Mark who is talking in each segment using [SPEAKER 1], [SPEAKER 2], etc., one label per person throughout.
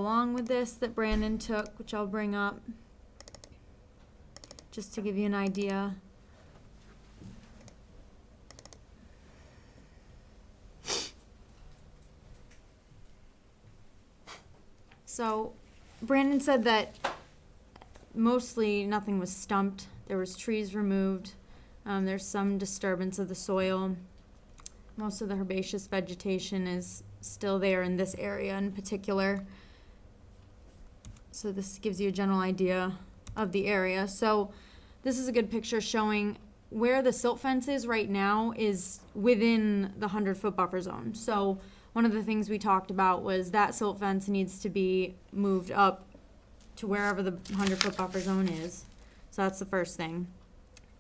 [SPEAKER 1] along with this that Brandon took, which I'll bring up, just to give you an idea. So Brandon said that mostly nothing was stumped. There was trees removed. There's some disturbance of the soil. Most of the herbaceous vegetation is still there in this area in particular. So this gives you a general idea of the area. So this is a good picture showing where the silt fence is right now is within the 100-foot buffer zone. So one of the things we talked about was that silt fence needs to be moved up to wherever the 100-foot buffer zone is. So that's the first thing,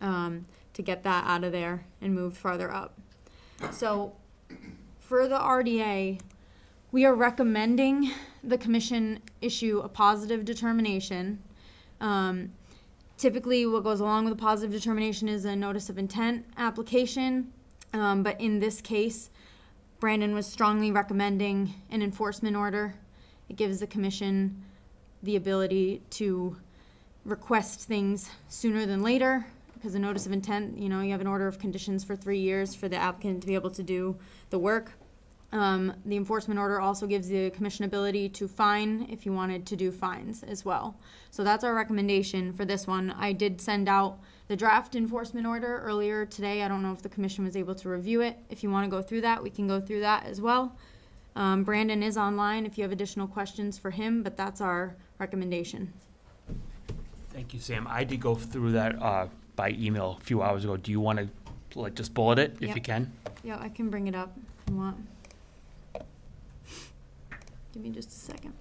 [SPEAKER 1] to get that out of there and moved farther up. So for the RDA, we are recommending the commission issue a positive determination. Typically what goes along with a positive determination is a notice of intent application, but in this case, Brandon was strongly recommending an enforcement order. It gives the commission the ability to request things sooner than later, because a notice of intent, you know, you have an order of conditions for 3 years for the applicant to be able to do the work. The enforcement order also gives the commission ability to fine if you wanted to do fines as well. So that's our recommendation for this one. I did send out the draft enforcement order earlier today. I don't know if the commission was able to review it. If you want to go through that, we can go through that as well. Brandon is online if you have additional questions for him, but that's our recommendation.
[SPEAKER 2] Thank you, Sam. I did go through that by email a few hours ago. Do you want to like just bullet it if
[SPEAKER 1] Yep.
[SPEAKER 2] you can?
[SPEAKER 1] Yeah, I can bring it up if you want. Give me just a second.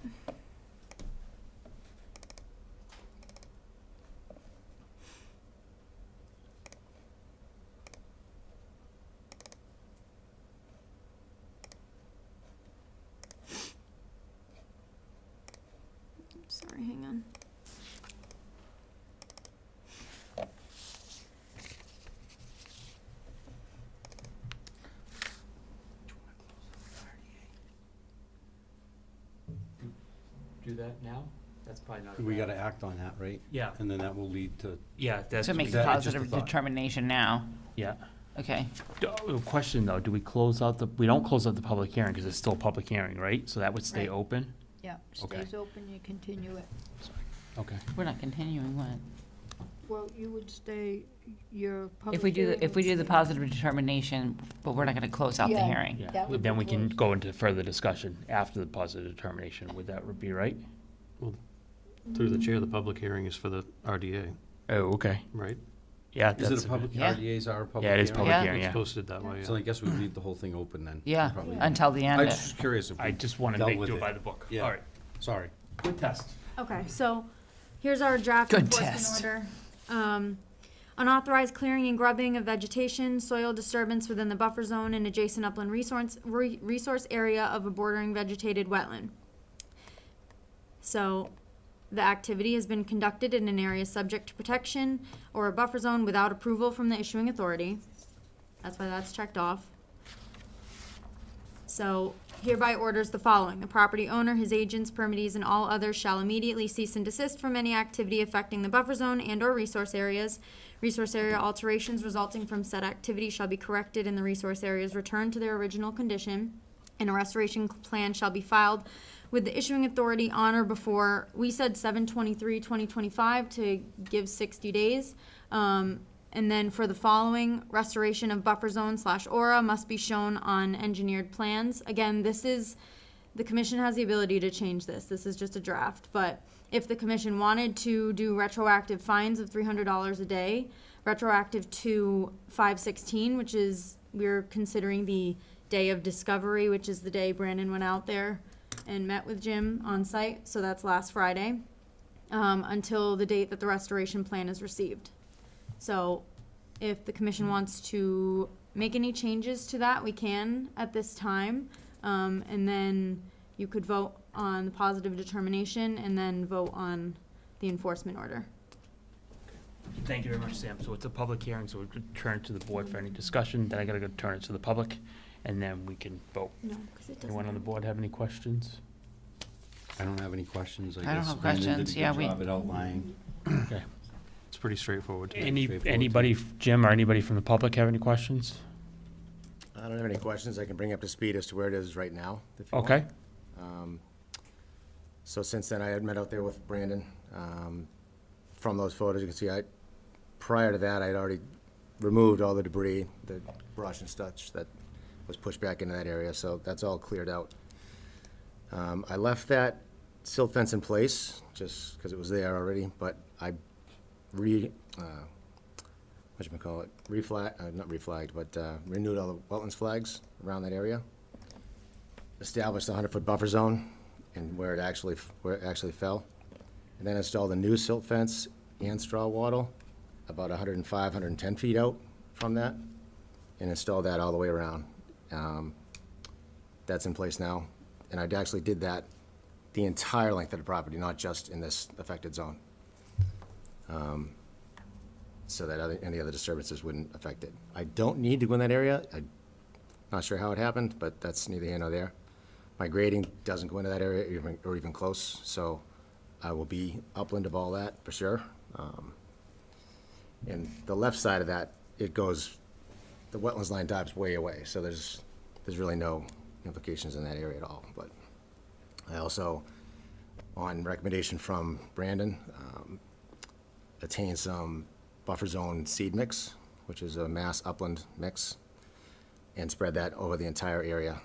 [SPEAKER 1] Sorry, hang on.
[SPEAKER 2] Do that now? That's probably not.
[SPEAKER 3] We gotta act on that, right?
[SPEAKER 2] Yeah,
[SPEAKER 3] And then that will lead to,
[SPEAKER 2] yeah, that's.
[SPEAKER 4] To make
[SPEAKER 3] Is
[SPEAKER 4] the
[SPEAKER 3] that just a
[SPEAKER 4] positive
[SPEAKER 3] thought?
[SPEAKER 4] determination now.
[SPEAKER 2] Yeah.
[SPEAKER 4] Okay.
[SPEAKER 2] Question though, do we close out we don't close out the public hearing because it's still a public hearing, right? So that would stay
[SPEAKER 5] Right.
[SPEAKER 2] open?
[SPEAKER 5] Yeah,
[SPEAKER 2] Okay.
[SPEAKER 5] stays open, you continue it.
[SPEAKER 2] Okay.
[SPEAKER 4] We're not continuing what?
[SPEAKER 5] Well, you would stay, your public
[SPEAKER 4] If we do,
[SPEAKER 5] hearing
[SPEAKER 4] if we
[SPEAKER 5] would
[SPEAKER 4] do the
[SPEAKER 5] stay.
[SPEAKER 4] positive determination, but we're not gonna close out the
[SPEAKER 5] Yeah.
[SPEAKER 4] hearing.
[SPEAKER 2] Yeah,
[SPEAKER 5] That would
[SPEAKER 2] then
[SPEAKER 5] be
[SPEAKER 2] we can
[SPEAKER 5] closed.
[SPEAKER 2] go into further discussion after the positive determination. Would that be right?
[SPEAKER 6] Through the chair, the public hearing is for the RDA,
[SPEAKER 2] Oh, okay.
[SPEAKER 6] right?
[SPEAKER 2] Yeah.
[SPEAKER 3] is
[SPEAKER 2] that's
[SPEAKER 3] it a public,
[SPEAKER 4] Yeah.
[SPEAKER 3] RDAs are a public
[SPEAKER 2] Yeah, it is
[SPEAKER 3] hearing?
[SPEAKER 2] public
[SPEAKER 4] Yeah.
[SPEAKER 2] hearing,
[SPEAKER 6] It's
[SPEAKER 2] yeah.
[SPEAKER 6] posted that way,
[SPEAKER 3] So I
[SPEAKER 6] yeah.
[SPEAKER 3] guess we leave the whole thing open then.
[SPEAKER 4] Yeah,
[SPEAKER 3] Probably.
[SPEAKER 4] until the end.
[SPEAKER 3] I was just curious if
[SPEAKER 2] I
[SPEAKER 3] we,
[SPEAKER 2] just want to
[SPEAKER 3] dealt
[SPEAKER 2] make
[SPEAKER 3] with
[SPEAKER 2] do it
[SPEAKER 3] it.
[SPEAKER 2] by the book.
[SPEAKER 3] Yeah.
[SPEAKER 2] All right.
[SPEAKER 3] sorry.
[SPEAKER 2] Good test.
[SPEAKER 1] Okay, so here's our draft
[SPEAKER 4] Good
[SPEAKER 1] enforcement
[SPEAKER 4] test.
[SPEAKER 1] order. Unauthorized clearing and grubbing of vegetation, soil disturbance within the buffer zone and adjacent upland resource area of a bordering vegetated wetland. So the activity has been conducted in an area subject to protection or a buffer zone without approval from the issuing authority. That's why that's checked off. So hereby orders the following. The property owner, his agents, permittees, and all others shall immediately cease and desist from any activity affecting the buffer zone and/or resource areas. Resource area alterations resulting from said activity shall be corrected and the resource areas returned to their original condition. And a restoration plan shall be filed with the issuing authority on or before, we said 7/23/2025 to give 60 days. And then for the following, restoration of buffer zone / aura must be shown on engineered plans. Again, this is, the commission has the ability to change this. This is just a draft. But if the commission wanted to do retroactive fines of $300 a day, retroactive to 5/16, which is, we're considering the day of discovery, which is the day Brandon went out there and met with Jim on site. So that's last Friday, until the date that the restoration plan is received. So if the commission wants to make any changes to that, we can at this time. And then you could vote on the positive determination and then vote on the enforcement order.
[SPEAKER 2] Thank you very much, Sam. So it's a public hearing, so we'll turn it to the board for any discussion. Then I gotta go turn it to the public, and then we can vote.
[SPEAKER 1] No, because it doesn't.
[SPEAKER 2] Anyone on the board have any questions?
[SPEAKER 3] I don't have any questions, I
[SPEAKER 4] I don't
[SPEAKER 3] guess.
[SPEAKER 4] have
[SPEAKER 3] Brandon did a
[SPEAKER 4] questions.
[SPEAKER 3] good
[SPEAKER 4] Yeah, we-
[SPEAKER 3] job at outlining.
[SPEAKER 2] Okay.
[SPEAKER 6] It's pretty straightforward.
[SPEAKER 2] Anybody, Jim, or anybody from the public have any questions?
[SPEAKER 7] I don't have any questions. I can bring up to speed as to where it is right now, if you want.
[SPEAKER 2] Okay.
[SPEAKER 7] So since then, I had met out there with Brandon. From those photos, you can see prior to that, I'd already removed all the debris, the brush and such that was pushed back into that area, so that's all cleared out. I left that silt fence in place, just because it was there already, but I renewed all the wetlands flags around that area. Established a 100-foot buffer zone and where it actually fell. And then installed a new silt fence and straw wattle about 105, 110 feet out from that, and installed that all the way around. That's in place now, and I actually did that the entire length of the property, not just in this affected zone, so that any other disturbances wouldn't affect it. I don't need to go in that area. I'm not sure how it happened, but that's neither here nor there. My grading doesn't go into that area or even close, so I will be upland of all that for sure. And the left side of that, the wetlands line dives way away, so there's really no implications in that area at all. But I also, on recommendation from Brandon, attained some buffer zone seed mix, which is a mass upland mix, and spread that over the entire area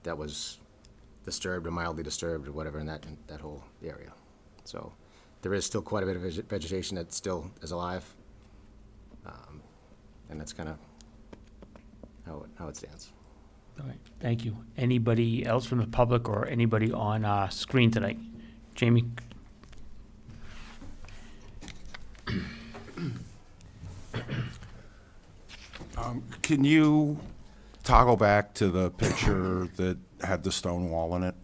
[SPEAKER 7] that was disturbed or mildly disturbed or whatever in that whole area. So there is still quite a bit of vegetation that still is alive, and that's kind of how it stands.
[SPEAKER 2] All right, thank you. Anybody else from the public or anybody on screen tonight? Jamie?
[SPEAKER 8] Can you toggle back to the picture that had the stone wall in it?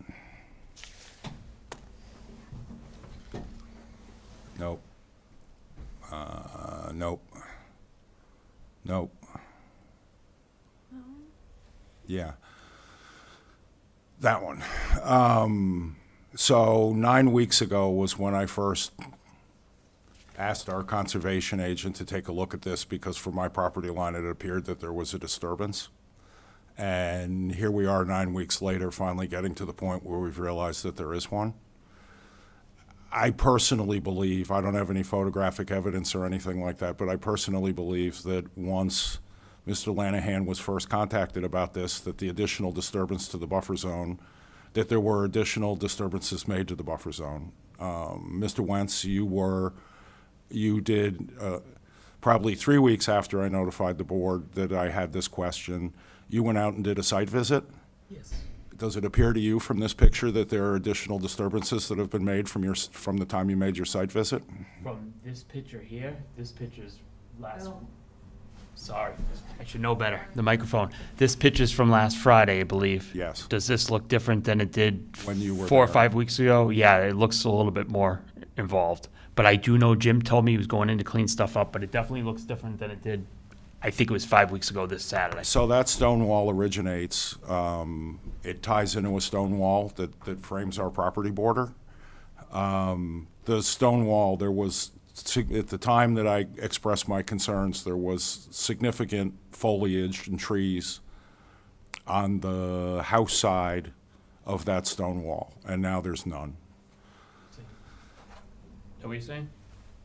[SPEAKER 8] Nope. Nope. Nope. Yeah. That one. So 9 weeks ago was when I first asked our conservation agent to take a look at this, because for my property line, it appeared that there was a disturbance. And here we are 9 weeks later, finally getting to the point where we've realized that there is one. I personally believe, I don't have any photographic evidence or anything like that, but I personally believe that once Mr. Lanahan was first contacted about this, that the additional disturbance to the buffer zone, that there were additional disturbances made to the buffer zone. Mr. Wentz, you did, probably 3 weeks after I notified the board that I had this question, you went out and did a site visit.
[SPEAKER 2] Yes.
[SPEAKER 8] Does it appear to you from this picture that there are additional disturbances that have been made from the time you made your site visit?
[SPEAKER 2] From this picture here, this picture's last, sorry, I should know better, the microphone. This picture's from last Friday, I believe.
[SPEAKER 8] Yes.
[SPEAKER 2] Does this look different than it did
[SPEAKER 8] When you were
[SPEAKER 2] 4 or
[SPEAKER 8] there.
[SPEAKER 2] 5 weeks ago? Yeah, it looks a little bit more involved. But I do know Jim told me he was going in to clean stuff up, but it definitely looks different than it did, I think it was 5 weeks ago this Saturday.
[SPEAKER 8] So that stone wall originates, it ties into a stone wall that frames our property border. The stone wall, there was, at the time that I expressed my concerns, there was significant foliage and trees on the house side of that stone wall, and now there's none.
[SPEAKER 2] Are we saying?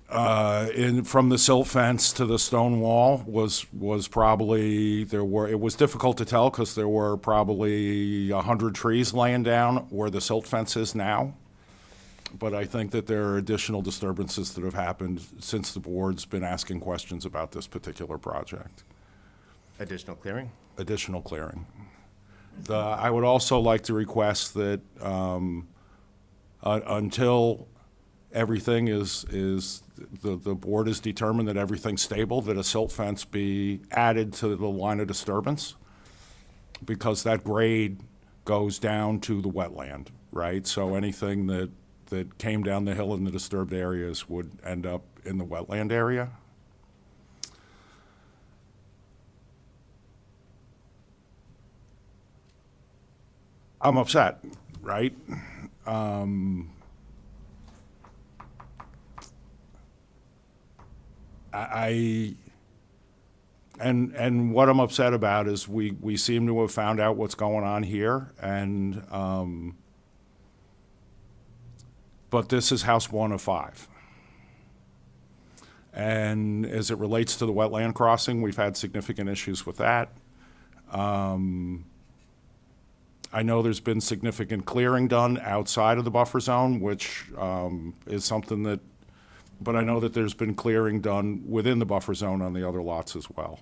[SPEAKER 8] From the silt fence to the stone wall was probably, it was difficult to tell because there were probably 100 trees laying down where the silt fence is now. But I think that there are additional disturbances that have happened since the board's been asking questions about this particular project.
[SPEAKER 7] Additional clearing?
[SPEAKER 8] Additional clearing. I would also like to request that until everything the board is determined that everything's stable, that a silt fence be added to the line of disturbance, because that grade goes down to the wetland, right? So anything that came down the hill in the disturbed areas would end up in the wetland area. I'm upset, right? And what I'm upset about is we seem to have found out what's going on here, and, but this is house 1 of 5. And as it relates to the wetland crossing, we've had significant issues with that. I know there's been significant clearing done outside of the buffer zone, which is something that, but I know that there's been clearing done within the buffer zone on the other lots as well.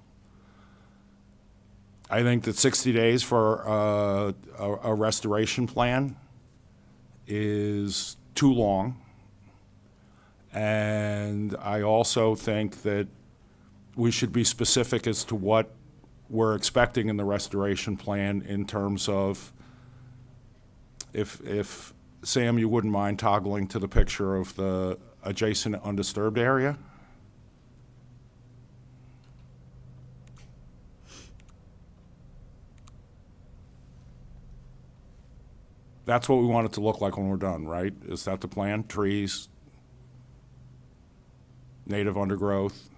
[SPEAKER 8] I think that 60 days for a restoration plan is too long. And I also think that we should be specific as to what we're expecting in the restoration plan in terms of, if Sam, you wouldn't mind toggling to the picture of the adjacent undisturbed area? That's what we want it to look like when we're done, right? Is that the plan? Trees, native undergrowth?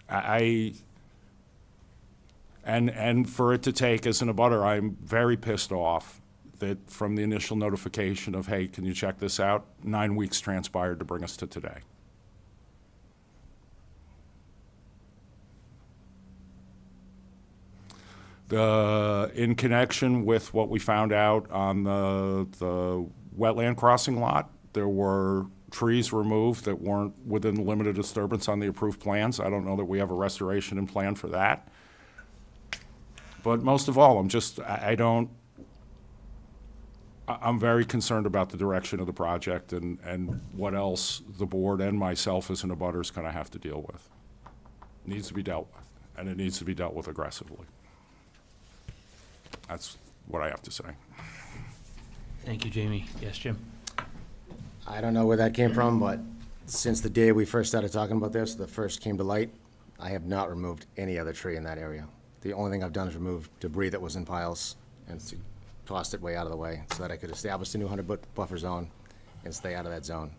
[SPEAKER 8] And for it to take, as an abutter, I'm very pissed off that from the initial notification of, hey, can you check this out? 9 weeks transpired to bring us to today. In connection with what we found out on the wetland crossing lot, there were trees removed that weren't within the limited disturbance on the approved plans. I don't know that we have a restoration in plan for that. But most of all, I'm very concerned about the direction of the project and what else the board and myself as an abutter is going to have to deal with. It needs to be dealt with, and it needs to be dealt with aggressively. That's what I have to say.
[SPEAKER 2] Thank you, Jamie. Yes, Jim?
[SPEAKER 7] I don't know where that came from, but since the day we first started talking about this, the first came to light, I have not removed any other tree in that area. The only thing I've done is remove debris that was in piles and tossed it way out of the way so that I could establish the new 100-foot buffer zone and stay out of that zone.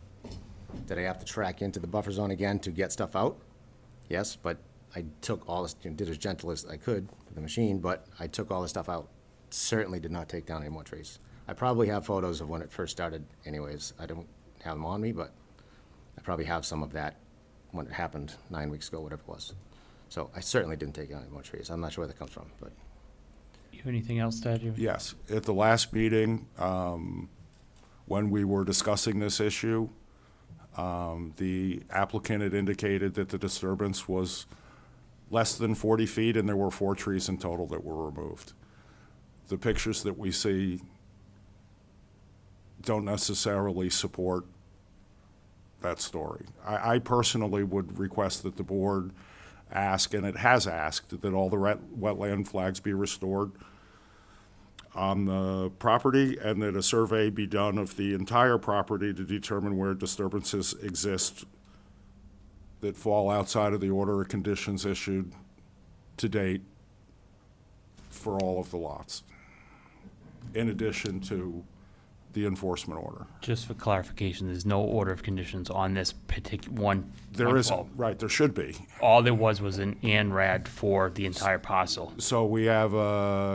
[SPEAKER 7] Did I have to track into the buffer zone again to get stuff out? Yes, but I took all this, did as gentle as I could with the machine, but I took all the stuff out. Certainly did not take down any more trees. I probably have photos of when it first started anyways. I don't have them on me, but I probably have some of that when it happened 9 weeks ago, whatever it was. So I certainly didn't take down any more trees. I'm not sure where that comes from, but.
[SPEAKER 2] You have anything else to add, Jamie?
[SPEAKER 8] Yes, at the last meeting, when we were discussing this issue, the applicant had indicated that the disturbance was less than 40 feet and there were 4 trees in total that were removed. The pictures that we see don't necessarily support that story. I personally would request that the board ask, and it has asked, that all the wetland flags be restored on the property and that a survey be done of the entire property to determine where disturbances exist that fall outside of the order of conditions issued to date for all of the lots, in addition to the enforcement order.
[SPEAKER 2] Just for clarification, there's no order of conditions on this particular one.
[SPEAKER 8] There isn't, right, there should be.
[SPEAKER 2] All there was an ANRAD for the entire parcel.
[SPEAKER 8] So we have,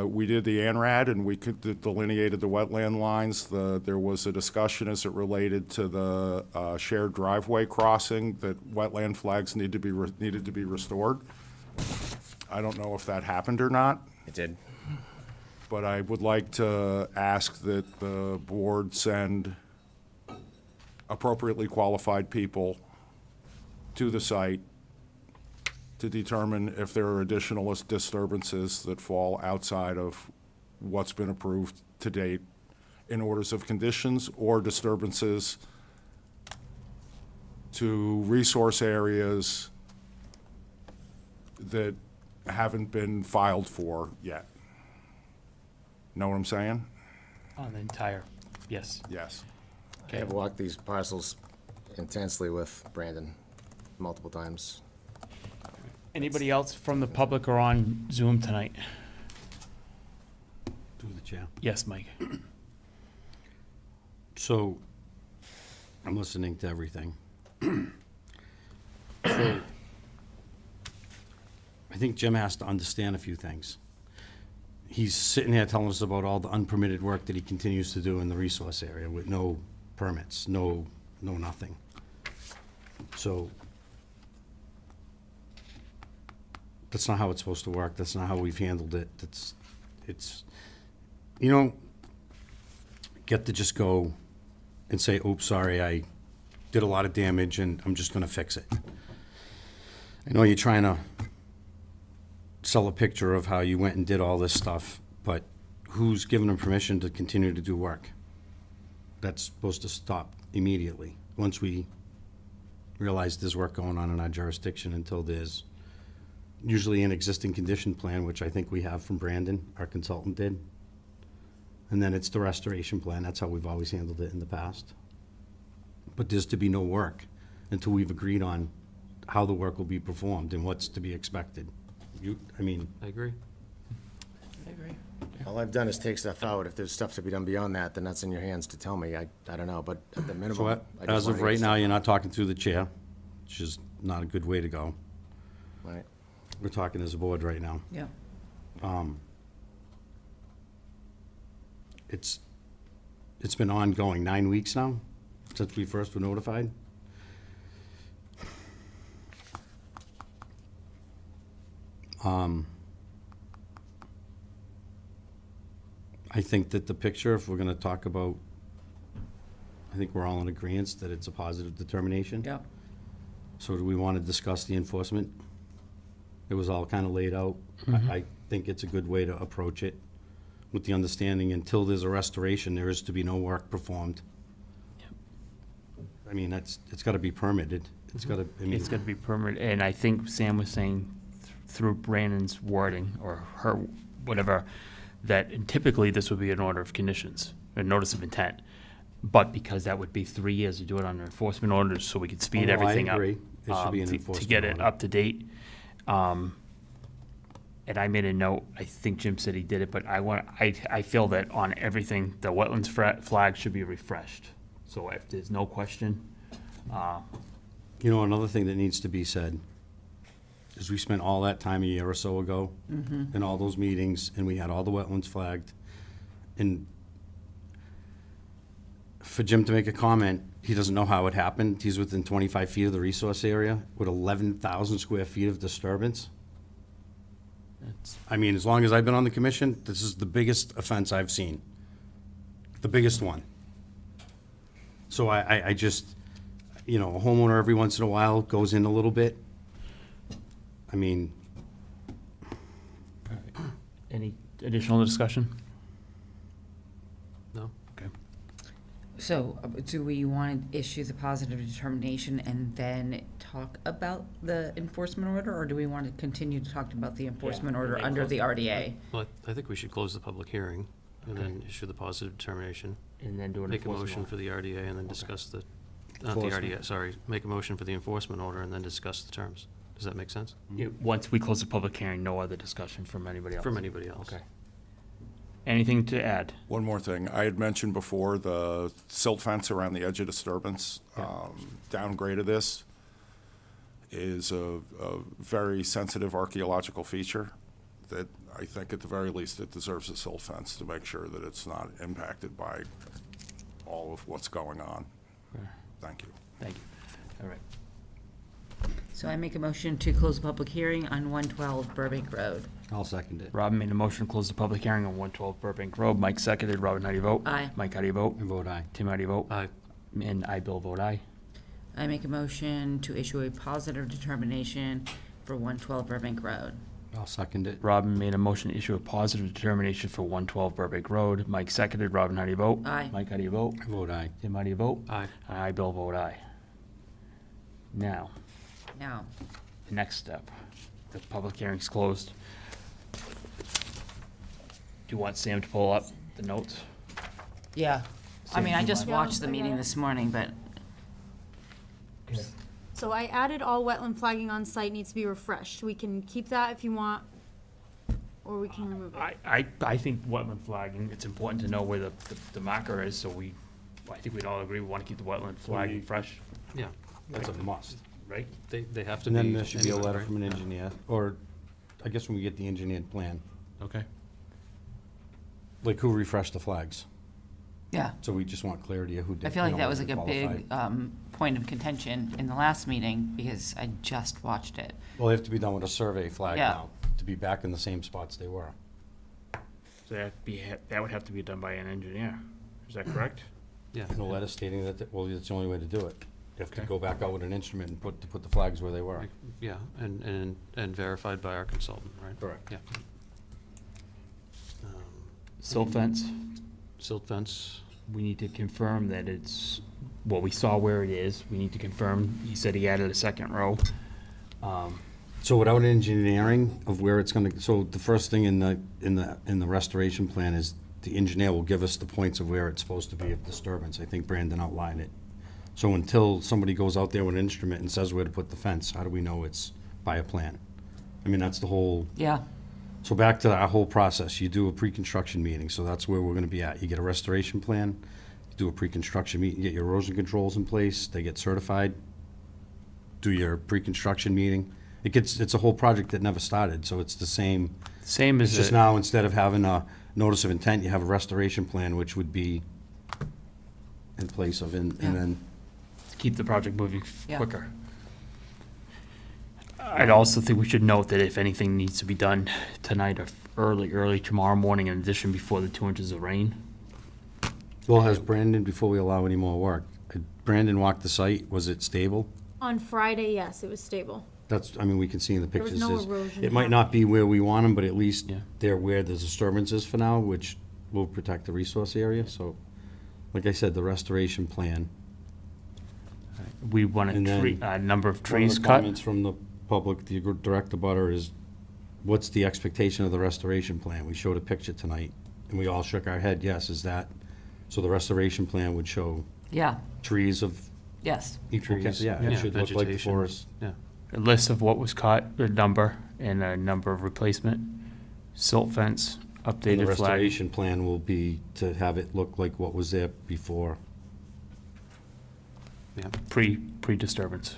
[SPEAKER 8] we did the ANRAD and we delineated the wetland lines. There was a discussion as it related to the shared driveway crossing that wetland flags needed to be restored. I don't know if that happened or not.
[SPEAKER 7] It did.
[SPEAKER 8] But I would like to ask that the board send appropriately qualified people to the site to determine if there are additional disturbances that fall outside of what's been approved to date in orders of conditions, or disturbances to resource areas that haven't been filed for yet. Know what I'm saying?
[SPEAKER 2] On the entire, yes.
[SPEAKER 8] Yes.
[SPEAKER 7] I have walked these parcels intensely with Brandon multiple times.
[SPEAKER 2] Anybody else from the public or on Zoom tonight?
[SPEAKER 3] Chair.
[SPEAKER 2] Yes, Mike.
[SPEAKER 3] So, I'm listening to everything. So, I think Jim has to understand a few things. He's sitting here telling us about all the unpermitted work that he continues to do in the resource area with no permits, no nothing. So, that's not how it's supposed to work. That's not how we've handled it. It's, you don't get to just go and say, oops, sorry, I did a lot of damage and I'm just gonna fix it. I know you're trying to sell a picture of how you went and did all this stuff, but who's given them permission to continue to do work? That's supposed to stop immediately, once we realize there's work going on in our jurisdiction, until there's usually an existing condition plan, which I think we have from Brandon, our consultant did. And then it's the restoration plan. That's how we've always handled it in the past. But there's to be no work until we've agreed on how the work will be performed and what's to be expected.
[SPEAKER 6] I agree.
[SPEAKER 7] All I've done is take stuff out. If there's stuff to be done beyond that, then that's in your hands to tell me. I don't know, but at the minimum.
[SPEAKER 3] So
[SPEAKER 7] I just
[SPEAKER 3] as
[SPEAKER 7] wanna
[SPEAKER 3] of
[SPEAKER 7] get
[SPEAKER 3] right now,
[SPEAKER 7] stuff
[SPEAKER 3] you're not talking through the chair, which is not a good way to go.
[SPEAKER 7] right.
[SPEAKER 3] We're talking as a board right now.
[SPEAKER 4] Yeah.
[SPEAKER 3] It's been ongoing 9 weeks now, since we first were notified. I think that the picture, if we're gonna talk about, I think we're all in agreement that it's a positive determination.
[SPEAKER 4] Yep.
[SPEAKER 3] So do we want to discuss the enforcement? It was all kind of laid out. I think it's a good way to approach it, with the understanding until there's a restoration, there is to be no work performed. I mean, it's gotta be permitted. It's gotta, I mean,
[SPEAKER 2] It's got to be permanent, and I think Sam was saying through Brandon's wording, or her, whatever, that typically this would be an order of conditions, a notice of intent. But because that would be 3 years to do it under enforcement orders, so we could speed
[SPEAKER 3] Oh, no, I
[SPEAKER 2] everything up.
[SPEAKER 3] agree. It should be an
[SPEAKER 2] To
[SPEAKER 3] enforcement
[SPEAKER 2] get it
[SPEAKER 3] order.
[SPEAKER 2] up to date. And I made a note, I think Jim said he did it, but I feel that on everything, the wetlands flag should be refreshed. So if there's no question,
[SPEAKER 3] you know, another thing that needs to be said is we spent all that time a year or so ago in all those meetings, and we had all the wetlands flagged. And for Jim to make a comment, he doesn't know how it happened. He's within 25 feet of the resource area with 11,000 square feet of disturbance.
[SPEAKER 2] it's,
[SPEAKER 3] I mean, as long as I've been on the commission, this is the biggest offense I've seen. The biggest one. So I just, you know, a homeowner every once in a while goes in a little bit. I mean,
[SPEAKER 2] any additional discussion?
[SPEAKER 6] No?
[SPEAKER 2] Okay.
[SPEAKER 4] So, do we want to issue the positive determination and then talk about the enforcement order, or do we want to continue to talk about the enforcement order
[SPEAKER 2] and then
[SPEAKER 4] under
[SPEAKER 2] close
[SPEAKER 4] the
[SPEAKER 2] it.
[SPEAKER 4] RDA?
[SPEAKER 6] Well, I think we should close the public hearing and then issue the positive determination.
[SPEAKER 2] And then do an
[SPEAKER 6] Make a
[SPEAKER 2] enforcement
[SPEAKER 6] motion
[SPEAKER 2] order.
[SPEAKER 6] for the RDA and then discuss the, not the
[SPEAKER 3] Enforcement.
[SPEAKER 6] RDA, sorry, make a motion for the enforcement order and then discuss the terms. Does that make sense?
[SPEAKER 2] Yeah, once we close the public hearing, no other discussion from anybody else?
[SPEAKER 6] From anybody else?
[SPEAKER 2] Okay. Anything to add?
[SPEAKER 8] One more thing. I had mentioned before the silt fence around the edge of disturbance. Downgrade of this is a very sensitive archaeological feature that I think at the very least it deserves a silt fence to make sure that it's not impacted by all of what's going on. Thank you.
[SPEAKER 2] Thank you. All right.
[SPEAKER 4] So I make a motion to close the public hearing on 112 Burbank Road.
[SPEAKER 3] I'll second it.
[SPEAKER 2] Robin made a motion to close the public hearing on 112 Burbank Road. Mike seconded. Robin, how do you vote?
[SPEAKER 4] Aye.
[SPEAKER 2] Mike, how do you vote?
[SPEAKER 3] And vote aye.
[SPEAKER 2] Tim, how do you vote?
[SPEAKER 6] Aye.
[SPEAKER 2] And I, Bill, vote aye.
[SPEAKER 4] I make a motion to issue a positive determination for 112 Burbank Road.
[SPEAKER 3] I'll second it.
[SPEAKER 2] Robin made a motion to issue a positive determination for 112 Burbank Road. Mike seconded. Robin, how do you vote?
[SPEAKER 4] Aye.
[SPEAKER 2] Mike, how do you vote?
[SPEAKER 3] I vote aye.
[SPEAKER 2] Tim, how do you vote?
[SPEAKER 6] Aye.
[SPEAKER 2] And I, Bill, vote aye. Now,
[SPEAKER 4] Now,
[SPEAKER 2] the next step. The public hearing's closed. Do you want Sam to pull up the notes?
[SPEAKER 4] yeah. I mean, I just
[SPEAKER 1] Yeah,
[SPEAKER 4] watched the
[SPEAKER 1] I got
[SPEAKER 4] meeting
[SPEAKER 1] it.
[SPEAKER 4] this morning, but
[SPEAKER 1] So I added all wetland flagging on site needs to be refreshed. We can keep that if you want. or we can remove it.
[SPEAKER 2] I think wetland flagging, it's important to know where the marker is, so I think we'd all agree we want to keep the wetland flagging fresh,
[SPEAKER 6] Yeah,
[SPEAKER 3] That's a must.
[SPEAKER 2] right?
[SPEAKER 6] they have to
[SPEAKER 3] And
[SPEAKER 6] be.
[SPEAKER 3] then there should be a
[SPEAKER 6] anyway,
[SPEAKER 3] letter
[SPEAKER 6] right?
[SPEAKER 3] from an engineer, or I guess when we get the engineered plan,
[SPEAKER 2] Okay.
[SPEAKER 3] like who refreshed the flags.
[SPEAKER 4] Yeah.
[SPEAKER 3] So we just want clarity of who did.
[SPEAKER 4] I feel like
[SPEAKER 3] you
[SPEAKER 4] that
[SPEAKER 3] know,
[SPEAKER 4] was like a
[SPEAKER 3] qualified.
[SPEAKER 4] big point of contention in the last meeting because I just watched it.
[SPEAKER 3] Well, they have to be done with a survey flag
[SPEAKER 4] Yeah.
[SPEAKER 3] now, to be back in the same spots they were.
[SPEAKER 2] So that would have to be done by an engineer, is that correct?
[SPEAKER 6] Yeah.
[SPEAKER 3] No letter stating that, well, that's the only way to do it. You have to
[SPEAKER 2] Okay.
[SPEAKER 3] go back out with an instrument and put the flags where they were.
[SPEAKER 6] Yeah, and verified by our consultant, right?
[SPEAKER 3] Correct.
[SPEAKER 6] Yeah.
[SPEAKER 2] Silt fence,
[SPEAKER 6] Silt fence,
[SPEAKER 2] we need to confirm that it's, well, we saw where it is, we need to confirm, he said he added a second row.
[SPEAKER 3] So without engineering of where it's gonna, so the first thing in the restoration plan is the engineer will give us the points of where it's supposed to be of disturbance. I think Brandon outlined it. So until somebody goes out there with an instrument and says where to put the fence, how do we know it's by a plan? I mean, that's the whole,
[SPEAKER 4] Yeah.
[SPEAKER 3] so back to our whole process, you do a pre-construction meeting, so that's where we're gonna be at. You get a restoration plan, you do a pre-construction meeting, you get your erosion controls in place, they get certified, do your pre-construction meeting. It's a whole project that never started, so it's the same.
[SPEAKER 2] Same
[SPEAKER 3] It's
[SPEAKER 2] as,
[SPEAKER 3] just now, instead of having a notice of intent, you have a restoration plan, which would be in place of, and
[SPEAKER 4] Yeah.
[SPEAKER 3] then,
[SPEAKER 2] keep the project moving
[SPEAKER 4] Yeah.
[SPEAKER 2] quicker. I'd also think we should note that if anything needs to be done tonight or early tomorrow morning, in addition, before the 2 inches of rain.
[SPEAKER 3] well, has Brandon, before we allow any more work, had Brandon walked the site, was it stable?
[SPEAKER 1] On Friday, yes, it was stable.
[SPEAKER 3] That's, I mean, we can see in the
[SPEAKER 1] There was
[SPEAKER 3] pictures.
[SPEAKER 1] no
[SPEAKER 3] there's-
[SPEAKER 1] erosion
[SPEAKER 3] It might not be where we want them, but at least
[SPEAKER 2] Yeah.
[SPEAKER 3] they're where the disturbance is for now, which will protect the resource area, so, like I said, the restoration plan.
[SPEAKER 2] We want
[SPEAKER 3] And
[SPEAKER 2] a tree,
[SPEAKER 3] then
[SPEAKER 2] a number of
[SPEAKER 3] One of
[SPEAKER 2] trees
[SPEAKER 3] the
[SPEAKER 2] cut.
[SPEAKER 3] comments from the public, the direct abutter is, what's the expectation of the restoration plan? We showed a picture tonight, and we all shook our head, yes, is that, so the restoration plan would show
[SPEAKER 4] Yeah.
[SPEAKER 3] trees of,
[SPEAKER 4] Yes.
[SPEAKER 3] trees, yeah,
[SPEAKER 6] yeah,
[SPEAKER 3] it should look like the
[SPEAKER 6] vegetation.
[SPEAKER 3] forest.
[SPEAKER 6] Yeah,
[SPEAKER 2] A list of what was cut, a number, and a number of replacement. Silt fence,
[SPEAKER 3] And the
[SPEAKER 2] updated flag.
[SPEAKER 3] restoration plan will be to have it look like what was there before.
[SPEAKER 6] yeah.
[SPEAKER 2] Pre-disturbance.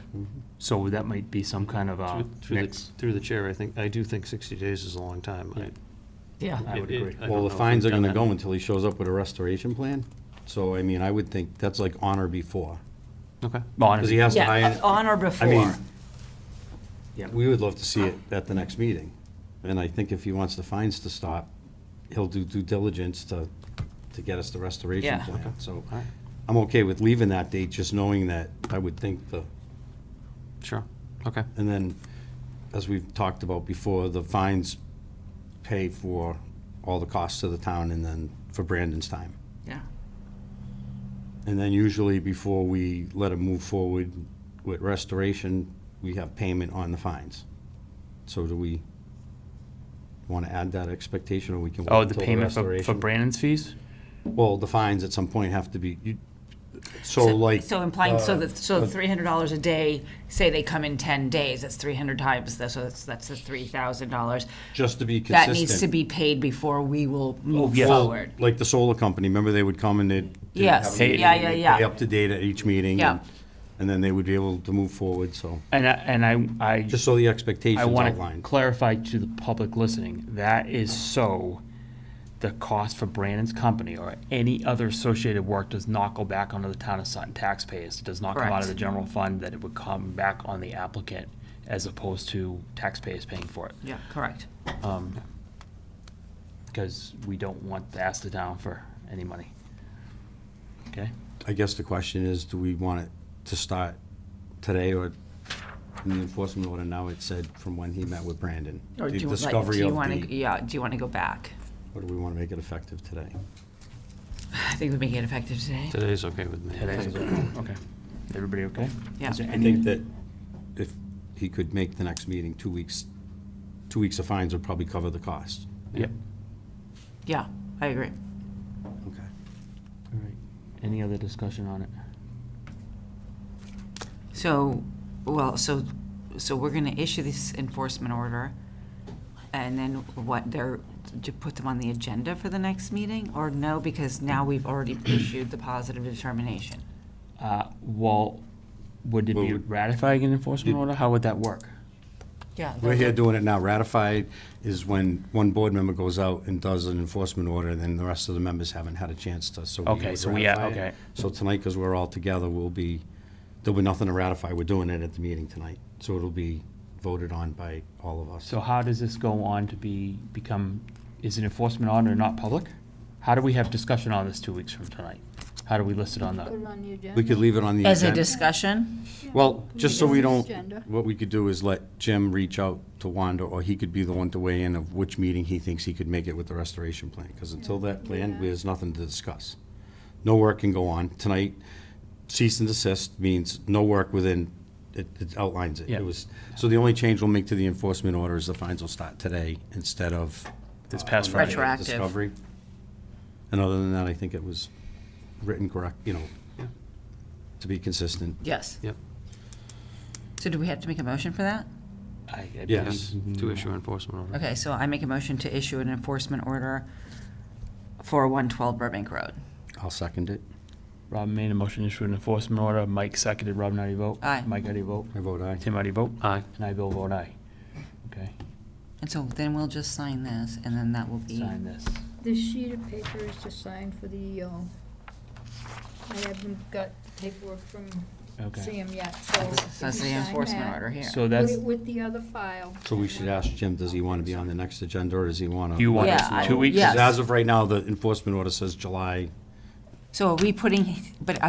[SPEAKER 2] So that might be some kind of a mix.
[SPEAKER 6] Through the chair, I do think 60 days is a long time.
[SPEAKER 2] Yeah.
[SPEAKER 4] Yeah.
[SPEAKER 2] I would agree.
[SPEAKER 6] I don't
[SPEAKER 3] Well,
[SPEAKER 6] know
[SPEAKER 3] the
[SPEAKER 6] if
[SPEAKER 3] fines
[SPEAKER 6] we've
[SPEAKER 3] are
[SPEAKER 6] done
[SPEAKER 3] gonna
[SPEAKER 6] that.
[SPEAKER 3] go until he shows up with a restoration plan. So, I mean, I would think that's like on or before.
[SPEAKER 6] Okay.
[SPEAKER 3] Because he has to
[SPEAKER 4] Yeah,
[SPEAKER 3] hire,
[SPEAKER 4] on or
[SPEAKER 3] I
[SPEAKER 4] before.
[SPEAKER 3] mean,
[SPEAKER 2] Yeah.
[SPEAKER 3] we would love to see it at the next meeting. And I think if he wants the fines to stop, he'll do due diligence to get us the restoration
[SPEAKER 4] Yeah.
[SPEAKER 3] plan. So
[SPEAKER 6] All right.
[SPEAKER 3] I'm okay with leaving that date, just knowing that I would think
[SPEAKER 6] Sure, okay.
[SPEAKER 3] and then, as we've talked about before, the fines pay for all the costs to the town and then for Brandon's time.
[SPEAKER 4] Yeah.
[SPEAKER 3] And then usually before we let him move forward with restoration, we have payment on the fines. So do we want to add that expectation, or we can wait
[SPEAKER 2] Oh, the
[SPEAKER 3] until
[SPEAKER 2] payment for
[SPEAKER 3] restoration?
[SPEAKER 2] Brandon's fees?
[SPEAKER 3] Well, the fines at some point have to be, so like.
[SPEAKER 4] So implying, so
[SPEAKER 3] uh,
[SPEAKER 4] $300 a day, say they come in 10 days, that's 300 times, so that's the $3,000.
[SPEAKER 3] Just to be
[SPEAKER 4] That
[SPEAKER 3] consistent.
[SPEAKER 4] needs to be paid before we will move
[SPEAKER 2] yes.
[SPEAKER 4] forward.
[SPEAKER 3] Like the solar company, remember they would come and they'd.
[SPEAKER 4] Yes,
[SPEAKER 3] have a meeting,
[SPEAKER 4] yeah, yeah,
[SPEAKER 3] they'd
[SPEAKER 4] yeah.
[SPEAKER 3] Pay up to date at each meeting.
[SPEAKER 4] Yeah.
[SPEAKER 3] And then they would be able to move forward, so,
[SPEAKER 2] And I
[SPEAKER 3] just so the expectations
[SPEAKER 2] I want to
[SPEAKER 3] outlined.
[SPEAKER 2] clarify to the public listening, that is so the cost for Brandon's company or any other associated work does not go back onto the town of Sutton taxpayers. It does not come out of
[SPEAKER 4] Correct.
[SPEAKER 2] the general fund, that it would come back on the applicant as opposed to taxpayers paying for it.
[SPEAKER 4] Yeah, correct.
[SPEAKER 2] Because we don't want to ask the town for any money. Okay?
[SPEAKER 3] I guess the question is, do we want it to start today, or in the enforcement order now, it said from when he met with Brandon?
[SPEAKER 4] Or
[SPEAKER 3] The
[SPEAKER 4] do
[SPEAKER 3] discovery
[SPEAKER 4] you
[SPEAKER 3] of
[SPEAKER 4] want
[SPEAKER 3] the,
[SPEAKER 4] to, yeah, do you want to go back?
[SPEAKER 3] or do we want to make it effective today?
[SPEAKER 4] I think we're making it effective today.
[SPEAKER 6] Today's okay with me.
[SPEAKER 2] Today is okay. Everybody okay?
[SPEAKER 4] Yeah.
[SPEAKER 2] Is there
[SPEAKER 3] I
[SPEAKER 2] any-
[SPEAKER 3] think that if he could make the next meeting 2 weeks, 2 weeks of fines would probably cover the cost.
[SPEAKER 2] Yep.
[SPEAKER 4] Yeah, I agree.
[SPEAKER 3] Okay.
[SPEAKER 2] All right. Any other discussion on it?
[SPEAKER 4] So, well, so we're gonna issue this enforcement order, And then what, to put them on the agenda for the next meeting, or no, because now we've already issued the positive determination?
[SPEAKER 2] Well, would it
[SPEAKER 3] Well,
[SPEAKER 2] be
[SPEAKER 3] would-
[SPEAKER 2] ratifying an enforcement order? How would that work?
[SPEAKER 4] Yeah.
[SPEAKER 3] We're here doing it now. Ratified is when one board member goes out and does an enforcement order, and then the rest of the members haven't had a chance to, so.
[SPEAKER 2] Okay,
[SPEAKER 3] would
[SPEAKER 2] so we-
[SPEAKER 3] ratify it.
[SPEAKER 2] okay.
[SPEAKER 3] So tonight, because we're all together, there'll be nothing to ratify. We're doing it at the meeting tonight. So it'll be voted on by all of us.
[SPEAKER 2] So how does this go on to become, is an enforcement order not public? How do we have discussion on this 2 weeks from tonight? How do we list it on
[SPEAKER 5] Put
[SPEAKER 2] the,
[SPEAKER 5] it on the agenda.
[SPEAKER 3] We could leave it on the
[SPEAKER 4] As a
[SPEAKER 3] agenda.
[SPEAKER 4] discussion?
[SPEAKER 3] Well, just so we don't,
[SPEAKER 5] Agenda.
[SPEAKER 3] what we could do is let Jim reach out to Wanda, or he could be the one to weigh in of which meeting he thinks he could make it with the restoration plan, because until that plan,
[SPEAKER 5] Yeah.
[SPEAKER 3] there's nothing to discuss. No work can go on. Tonight, cease and desist means no work within, it outlines it.
[SPEAKER 2] Yeah.
[SPEAKER 3] It was, so the only change we'll make to the enforcement order is the fines will start today instead of.
[SPEAKER 2] This past
[SPEAKER 3] on
[SPEAKER 2] Friday.
[SPEAKER 4] Retroactive.
[SPEAKER 3] Discovery. And other than that, I think it was written correct, to be consistent.
[SPEAKER 4] Yes.
[SPEAKER 6] Yep.
[SPEAKER 4] So do we have to make a motion for that?
[SPEAKER 2] I
[SPEAKER 3] Yes.
[SPEAKER 2] believe-
[SPEAKER 6] To issue enforcement order.
[SPEAKER 4] Okay, so I make a motion to issue an enforcement order for 112 Burbank Road.
[SPEAKER 3] I'll second it.
[SPEAKER 2] Rob made a motion to issue an enforcement order. Mike seconded. Rob, how do you vote?
[SPEAKER 4] Aye.
[SPEAKER 2] Mike, how do you vote?
[SPEAKER 3] I vote aye.
[SPEAKER 2] Tim, how do you vote?
[SPEAKER 6] Aye.
[SPEAKER 2] And I, Bill, vote aye. Okay,
[SPEAKER 4] And so then we'll just sign this, and then that will be.
[SPEAKER 2] sign this.
[SPEAKER 5] This sheet of paper is to sign for the, I haven't got paperwork from
[SPEAKER 2] Okay.
[SPEAKER 5] Sam yet, so.
[SPEAKER 4] So
[SPEAKER 5] if
[SPEAKER 4] that's
[SPEAKER 5] you
[SPEAKER 4] the
[SPEAKER 5] sign
[SPEAKER 4] enforcement
[SPEAKER 5] that,
[SPEAKER 4] order here.
[SPEAKER 2] So
[SPEAKER 5] Put
[SPEAKER 2] that's,
[SPEAKER 5] it with the other file.
[SPEAKER 3] So we should ask Jim, does he want to be on the next agenda, or does he want to?
[SPEAKER 2] do you want
[SPEAKER 4] Yeah,
[SPEAKER 2] this 2 weeks?
[SPEAKER 4] yes.
[SPEAKER 3] As of right now, the enforcement order says July.
[SPEAKER 4] So are we putting,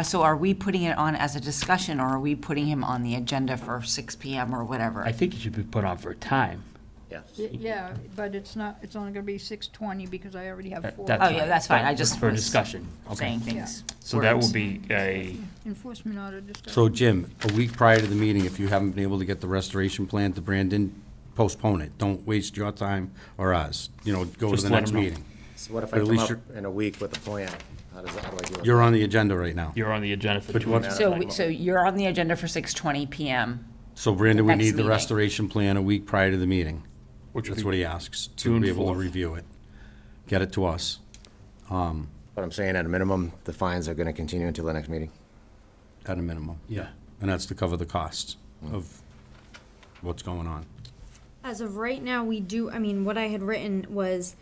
[SPEAKER 4] so are we putting it on as a discussion, or are we putting him on the agenda for 6 PM or whatever?
[SPEAKER 2] I think it should be put on for a time.
[SPEAKER 7] Yes.
[SPEAKER 5] Yeah, but it's not, it's only gonna be 6:20 because I already have 4.
[SPEAKER 2] That's
[SPEAKER 4] Oh, yeah, that's fine. I
[SPEAKER 2] But
[SPEAKER 4] just
[SPEAKER 2] For
[SPEAKER 4] was
[SPEAKER 2] discussion. Okay.
[SPEAKER 4] saying things.
[SPEAKER 2] So that will
[SPEAKER 4] words.
[SPEAKER 2] be a,
[SPEAKER 5] Enforcement order discussion.
[SPEAKER 3] So Jim, a week prior to the meeting, if you haven't been able to get the restoration plan to Brandon, postpone it. Don't waste your time or ours. Go to
[SPEAKER 2] Just
[SPEAKER 3] the
[SPEAKER 2] let
[SPEAKER 3] next
[SPEAKER 2] him know.
[SPEAKER 3] meeting.
[SPEAKER 7] So what if
[SPEAKER 3] But
[SPEAKER 7] I
[SPEAKER 3] at
[SPEAKER 7] come
[SPEAKER 3] least
[SPEAKER 7] up in a week with a plan? How do I do it?
[SPEAKER 3] You're on the agenda right now.
[SPEAKER 2] you're on the agenda for
[SPEAKER 3] But
[SPEAKER 2] 2
[SPEAKER 3] what-
[SPEAKER 2] weeks.
[SPEAKER 4] So you're on the agenda for 6:20 PM.
[SPEAKER 3] So Brandon, we
[SPEAKER 4] Next
[SPEAKER 3] need the
[SPEAKER 4] meeting.
[SPEAKER 3] restoration plan a week prior to the meeting.
[SPEAKER 2] Which would
[SPEAKER 3] That's
[SPEAKER 2] be
[SPEAKER 3] what he asks, to
[SPEAKER 2] June
[SPEAKER 3] be able to
[SPEAKER 2] 4th.
[SPEAKER 3] review it. Get it to us.
[SPEAKER 7] But I'm saying at a minimum, the fines are gonna continue until the next meeting.
[SPEAKER 3] At a minimum.
[SPEAKER 2] Yeah.
[SPEAKER 3] And that's to cover the costs of what's going on.
[SPEAKER 1] As of right now, we do, what I had written was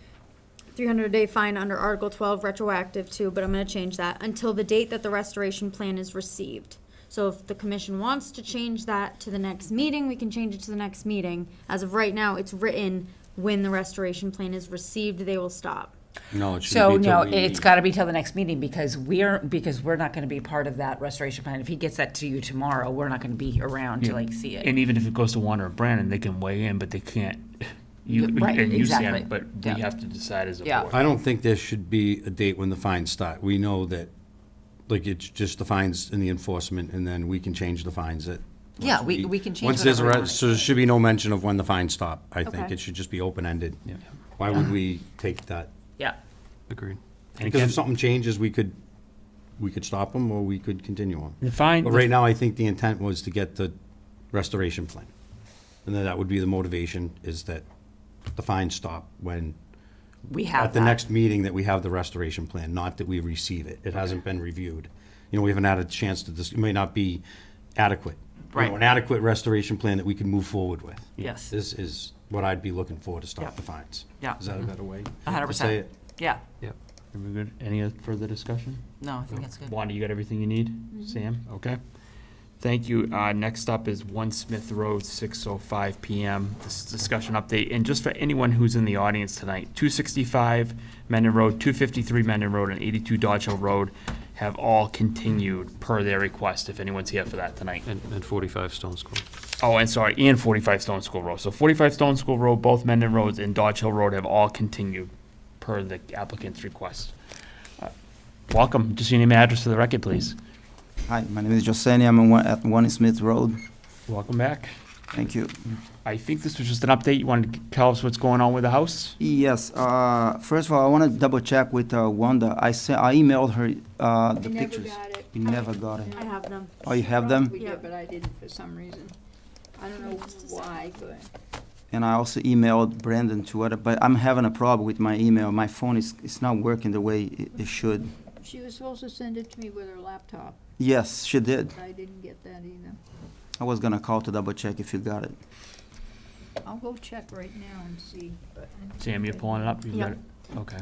[SPEAKER 1] 300-day fine under Article 12 retroactive too, but I'm gonna change that, until the date that the restoration plan is received. So if the commission wants to change that to the next meeting, we can change it to the next meeting. As of right now, it's written, when the restoration plan is received, they will stop.
[SPEAKER 3] No, it
[SPEAKER 4] So,
[SPEAKER 3] shouldn't be
[SPEAKER 4] no,
[SPEAKER 3] till we
[SPEAKER 4] it's
[SPEAKER 3] meet.
[SPEAKER 4] gotta be till the next meeting, because we're not gonna be part of that restoration plan. If he gets that to you tomorrow, we're not gonna be around to like see it.
[SPEAKER 2] And even if it goes to Warner or Brandon, they can weigh in, but they can't, you,
[SPEAKER 4] Yeah, right,
[SPEAKER 2] and you
[SPEAKER 4] exactly.
[SPEAKER 2] can, but we
[SPEAKER 4] Yeah.
[SPEAKER 2] have to decide as a
[SPEAKER 4] Yeah.
[SPEAKER 2] board.
[SPEAKER 3] I don't think there should be a date when the fines start. We know that, it's just the fines and the enforcement, and then we can change the fines at.
[SPEAKER 4] Yeah,
[SPEAKER 3] once
[SPEAKER 4] we can change
[SPEAKER 3] Once there's a,
[SPEAKER 4] whatever we want.
[SPEAKER 3] so there should be no mention of when the fines stop, I think.
[SPEAKER 1] Okay.
[SPEAKER 3] It should just be open-ended.
[SPEAKER 2] Yeah.
[SPEAKER 3] Why would we take that?
[SPEAKER 4] Yeah,
[SPEAKER 6] Agreed.
[SPEAKER 2] And
[SPEAKER 3] Because
[SPEAKER 2] again,
[SPEAKER 3] if something changes, we could stop them, or we could continue them.
[SPEAKER 2] the fine,
[SPEAKER 3] But right now, I think the intent was to get the restoration plan. And then that would be the motivation, is that the fines stop when,
[SPEAKER 4] we have
[SPEAKER 3] at the
[SPEAKER 4] that.
[SPEAKER 3] next meeting, that we have the restoration plan, not that we receive it. It hasn't been reviewed. We haven't had a chance to, it may not be adequate.
[SPEAKER 4] Right.
[SPEAKER 3] An adequate restoration plan that we can move forward with.
[SPEAKER 4] Yes.
[SPEAKER 3] This is what I'd be looking for to
[SPEAKER 4] Yeah.
[SPEAKER 3] stop the fines.
[SPEAKER 4] Yeah.
[SPEAKER 3] Is that a better way?
[SPEAKER 4] 100%.
[SPEAKER 3] to say it?
[SPEAKER 4] Yeah,
[SPEAKER 6] Yep.
[SPEAKER 2] are we good? Any further discussion?
[SPEAKER 4] no, I think that's good.
[SPEAKER 2] Wanda, you got everything you need? Sam? Okay. Thank you. Next up is 1 Smith Road, 6:05 PM. This is discussion update. And just for anyone who's in the audience tonight, 265 Mendon Road, 253 Mendon Road, and 82 Dodge Hill Road have all continued per their request, if anyone's here for that tonight.
[SPEAKER 6] And 45 Stone School.
[SPEAKER 2] Oh, and sorry, and 45 Stone School Road. So 45 Stone School Road, both Mendon Roads, and Dodge Hill Road have all continued per the applicant's request. Welcome. Just your name and address for the record, please.
[SPEAKER 9] Hi, my name is Joseni. I'm at 1 Smith Road.
[SPEAKER 2] Welcome back.
[SPEAKER 9] Thank you.
[SPEAKER 2] I think this was just an update. You wanted to tell us what's going on with the house?
[SPEAKER 9] Yes, first of all, I want to double check with Wanda. I emailed her
[SPEAKER 5] I
[SPEAKER 9] the
[SPEAKER 5] never
[SPEAKER 9] pictures.
[SPEAKER 5] got it.
[SPEAKER 9] You never got it.
[SPEAKER 1] I have them.
[SPEAKER 9] Oh, you have them?
[SPEAKER 5] We
[SPEAKER 1] Yeah.
[SPEAKER 5] did, but I didn't for some reason. I don't know why, but.
[SPEAKER 9] and I also emailed Brandon to it, but I'm having a problem with my email. My phone is not working the way it should.
[SPEAKER 5] She was supposed to send it to me with her laptop,
[SPEAKER 9] Yes, she did.
[SPEAKER 5] but I didn't get that either.
[SPEAKER 9] I was gonna call to double check if you got it.
[SPEAKER 5] I'll go check right now and see, but. I don't
[SPEAKER 2] Sam, you're
[SPEAKER 5] think I
[SPEAKER 2] pulling it
[SPEAKER 5] did.
[SPEAKER 2] up? You got
[SPEAKER 1] Yep.
[SPEAKER 2] it? Okay.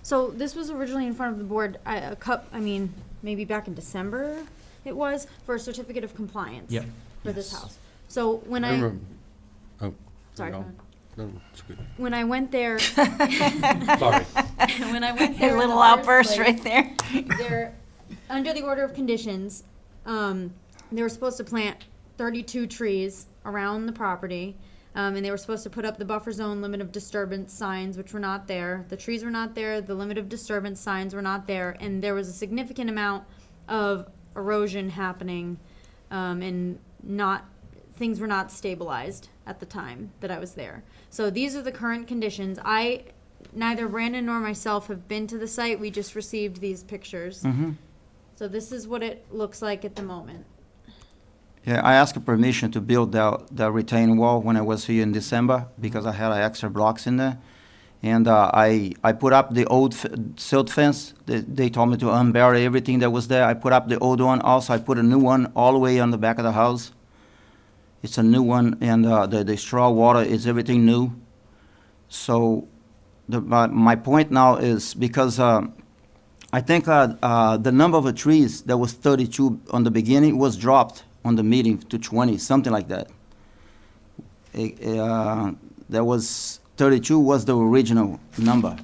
[SPEAKER 1] So this was originally in front of the board, maybe back in December it was, for a certificate of compliance.
[SPEAKER 2] Yep.
[SPEAKER 1] For this
[SPEAKER 3] Yes.
[SPEAKER 1] house. So when
[SPEAKER 3] I
[SPEAKER 1] I,
[SPEAKER 3] remember. Oh,
[SPEAKER 1] sorry,
[SPEAKER 3] no.
[SPEAKER 1] go ahead.
[SPEAKER 3] No, it's good.
[SPEAKER 1] When I went there,
[SPEAKER 3] Sorry.
[SPEAKER 1] when I went there.
[SPEAKER 4] A
[SPEAKER 1] in
[SPEAKER 4] little
[SPEAKER 1] the first
[SPEAKER 4] outburst
[SPEAKER 1] place,
[SPEAKER 4] right there.
[SPEAKER 1] They're, under the order of conditions, they were supposed to plant 32 trees around the property. And they were supposed to put up the buffer zone limit of disturbance signs, which were not there. The trees were not there, the limit of disturbance signs were not there, and there was a significant amount of erosion happening, and things were not stabilized at the time that I was there. So these are the current conditions. Neither Brandon nor myself have been to the site, we just received these pictures.
[SPEAKER 9] Mm-hmm.
[SPEAKER 1] So this is what it looks like at the moment.
[SPEAKER 9] Yeah, I asked permission to build the retaining wall when I was here in December because I had extra blocks in there. And I put up the old silt fence. They told me to unbury everything that was there. I put up the old one. Also, I put a new one all the way on the back of the house. It's a new one, and the straw water is everything new. So my point now is because I think the number of trees that was 32 on the beginning was dropped on the meeting to 20, something like that. There was 32 was the original number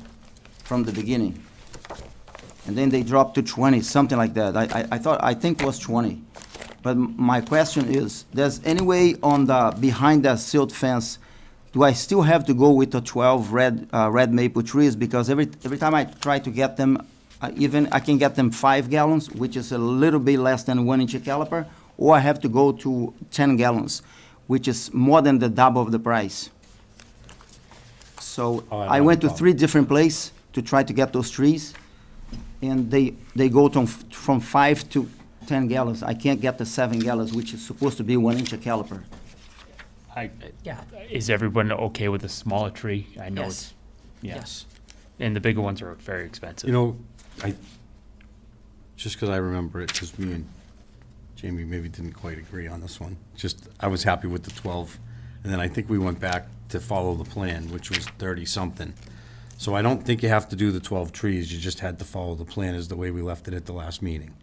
[SPEAKER 9] from the beginning. And then they dropped to 20, something like that. I think it was 20. But my question is, there's any way on the, behind that silt fence, do I still have to go with the 12 red maple trees? Because every time I try to get them, I can get them 5 gallons, which is a little bit less than 1 inch caliper, or I have to go to 10 gallons, which is more than the double of the price. So
[SPEAKER 3] Oh,
[SPEAKER 9] I went to 3 different places to try to get those trees, and they go from 5 to 10 gallons. I can't get the 7 gallons, which is supposed to be 1 inch caliper.
[SPEAKER 4] Yeah.
[SPEAKER 2] Is everyone okay with a smaller tree? I know
[SPEAKER 4] Yes.
[SPEAKER 2] it's, yeah.
[SPEAKER 4] Yes.
[SPEAKER 2] And the bigger ones are very expensive.
[SPEAKER 3] You know, just because I remember it, because me and Jamie maybe didn't quite agree on this one. Just, I was happy with the 12, and then I think we went back to follow the plan, which was 30-something. So I don't think you have to do the 12 trees, you just had to follow the plan is the way we left it at the last meeting.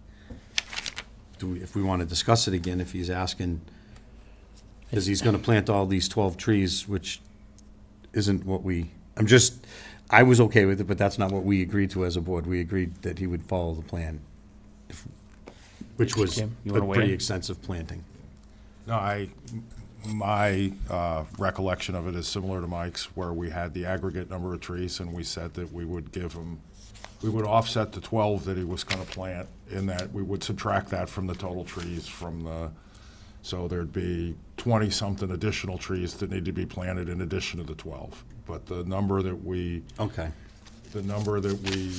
[SPEAKER 3] If we want to discuss it again, if he's asking, because he's going to plant all these 12 trees, which isn't what I was okay with it, but that's not what we agreed to as a board. We agreed that he would follow the plan, which was
[SPEAKER 2] Jim, you
[SPEAKER 3] a
[SPEAKER 2] wanna weigh
[SPEAKER 3] pretty
[SPEAKER 2] in?
[SPEAKER 3] extensive planting.
[SPEAKER 8] No, my recollection of it is similar to Mike's, where we had the aggregate number of trees, and we said that we would give him, we would offset the 12 that he was gonna plant, in that we would subtract that from the total trees so there'd be 20-something additional trees that need to be planted in addition to the 12. But the number that we
[SPEAKER 3] Okay.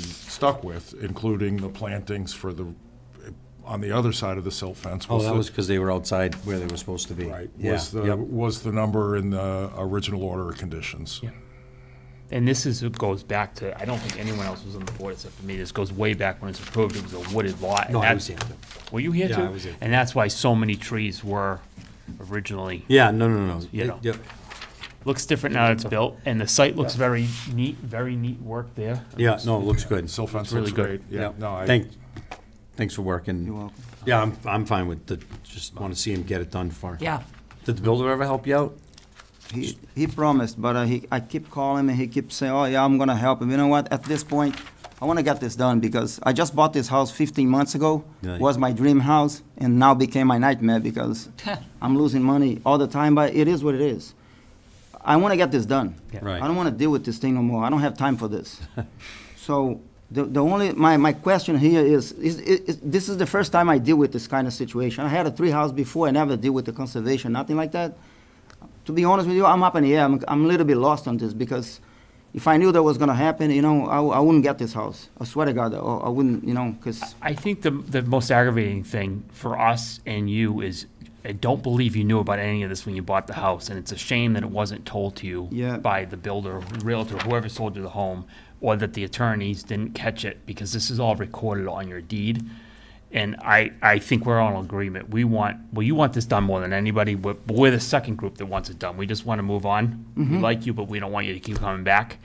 [SPEAKER 8] stuck with, including the plantings on the other side of the silt fence.
[SPEAKER 3] Oh, that was because they were outside where they were supposed to be.
[SPEAKER 8] Right,
[SPEAKER 3] Yeah, yep.
[SPEAKER 8] was the number in the original order of conditions.
[SPEAKER 2] Yeah. And this goes back to, I don't think anyone else was on the board except for me. This goes way back when it was approved. It was a wooded lot. and
[SPEAKER 3] No, I
[SPEAKER 2] that's-
[SPEAKER 3] was here too.
[SPEAKER 2] Were you here
[SPEAKER 3] Yeah,
[SPEAKER 2] too?
[SPEAKER 3] I was here.
[SPEAKER 2] And that's why so many trees were originally,
[SPEAKER 3] Yeah, no.
[SPEAKER 2] You know.
[SPEAKER 3] Yep.
[SPEAKER 2] looks different now that it's built, and the site looks very neat work there.
[SPEAKER 3] Yeah, no, it looks good.
[SPEAKER 8] Silt fence
[SPEAKER 2] really
[SPEAKER 8] looks
[SPEAKER 2] good.
[SPEAKER 8] great. Yeah, no,
[SPEAKER 3] Thanks for working.
[SPEAKER 9] You're welcome.
[SPEAKER 3] Yeah, I'm fine with just want to see him get it done for.
[SPEAKER 4] Yeah.
[SPEAKER 3] Did the builder ever help you out?
[SPEAKER 9] He promised, but I keep calling him, and he keeps saying, oh, yeah, I'm gonna help him. You know what, at this point, I wanna get this done, because I just bought this house 15 months ago.
[SPEAKER 3] Yeah.
[SPEAKER 9] Was my dream house, and now became my nightmare, because I'm losing money all the time, but it is what it is. I wanna get this done.
[SPEAKER 2] Yeah.
[SPEAKER 3] Right.
[SPEAKER 9] I don't wanna deal with this thing no more. I don't have time for this. So, the only, my question here is this is the first time I deal with this kind of situation. I had a 3-house before, I never deal with the conservation, nothing like that. To be honest with you, I'm up in the air. I'm a little bit lost on this, because if I knew that was gonna happen, I wouldn't get this house. I swear to God, I wouldn't, because,
[SPEAKER 2] I think the most aggravating thing for us and you is I don't believe you knew about any of this when you bought the house, and it's a shame that it wasn't told to you
[SPEAKER 9] Yeah.
[SPEAKER 2] by the builder, realtor, whoever sold you the home, or that the attorneys didn't catch it, because this is all recorded on your deed. And I think we're all in agreement. You want this done more than anybody, but we're the second group that wants it done. We just want to move on. We like you, but we don't want you to keep coming back.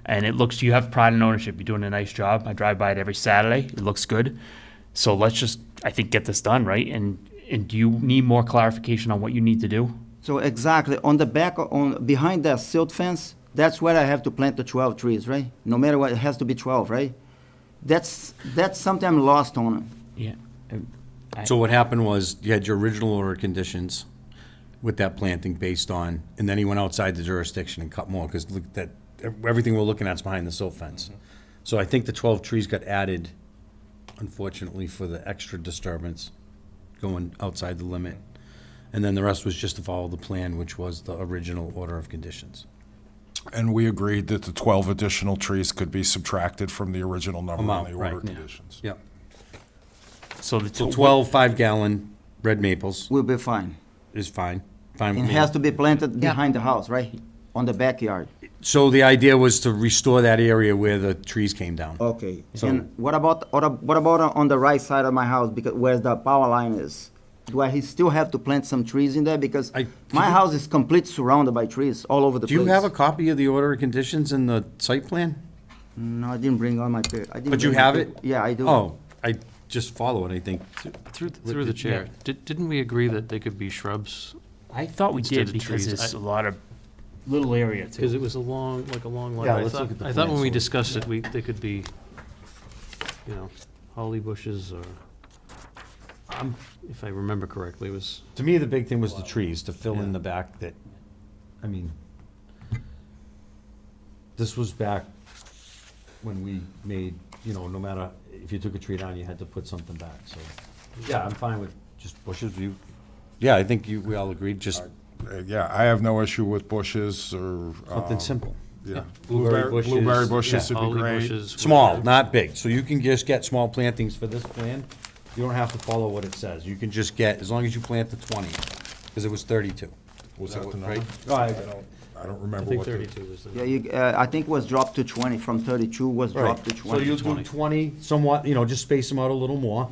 [SPEAKER 2] And it looks, you have pride and ownership. You're doing a nice job. I drive by it every Saturday. It looks good. So let's just, I think, get this done, right? And do you need more clarification on what you need to do?
[SPEAKER 9] So exactly, on the back, behind that silt fence, that's where I have to plant the 12 trees, right? No matter what, it has to be 12, right? That's sometimes lost on them.
[SPEAKER 2] Yeah.
[SPEAKER 3] So what happened was, you had your original order of conditions with that planting based on, and then he went outside the jurisdiction and cut more, because everything we're looking at is behind the silt fence. So I think the 12 trees got added, unfortunately, for the extra disturbance, going outside the limit. And then the rest was just to follow the plan, which was the original order of conditions.
[SPEAKER 8] And we agreed that the 12 additional trees could be subtracted from the original number on
[SPEAKER 3] Amount,
[SPEAKER 8] the
[SPEAKER 3] right.
[SPEAKER 8] order
[SPEAKER 3] Yeah.
[SPEAKER 8] conditions.
[SPEAKER 3] Yep.
[SPEAKER 2] So the
[SPEAKER 3] So 12 5-gallon red maples
[SPEAKER 9] Will be fine.
[SPEAKER 3] is fine, fine
[SPEAKER 9] It
[SPEAKER 3] with me.
[SPEAKER 9] has to be planted behind the house, right? On the backyard.
[SPEAKER 3] So the idea was to restore that area where the trees came down.
[SPEAKER 9] Okay.
[SPEAKER 3] So-
[SPEAKER 9] And what about on the right side of my house, because where the power line is? Do I still have to plant some trees in there? Because my house is complete surrounded by trees all over the
[SPEAKER 3] Do
[SPEAKER 9] place.
[SPEAKER 3] you have a copy of the order of conditions in the site plan?
[SPEAKER 9] No, I didn't bring on my
[SPEAKER 3] But you have it?
[SPEAKER 9] Yeah, I do.
[SPEAKER 3] Oh, I just follow it, I think.
[SPEAKER 6] Through the chair, didn't we agree that they could be shrubs?
[SPEAKER 2] I thought we
[SPEAKER 6] Instead
[SPEAKER 2] did,
[SPEAKER 6] of
[SPEAKER 2] because
[SPEAKER 6] trees.
[SPEAKER 2] it's a lot of little area too.
[SPEAKER 6] Because it was a long line.
[SPEAKER 3] Yeah,
[SPEAKER 6] I
[SPEAKER 3] let's
[SPEAKER 6] thought-
[SPEAKER 3] look at the
[SPEAKER 6] I thought when
[SPEAKER 3] plan,
[SPEAKER 6] we
[SPEAKER 3] so-
[SPEAKER 6] discussed it, they could be, holly bushes or, if I remember correctly, it was,
[SPEAKER 3] To me, the big thing was the trees, to fill in the back that, I mean, this was back when we made, no matter, if you took a tree down, you had to put something back, so. Yeah, I'm fine with just bushes, yeah, I think we all agreed, just
[SPEAKER 8] Yeah, I have no issue with bushes or.
[SPEAKER 3] something simple.
[SPEAKER 8] Yeah.
[SPEAKER 3] Blueberry bushes,
[SPEAKER 8] Blueberry bushes
[SPEAKER 3] yeah.
[SPEAKER 8] would be
[SPEAKER 6] holly
[SPEAKER 8] great.
[SPEAKER 6] bushes.
[SPEAKER 3] Small, not big, so you can just get small plantings for this plan. You don't have to follow what it says, you can just get, as long as you plant the 20, because it was 32.
[SPEAKER 8] Was
[SPEAKER 3] Is that
[SPEAKER 8] that the
[SPEAKER 3] what-
[SPEAKER 8] number?
[SPEAKER 3] right?
[SPEAKER 8] I don't
[SPEAKER 6] I
[SPEAKER 8] remember
[SPEAKER 6] think
[SPEAKER 8] what the.
[SPEAKER 6] 32 was the.
[SPEAKER 9] Yeah, I think it was dropped to 20, from 32 was dropped to
[SPEAKER 3] So
[SPEAKER 9] 20.
[SPEAKER 3] you do 20, somewhat, just space them out a little more.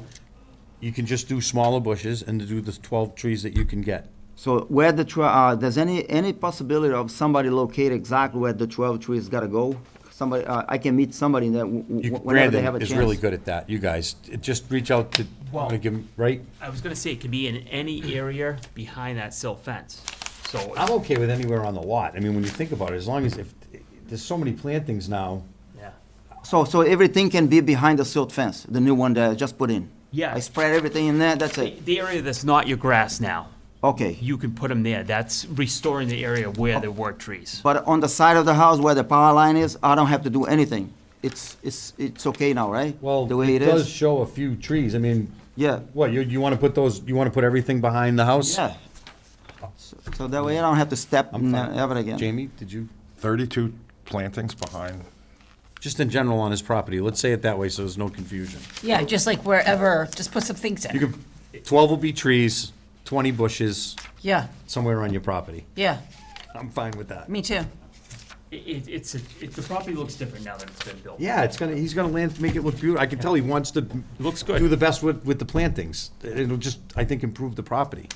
[SPEAKER 3] You can just do smaller bushes and do the 12 trees that you can get.
[SPEAKER 9] So where there's any possibility of somebody locate exactly where the 12 trees gotta go? Somebody, I can meet somebody that whenever they have a
[SPEAKER 3] Brandon
[SPEAKER 9] chance.
[SPEAKER 3] is really good at that, you guys. Just reach out to,
[SPEAKER 2] Well-
[SPEAKER 3] give 'em- right?
[SPEAKER 2] I was gonna say, it could be in any area behind that silt fence. So,
[SPEAKER 3] I'm okay with anywhere on the lot. I mean, when you think about it, as long as there's so many plantings now.
[SPEAKER 2] yeah.
[SPEAKER 9] So everything can be behind the silt fence, the new one that I just put in?
[SPEAKER 2] Yeah.
[SPEAKER 9] I spread everything in there, that's it?
[SPEAKER 2] The area that's not your grass now,
[SPEAKER 9] Okay.
[SPEAKER 2] you can put them there. That's restoring the area where there were trees.
[SPEAKER 9] But on the side of the house where the power line is, I don't have to do anything. It's okay now, right?
[SPEAKER 3] Well,
[SPEAKER 9] The way
[SPEAKER 3] it
[SPEAKER 9] it
[SPEAKER 3] does
[SPEAKER 9] is?
[SPEAKER 3] show a few trees. I mean,
[SPEAKER 9] Yeah,
[SPEAKER 3] what, you want to put you want to put everything behind the house?
[SPEAKER 9] yeah. So that way I don't have to step
[SPEAKER 3] I'm fine.
[SPEAKER 9] ever again.
[SPEAKER 3] Jamie, did you?
[SPEAKER 8] 32 plantings behind.
[SPEAKER 3] Just in general on his property, let's say it that way so there's no confusion.
[SPEAKER 4] Yeah, just like wherever, just put some things
[SPEAKER 3] You
[SPEAKER 4] in.
[SPEAKER 3] could, 12 will be trees, 20 bushes,
[SPEAKER 4] Yeah,
[SPEAKER 3] somewhere on your property.
[SPEAKER 4] yeah,
[SPEAKER 3] I'm fine with that.
[SPEAKER 4] me too.
[SPEAKER 2] The property looks different now that it's been built.
[SPEAKER 3] Yeah, he's gonna make it look beautiful. I can tell he wants to
[SPEAKER 2] Looks good.
[SPEAKER 3] do the best with the plantings. It'll just, I think, improve the property.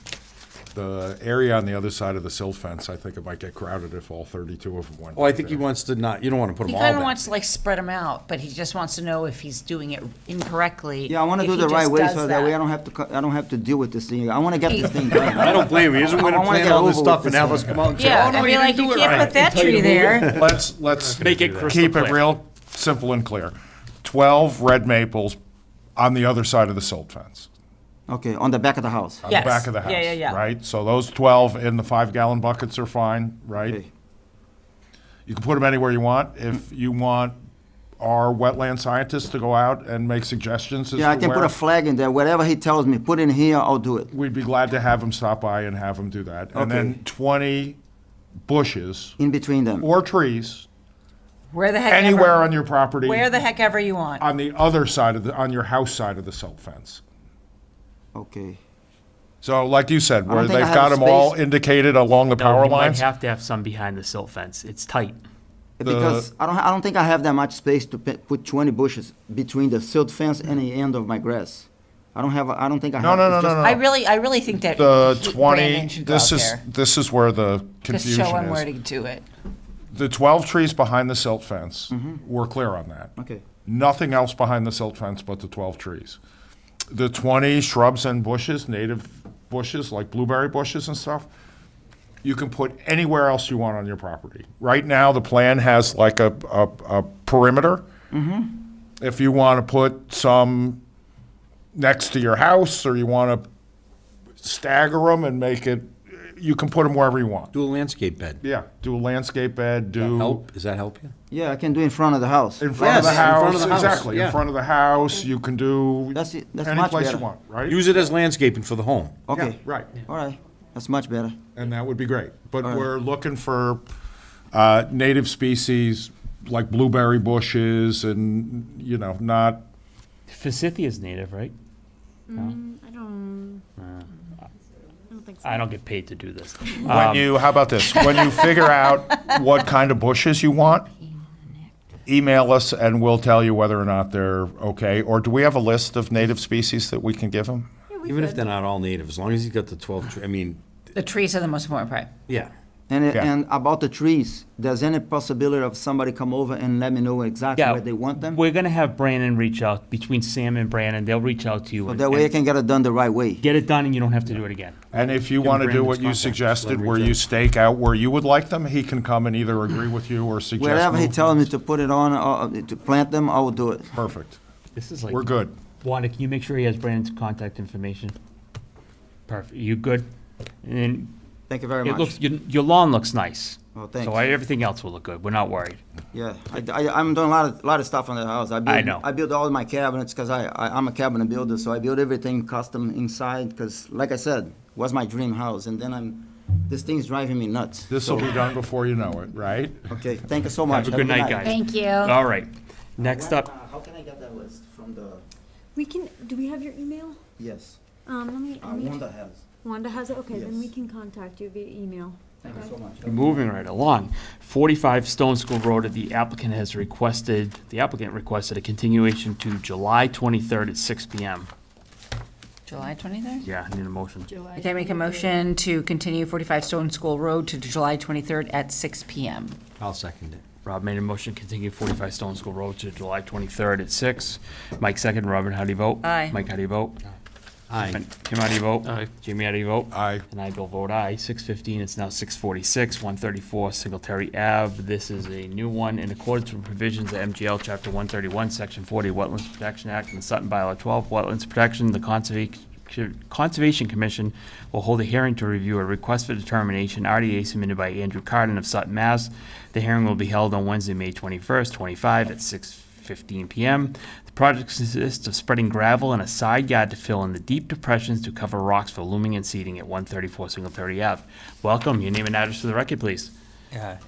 [SPEAKER 8] The area on the other side of the silt fence, I think it might get crowded if all 32 of them went.
[SPEAKER 3] Oh, I
[SPEAKER 8] back
[SPEAKER 3] think he
[SPEAKER 8] there.
[SPEAKER 3] wants to not, you don't want to put
[SPEAKER 4] He
[SPEAKER 3] them all
[SPEAKER 4] kind of
[SPEAKER 3] back.
[SPEAKER 4] wants to like spread them out, but he just wants to know if he's doing it incorrectly.
[SPEAKER 9] Yeah, I wanna
[SPEAKER 4] if
[SPEAKER 9] do
[SPEAKER 4] he
[SPEAKER 9] the right
[SPEAKER 4] just
[SPEAKER 9] way
[SPEAKER 4] does
[SPEAKER 9] so that way I don't have to deal with this thing. I wanna get this thing done.
[SPEAKER 3] I don't blame him. He isn't
[SPEAKER 9] I
[SPEAKER 3] gonna
[SPEAKER 9] wanna
[SPEAKER 3] plant
[SPEAKER 9] get
[SPEAKER 3] all this
[SPEAKER 9] over
[SPEAKER 3] stuff
[SPEAKER 9] with
[SPEAKER 3] and
[SPEAKER 9] this
[SPEAKER 3] have us
[SPEAKER 9] thing.
[SPEAKER 3] come out and say,
[SPEAKER 4] Yeah,
[SPEAKER 3] oh, no,
[SPEAKER 4] I'd be
[SPEAKER 3] you
[SPEAKER 4] like,
[SPEAKER 3] didn't
[SPEAKER 4] you
[SPEAKER 3] do it
[SPEAKER 4] can't
[SPEAKER 3] right.
[SPEAKER 4] put that tree there.
[SPEAKER 8] Let's
[SPEAKER 2] Make it crystal
[SPEAKER 8] keep it
[SPEAKER 2] clear.
[SPEAKER 8] real simple and clear. 12 red maples on the other side of the silt fence,
[SPEAKER 9] Okay, on the back of the house.
[SPEAKER 8] on
[SPEAKER 4] Yes.
[SPEAKER 8] the back of the house.
[SPEAKER 4] Yeah, yeah, yeah.
[SPEAKER 8] Right? So those 12 in the 5-gallon buckets are fine, right?
[SPEAKER 9] Okay.
[SPEAKER 8] You can put them anywhere you want. If you want our wetland scientists to go out and make suggestions as
[SPEAKER 9] Yeah, I
[SPEAKER 8] to
[SPEAKER 9] can put
[SPEAKER 8] where,
[SPEAKER 9] a flag in there. Whatever he tells me, put in here, I'll do it.
[SPEAKER 8] we'd be glad to have them stop by and have them do that. And then
[SPEAKER 9] Okay.
[SPEAKER 8] 20 bushes
[SPEAKER 9] In between them.
[SPEAKER 8] or trees
[SPEAKER 4] Where the heck
[SPEAKER 8] anywhere
[SPEAKER 4] ever,
[SPEAKER 8] on your property.
[SPEAKER 4] where the heck ever you want.
[SPEAKER 8] On the other side of on your house side of the silt fence.
[SPEAKER 9] Okay.
[SPEAKER 8] So like you said,
[SPEAKER 9] I
[SPEAKER 8] where
[SPEAKER 9] don't think I
[SPEAKER 8] they've
[SPEAKER 9] have
[SPEAKER 8] got
[SPEAKER 9] a
[SPEAKER 8] them all
[SPEAKER 9] space.
[SPEAKER 8] indicated along the
[SPEAKER 2] No,
[SPEAKER 8] power
[SPEAKER 2] you might
[SPEAKER 8] lines?
[SPEAKER 2] have to have some behind the silt fence. It's tight.
[SPEAKER 9] Because I don't think I have that much space to put 20 bushes between the silt fence and the end of my grass. I don't think I
[SPEAKER 8] No,
[SPEAKER 9] have.
[SPEAKER 8] no,
[SPEAKER 9] it's
[SPEAKER 8] no,
[SPEAKER 9] just-
[SPEAKER 8] no, no.
[SPEAKER 4] I really think that
[SPEAKER 8] The
[SPEAKER 4] he-
[SPEAKER 8] 20,
[SPEAKER 4] Brandon should go out there.
[SPEAKER 8] this is where the
[SPEAKER 4] Just
[SPEAKER 8] confusion
[SPEAKER 4] show him where
[SPEAKER 8] is.
[SPEAKER 4] to do it.
[SPEAKER 8] The 12 trees behind the silt fence,
[SPEAKER 9] Mm-hmm.
[SPEAKER 8] we're clear on that.
[SPEAKER 9] Okay.
[SPEAKER 8] Nothing else behind the silt fence but the 12 trees. The 20 shrubs and bushes, native bushes, like blueberry bushes and stuff, you can put anywhere else you want on your property. Right now, the plan has like a perimeter. If you want to put some next to your house, or you want to stagger them and make it, you can put them wherever you want.
[SPEAKER 3] Do a landscape bed.
[SPEAKER 8] Yeah, do a landscape bed, do.
[SPEAKER 3] Help, does that help you?
[SPEAKER 9] Yeah, I can do in front of the house.
[SPEAKER 8] In front of the
[SPEAKER 3] Yes, in front
[SPEAKER 8] house,
[SPEAKER 3] of the house,
[SPEAKER 8] exactly, in
[SPEAKER 3] yeah.
[SPEAKER 8] front of the house, you can do
[SPEAKER 9] That's it. That's
[SPEAKER 8] any
[SPEAKER 9] much
[SPEAKER 8] place you
[SPEAKER 9] better.
[SPEAKER 8] want, right?
[SPEAKER 3] Use it as landscaping for the home.
[SPEAKER 9] Okay.
[SPEAKER 8] Yeah, right,
[SPEAKER 9] All right. That's much better.
[SPEAKER 8] and that would be great. But
[SPEAKER 9] All right.
[SPEAKER 8] we're looking for native species like blueberry bushes and, you know, not,
[SPEAKER 2] Forsythia is native, right?
[SPEAKER 1] I don't think so.
[SPEAKER 2] I don't get paid to do this.
[SPEAKER 8] when you, how about this? When you figure out what kind of bushes you want, email us and we'll tell you whether or not they're okay. Or do we have a list of native species that we can give them?
[SPEAKER 1] Yeah, we
[SPEAKER 3] Even if
[SPEAKER 1] could.
[SPEAKER 3] they're not all native, as long as he's got the 12, I mean,
[SPEAKER 4] The trees are the most important part.
[SPEAKER 3] yeah.
[SPEAKER 8] Yeah.
[SPEAKER 9] And about the trees, there's any possibility of somebody come over and let me know exactly
[SPEAKER 2] Yeah,
[SPEAKER 9] where they want them?
[SPEAKER 2] We're gonna have Brandon reach out, between Sam and Brandon, they'll reach out to you.
[SPEAKER 9] So
[SPEAKER 2] and-
[SPEAKER 9] that way I
[SPEAKER 2] and
[SPEAKER 9] can get it done the right way.
[SPEAKER 2] Get it done and you don't have to do it again.
[SPEAKER 8] And if you
[SPEAKER 2] Give
[SPEAKER 8] want to do
[SPEAKER 2] Brandon's
[SPEAKER 8] what you
[SPEAKER 2] contact.
[SPEAKER 8] suggested,
[SPEAKER 3] Let
[SPEAKER 8] where
[SPEAKER 3] him
[SPEAKER 8] you
[SPEAKER 3] reach
[SPEAKER 8] stake out where you would like them, he can come and either agree with you or suggest.
[SPEAKER 9] Wherever he tells me
[SPEAKER 8] movements.
[SPEAKER 9] to put it on, to plant them, I will do it.
[SPEAKER 8] Perfect.
[SPEAKER 2] This is like.
[SPEAKER 8] We're good.
[SPEAKER 2] Wanda, can you make sure he has Brandon's contact information? Perfect. You good? And then
[SPEAKER 9] Thank you very
[SPEAKER 2] it
[SPEAKER 9] much.
[SPEAKER 2] looks, your lawn looks nice.
[SPEAKER 9] Oh, thanks.
[SPEAKER 2] So everything else will look good. We're not worried.
[SPEAKER 9] Yeah, I'm doing a lot of stuff on the house.
[SPEAKER 2] I know.
[SPEAKER 9] I build all my cabinets because I'm a cabinet builder, so I build everything custom inside because, like I said, was my dream house, and then this thing's driving me nuts.
[SPEAKER 8] This will be done before you know it, right?
[SPEAKER 9] Okay, thank you so much.
[SPEAKER 2] Have a good night, guys.
[SPEAKER 4] Thank you.
[SPEAKER 2] All right. Next up,
[SPEAKER 9] How can I get that list from the?
[SPEAKER 1] We can, do we have your email?
[SPEAKER 9] Yes,
[SPEAKER 1] Let me,
[SPEAKER 9] Wanda has.
[SPEAKER 1] Wanda has it, okay, then
[SPEAKER 9] Yes.
[SPEAKER 1] we can contact you via email.
[SPEAKER 9] Thank you so much.
[SPEAKER 2] moving right along. 45 Stone School Road, the applicant requested a continuation to July 23rd at 6 PM.
[SPEAKER 4] July 23rd?
[SPEAKER 2] Yeah, I need a motion.
[SPEAKER 4] I can make a motion to continue 45 Stone School Road to July 23rd at 6 PM.
[SPEAKER 3] I'll second it.
[SPEAKER 2] Rob made a motion, to continue 45 Stone School Road to July 23rd at 6. Mike second. Robert, how do you vote?
[SPEAKER 4] Aye.
[SPEAKER 2] Mike, how do you vote?
[SPEAKER 3] Aye.
[SPEAKER 2] Kim, how do you vote?
[SPEAKER 6] Aye.
[SPEAKER 2] Jamie, how do you vote?
[SPEAKER 8] Aye.
[SPEAKER 2] And I will vote aye. 6:15, it's now 6:46, 134 Singletary Ave. This is a new one in accordance with provisions of MGL Chapter 131, Section 40 Wetlands Protection Act and the Sutton Bylaw 12, Wetlands Protection. The Conservation Commission will hold a hearing to review a request for determination, RDA submitted by Andrew Carden of Sutton, Mass. The hearing will be held on Wednesday, May 21st, 25 at 6:15 PM. The project consists of spreading gravel and a side yard to fill in the deep depressions to cover rocks for looming and seeding at 134 Singletary Ave. Welcome. Your name and address for the record, please.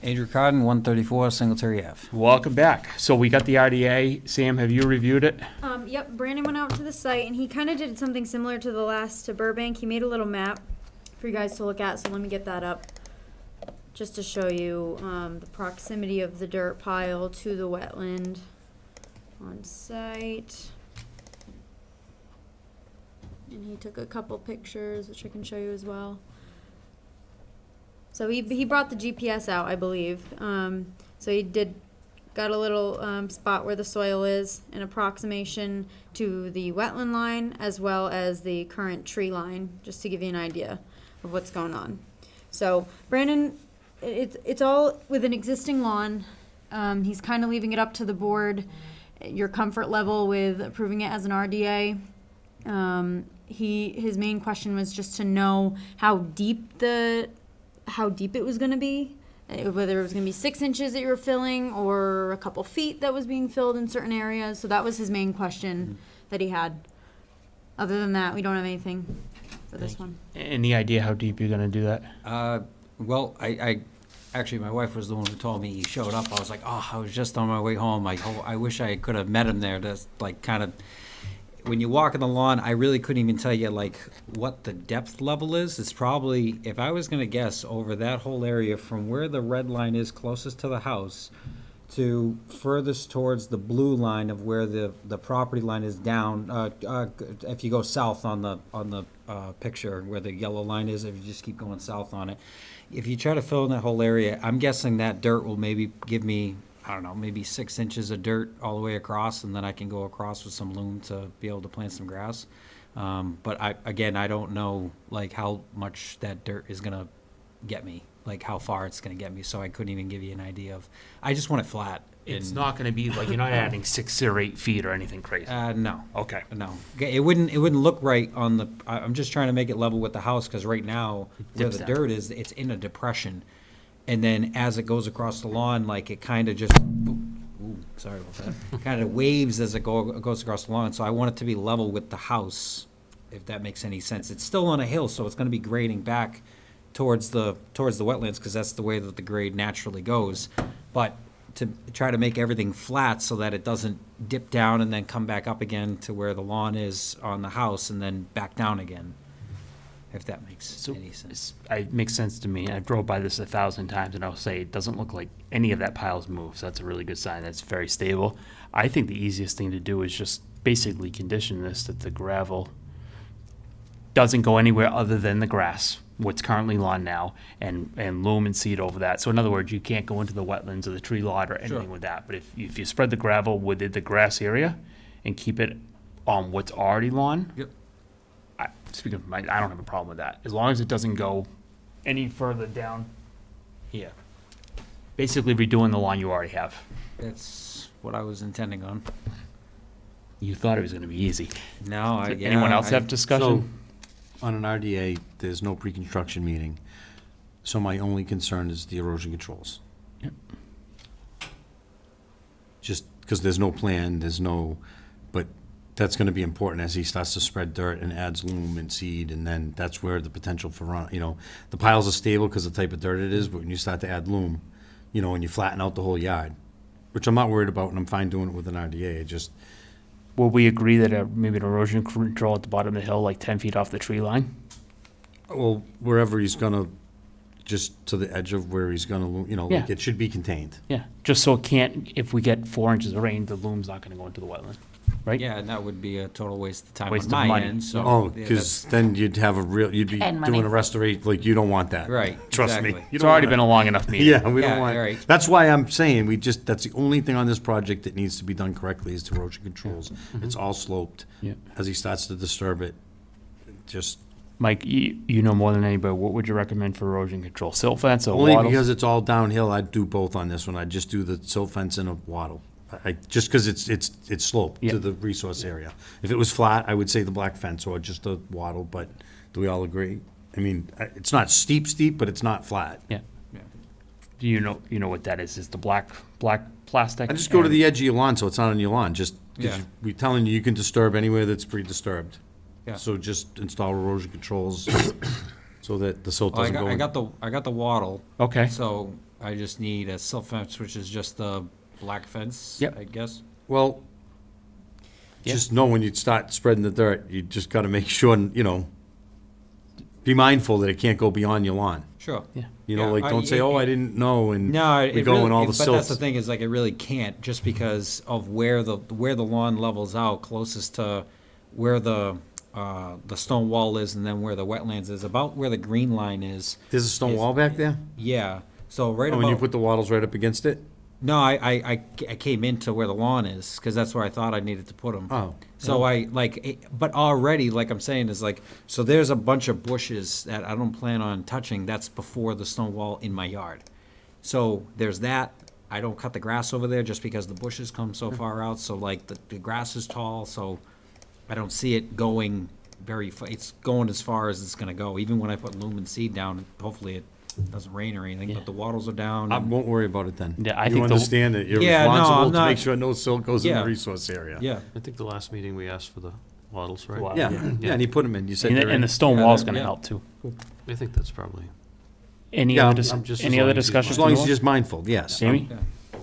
[SPEAKER 10] Andrew Carden, 134 Singletary Ave.
[SPEAKER 2] Welcome back. So we got the RDA. Sam, have you reviewed it?
[SPEAKER 1] Yep, Brandon went out to the site and he kind of did something similar to the last to Burbank. He made a little map for you guys to look at, so let me get that up. Just to show you, the proximity of the dirt pile to the wetland on site. And he took a couple pictures, which I can show you as well. So he brought the GPS out, I believe. So he got a little spot where the soil is, an approximation to the wetland line, as well as the current tree line, just to give you an idea of what's going on. So Brandon, it's all with an existing lawn. He's kind of leaving it up to the board, your comfort level with approving it as an RDA. His main question was just to know how deep it was gonna be, whether it was gonna be 6 inches that you were filling or a couple feet that was being filled in certain areas. So that was his main question that he had. Other than that, we don't have anything for this one.
[SPEAKER 2] Any idea how deep you're gonna do that?
[SPEAKER 10] Well, I actually, my wife was the one who told me he showed up. I was like, oh, I was just on my way home. I wish I could have met him there. That's like kind of, when you walk on the lawn, I really couldn't even tell you like what the depth level is. It's probably, if I was gonna guess, over that whole area from where the red line is closest to the house to furthest towards the blue line of where the property line is down, if you go south on the picture where the yellow line is, if you just keep going south on it, if you try to fill in that whole area, I'm guessing that dirt will maybe give me, I don't know, maybe 6 inches of dirt all the way across, and then I can go across with some loam to be able to plant some grass. But I don't know like how much that dirt is gonna get me, like how far it's gonna get me, so I couldn't even give you an idea of, I just want it flat.
[SPEAKER 2] It's
[SPEAKER 10] and-
[SPEAKER 2] not gonna be like, you're not adding 6 or 8 feet or anything crazy.
[SPEAKER 10] No.
[SPEAKER 2] Okay.
[SPEAKER 10] No, it wouldn't look right on the, I'm just trying to make it level with the house, because right now, where
[SPEAKER 2] dips
[SPEAKER 10] the
[SPEAKER 2] down.
[SPEAKER 10] dirt is, it's in a depression. And then as it goes across the lawn, like it kind of just, ooh, sorry about that, kind of waves as it goes across the lawn. So I want it to be level with the house, if that makes any sense. It's still on a hill, so it's gonna be grading back towards the wetlands, because that's the way that the grade naturally goes. But to try to make everything flat so that it doesn't dip down and then come back up again to where the lawn is on the house and then back down again, if that makes
[SPEAKER 2] So
[SPEAKER 10] any sense.
[SPEAKER 2] it makes sense to me. I drove by this 1,000 times, and I'll say it doesn't look like any of that pile's moved. So that's a really good sign. That's very stable. I think the easiest thing to do is just basically condition this that the gravel doesn't go anywhere other than the grass, what's currently lawn now, and loam and seed over that. So in other words, you can't go into the wetlands or the tree lot or anything with that. But if you spread the gravel within the grass area and keep it on what's already lawn,
[SPEAKER 10] Yep.
[SPEAKER 2] speaking of I don't have a problem with that, as long as it doesn't go any further down here. Basically redoing the lawn you already have.
[SPEAKER 10] That's what I was intending on.
[SPEAKER 2] You thought it was gonna be easy.
[SPEAKER 10] No,
[SPEAKER 2] Does anyone else have
[SPEAKER 3] So,
[SPEAKER 2] discussion?
[SPEAKER 3] on an RDA, there's no pre-construction meeting, so my only concern is the erosion controls.
[SPEAKER 2] Yep.
[SPEAKER 3] Just because there's no plan, but that's gonna be important as he starts to spread dirt and adds loam and seed, and then that's where the potential for the piles are stable because of the type of dirt it is, but when you start to add loam, and you flatten out the whole yard, which I'm not worried about, and I'm fine doing it with an RDA, it just,
[SPEAKER 2] Will we agree that maybe an erosion control at the bottom of the hill, like 10 feet off the tree line?
[SPEAKER 3] well, wherever he's gonna, just to the edge of where he's gonna, like,
[SPEAKER 2] Yeah.
[SPEAKER 3] it should be contained.
[SPEAKER 2] Yeah, just so it can't, if we get 4 inches of rain, the loom's not gonna go into the wetland, right?
[SPEAKER 10] Yeah, and that would be a total waste of time
[SPEAKER 2] Waste
[SPEAKER 10] on
[SPEAKER 2] of
[SPEAKER 10] my
[SPEAKER 2] money.
[SPEAKER 10] end, so.
[SPEAKER 3] Oh,
[SPEAKER 10] yeah,
[SPEAKER 3] because then you'd have you'd be
[SPEAKER 4] And money.
[SPEAKER 3] doing a restoration, like, you don't want that.
[SPEAKER 10] Right,
[SPEAKER 3] Trust me.
[SPEAKER 10] exactly.
[SPEAKER 3] You
[SPEAKER 2] It's
[SPEAKER 3] don't
[SPEAKER 2] already
[SPEAKER 3] want
[SPEAKER 2] been a long enough meeting.
[SPEAKER 3] Yeah, we
[SPEAKER 10] Yeah,
[SPEAKER 3] don't want,
[SPEAKER 10] right.
[SPEAKER 3] that's why I'm saying, that's the only thing on this project that needs to be done correctly is the erosion controls. It's all sloped.
[SPEAKER 2] Yeah.
[SPEAKER 3] As he starts to disturb it, just,
[SPEAKER 2] Mike, you know more than anybody, what would you recommend for erosion control? Silt fence or
[SPEAKER 3] only
[SPEAKER 2] wattles?
[SPEAKER 3] because it's all downhill, I'd do both on this one. I'd just do the silt fence and a wattle. Just because it's sloped
[SPEAKER 2] Yeah.
[SPEAKER 3] to the resource area. If it was flat, I would say the black fence or just a wattle, but do we all agree? I mean, it's not steep, but it's not flat.
[SPEAKER 2] Yeah. Do you know what that is? Is the black plastic?
[SPEAKER 3] I just go to
[SPEAKER 2] and-
[SPEAKER 3] the edge of your lawn, so it's not on your lawn, just, 'cause
[SPEAKER 10] Yeah.
[SPEAKER 3] we're telling you can disturb anywhere that's pre-disturbed.
[SPEAKER 10] Yeah.
[SPEAKER 3] So just install erosion controls so that the silt
[SPEAKER 10] Well,
[SPEAKER 3] doesn't go in.
[SPEAKER 10] I got the wattle.
[SPEAKER 2] Okay.
[SPEAKER 10] So I just need a silt fence, which is just the black fence,
[SPEAKER 2] Yep.
[SPEAKER 10] I guess.
[SPEAKER 3] Well,
[SPEAKER 2] Yeah.
[SPEAKER 3] just know when you start spreading the dirt, you just gotta make sure, be mindful that it can't go beyond your lawn.
[SPEAKER 10] Sure.
[SPEAKER 2] Yeah.
[SPEAKER 10] Yeah,
[SPEAKER 3] Like, don't say, oh, I didn't know, and
[SPEAKER 10] No,
[SPEAKER 3] we
[SPEAKER 10] it
[SPEAKER 3] go
[SPEAKER 10] really,
[SPEAKER 3] and all the
[SPEAKER 10] but that's the
[SPEAKER 3] silts.
[SPEAKER 10] thing is like it really can't just because of where the lawn levels out closest to where the stone wall is and then where the wetlands is, about where the green line is.
[SPEAKER 3] There's a stone
[SPEAKER 10] is-
[SPEAKER 3] wall back there?
[SPEAKER 10] Yeah. So right
[SPEAKER 3] Oh,
[SPEAKER 10] about
[SPEAKER 3] and you put the wattles right up against it?
[SPEAKER 10] no, I came into where the lawn is because that's where I thought I needed to put them.
[SPEAKER 3] Oh.
[SPEAKER 10] So but already, like I'm saying, is like, so there's a bunch of bushes that I don't plan on touching. That's before the stone wall in my yard. So there's that. I don't cut the grass over there just because the bushes come so far out. So like the grass is tall, so I don't see it going it's going as far as it's gonna go. Even when I put lumen seed down, hopefully it doesn't rain or anything,
[SPEAKER 2] Yeah.
[SPEAKER 10] but the wattles are down.
[SPEAKER 3] I
[SPEAKER 10] and-
[SPEAKER 3] won't worry about it then.
[SPEAKER 2] Yeah, I
[SPEAKER 3] You
[SPEAKER 2] think the-
[SPEAKER 3] understand that you're
[SPEAKER 10] Yeah, no,
[SPEAKER 3] responsible
[SPEAKER 10] I'm
[SPEAKER 3] to make
[SPEAKER 10] not-
[SPEAKER 3] sure no silt goes in
[SPEAKER 10] Yeah.
[SPEAKER 3] the resource area.
[SPEAKER 10] Yeah.
[SPEAKER 6] I think the last meeting we asked for the wattles, right?
[SPEAKER 2] Wattles.
[SPEAKER 3] Yeah, yeah, and he put them in, you said
[SPEAKER 2] And
[SPEAKER 3] they're
[SPEAKER 2] the, and
[SPEAKER 3] in.
[SPEAKER 2] the stone
[SPEAKER 10] Yeah,
[SPEAKER 2] wall's
[SPEAKER 10] that-
[SPEAKER 2] gonna
[SPEAKER 10] yeah.
[SPEAKER 2] help too.
[SPEAKER 6] I think that's probably,
[SPEAKER 2] Any
[SPEAKER 3] Yeah,
[SPEAKER 2] other,
[SPEAKER 3] I'm
[SPEAKER 6] just as
[SPEAKER 2] any
[SPEAKER 6] long
[SPEAKER 2] other
[SPEAKER 6] as he's
[SPEAKER 2] discussion?
[SPEAKER 3] As
[SPEAKER 2] from
[SPEAKER 3] long
[SPEAKER 2] you
[SPEAKER 3] as
[SPEAKER 2] all?
[SPEAKER 3] you're just mindful, yes.
[SPEAKER 2] Jamie?
[SPEAKER 10] Yeah.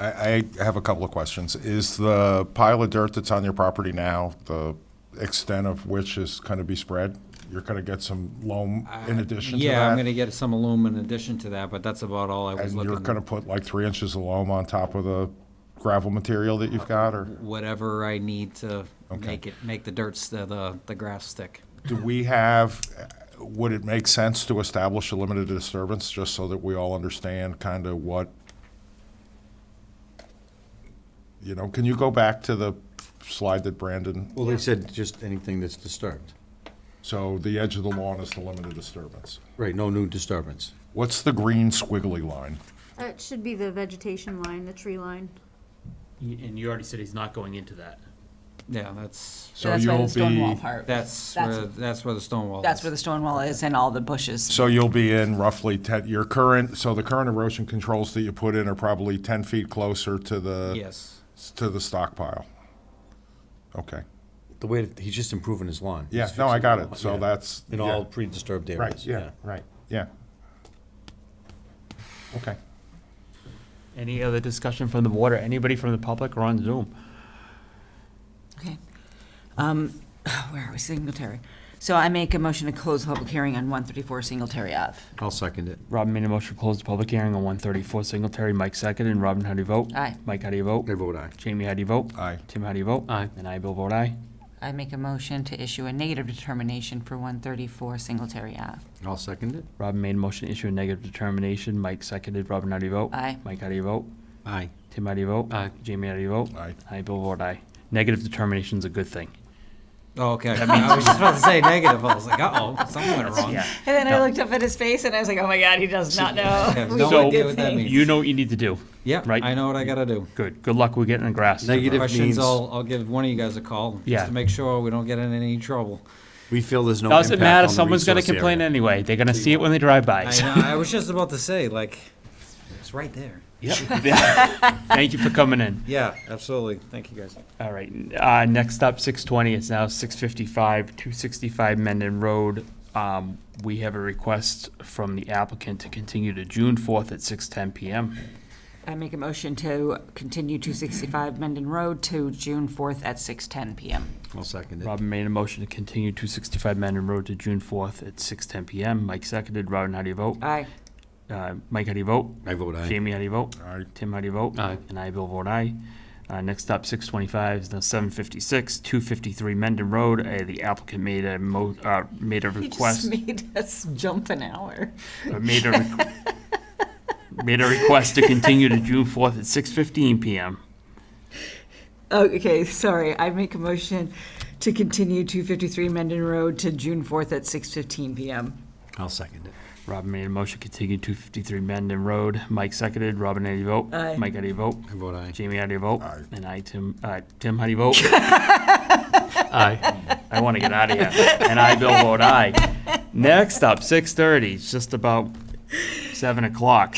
[SPEAKER 8] I have a couple of questions. Is the pile of dirt that's on your property now, the extent of which is going to be spread? You're going to get some loam in addition to that?
[SPEAKER 10] Yeah, I'm gonna get some loam in addition to that, but that's about all I was
[SPEAKER 8] And
[SPEAKER 10] looking.
[SPEAKER 8] you're going to put like 3 inches of loam on top of the gravel material that you've got, or?
[SPEAKER 10] Whatever I need to
[SPEAKER 8] Okay.
[SPEAKER 10] make the the grass stick.
[SPEAKER 8] Do we would it make sense to establish a limited disturbance, just so that we all understand kind of what, can you go back to the slide that Brandon,
[SPEAKER 3] Well, they said just anything that's disturbed.
[SPEAKER 8] so the edge of the lawn is the limited disturbance.
[SPEAKER 3] Right, no new disturbance.
[SPEAKER 8] What's the green squiggly line?
[SPEAKER 1] That should be the vegetation line, the tree line.
[SPEAKER 2] And you already said he's not going into that.
[SPEAKER 10] Yeah, that's,
[SPEAKER 8] So
[SPEAKER 4] That's by
[SPEAKER 8] you'll
[SPEAKER 4] the stone wall
[SPEAKER 8] be,
[SPEAKER 4] part.
[SPEAKER 10] that's where the stone wall is.
[SPEAKER 4] That's where the stone wall is and all the bushes.
[SPEAKER 8] so you'll be in roughly 10, so the current erosion controls that you put in are probably 10 feet closer to the,
[SPEAKER 10] Yes.
[SPEAKER 8] to the stockpile. Okay.
[SPEAKER 3] The way that, he's just improving his lawn.
[SPEAKER 8] Yeah,
[SPEAKER 3] He's
[SPEAKER 8] no, I
[SPEAKER 3] fixing
[SPEAKER 8] got
[SPEAKER 3] the
[SPEAKER 8] it.
[SPEAKER 3] lawn,
[SPEAKER 8] So
[SPEAKER 3] yeah.
[SPEAKER 8] that's.
[SPEAKER 3] In
[SPEAKER 8] yeah.
[SPEAKER 3] all pre-disturbed areas.
[SPEAKER 8] Right, yeah, right, yeah. Okay.
[SPEAKER 2] Any other discussion from the board or anybody from the public or on Zoom?
[SPEAKER 4] Okay. Where are we? Singletary. So I make a motion to close the public hearing on 134 Singletary Ave.
[SPEAKER 3] I'll second it.
[SPEAKER 2] Robin made a motion to close the public hearing on 134 Singletary. Mike seconded. And Robin, how do you vote?
[SPEAKER 4] Aye.
[SPEAKER 2] Mike, how do you vote?
[SPEAKER 3] I vote aye.
[SPEAKER 2] Jamie, how do you vote?
[SPEAKER 8] Aye.
[SPEAKER 2] Tim, how do you vote?
[SPEAKER 6] Aye.
[SPEAKER 2] And I, Bill, vote aye.
[SPEAKER 4] I make a motion to issue a negative determination for 134 Singletary Ave.
[SPEAKER 3] I'll second it.
[SPEAKER 2] Robin made a motion to issue a negative determination. Mike seconded. Robin, how do you vote?
[SPEAKER 4] Aye.
[SPEAKER 2] Mike, how do you vote?
[SPEAKER 3] Aye.
[SPEAKER 2] Tim, how do you vote?
[SPEAKER 6] Aye.
[SPEAKER 2] Jamie, how do you vote?
[SPEAKER 8] Aye.
[SPEAKER 2] I, Bill, vote aye. Negative determination's a good thing.
[SPEAKER 10] Oh, okay. I was just about to say negative. I was like, uh-oh, something went wrong.
[SPEAKER 2] Yeah.
[SPEAKER 4] And then I
[SPEAKER 2] No.
[SPEAKER 4] looked up at his face and I was like, oh my God, he does not know.
[SPEAKER 10] have
[SPEAKER 4] We
[SPEAKER 10] no
[SPEAKER 4] did
[SPEAKER 10] idea
[SPEAKER 4] good
[SPEAKER 10] what that
[SPEAKER 4] things.
[SPEAKER 10] means.
[SPEAKER 2] You know what you need to do.
[SPEAKER 10] Yeah,
[SPEAKER 2] Right.
[SPEAKER 10] I know what I gotta do.
[SPEAKER 2] Good. Good luck with getting the grass.
[SPEAKER 3] Negative
[SPEAKER 10] Questions,
[SPEAKER 3] means
[SPEAKER 10] I'll give one of you guys a call.
[SPEAKER 2] Yeah.
[SPEAKER 10] Just to make sure we don't get in any trouble.
[SPEAKER 3] we feel there's no
[SPEAKER 2] Doesn't
[SPEAKER 3] impact
[SPEAKER 2] matter.
[SPEAKER 3] on the
[SPEAKER 2] Someone's gonna
[SPEAKER 3] resource
[SPEAKER 2] complain
[SPEAKER 3] area.
[SPEAKER 2] anyway. They're gonna see it when they drive by.
[SPEAKER 10] I know, I was just about to say, like, it's right there.
[SPEAKER 2] Yep. Thank you for coming in.
[SPEAKER 10] Yeah, absolutely. Thank you, guys.
[SPEAKER 2] All right, next up, 6:20, it's now 6:55, 265 Mendon Road. We have a request from the applicant to continue to June 4th at 6:10 PM.
[SPEAKER 4] I make a motion to continue 265 Mendon Road to June 4th at 6:10 PM.
[SPEAKER 3] I'll second it.
[SPEAKER 2] Robin made a motion to continue 265 Mendon Road to June 4th at 6:10 PM. Mike seconded. Robin, how do you vote?
[SPEAKER 4] Aye.
[SPEAKER 2] Mike, how do you vote?
[SPEAKER 3] I vote aye.
[SPEAKER 2] Jamie, how do you vote?
[SPEAKER 8] Aye.
[SPEAKER 2] Tim, how do you vote?
[SPEAKER 6] Aye.
[SPEAKER 2] And I, Bill, vote aye. Next up, 6:25 is now 7:56, 253 Mendon Road. The applicant made a
[SPEAKER 4] He
[SPEAKER 2] request.
[SPEAKER 4] just made us jump an hour.
[SPEAKER 2] Made a request to continue to June 4th at 6:15 PM.
[SPEAKER 4] Oh, okay, sorry. I make a motion to continue 253 Mendon Road to June 4th at 6:15 PM.
[SPEAKER 3] I'll second it.
[SPEAKER 2] Robin made a motion to continue 253 Mendon Road. Mike seconded. Robin, how do you vote?
[SPEAKER 4] Aye.
[SPEAKER 2] Mike, how do you vote?
[SPEAKER 3] I vote aye.
[SPEAKER 2] Jamie, how do you vote?
[SPEAKER 8] Aye.
[SPEAKER 2] And I, Tim, how do you vote?
[SPEAKER 6] Aye.
[SPEAKER 2] I want to get out of here. And I, Bill, vote aye. Next up, 6:30, it's just about 7 o'clock.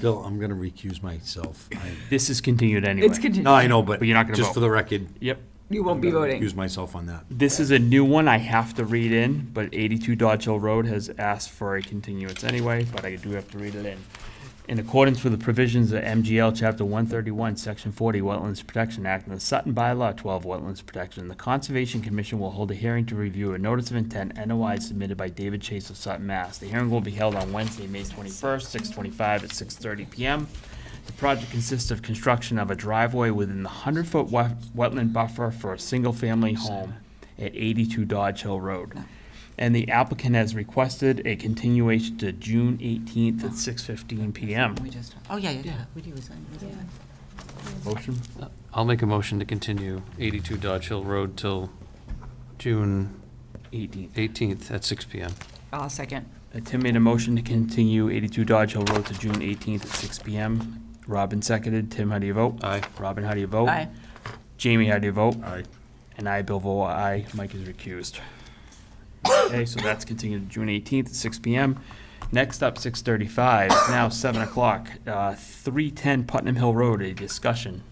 [SPEAKER 3] Bill, I'm gonna recuse myself.
[SPEAKER 2] This is continued anyway.
[SPEAKER 4] It's continued.
[SPEAKER 3] No, I know, but
[SPEAKER 2] But you're not gonna
[SPEAKER 3] just
[SPEAKER 2] vote.
[SPEAKER 3] for the record,
[SPEAKER 2] Yep.
[SPEAKER 4] You won't be voting.
[SPEAKER 3] recuse myself on that.
[SPEAKER 2] This is a new one I have to read in, but 82 Dodge Hill Road has asked for a continuance anyway, but I do have to read it in. In accordance with the provisions of MGL Chapter 131, Section 40, Wetlands Protection Act, and the Sutton Bylaw 12, Wetlands Protection, the Conservation Commission will hold a hearing to review a notice of intent NOI submitted by David Chase of Sutton, Mass. The hearing will be held on Wednesday, May 21st, 6:25 at 6:30 PM. The project consists of construction of a driveway within the 100-foot wetland buffer for a single-family home at 82 Dodge Hill Road. And the applicant has requested a continuation to June 18th at 6:15 PM.
[SPEAKER 4] We just, oh, yeah, we do.
[SPEAKER 2] Motion?
[SPEAKER 6] I'll make a motion to continue 82 Dodge Hill Road till June
[SPEAKER 2] 18th.
[SPEAKER 6] 18th at 6 PM.
[SPEAKER 4] I'll second.
[SPEAKER 2] Tim made a motion to continue 82 Dodge Hill Road to June 18th at 6 PM. Robin seconded. Tim, how do you vote?
[SPEAKER 6] Aye.
[SPEAKER 2] Robin, how do you vote?
[SPEAKER 4] Aye.
[SPEAKER 2] Jamie, how do you vote?
[SPEAKER 8] Aye.
[SPEAKER 2] And I, Bill, vote aye. Mike is recused. Okay, so that's continued to June 18th at 6 PM. Next up, 6:35, it's now 7 o'clock. 310 Putnam Hill Road, a discussion.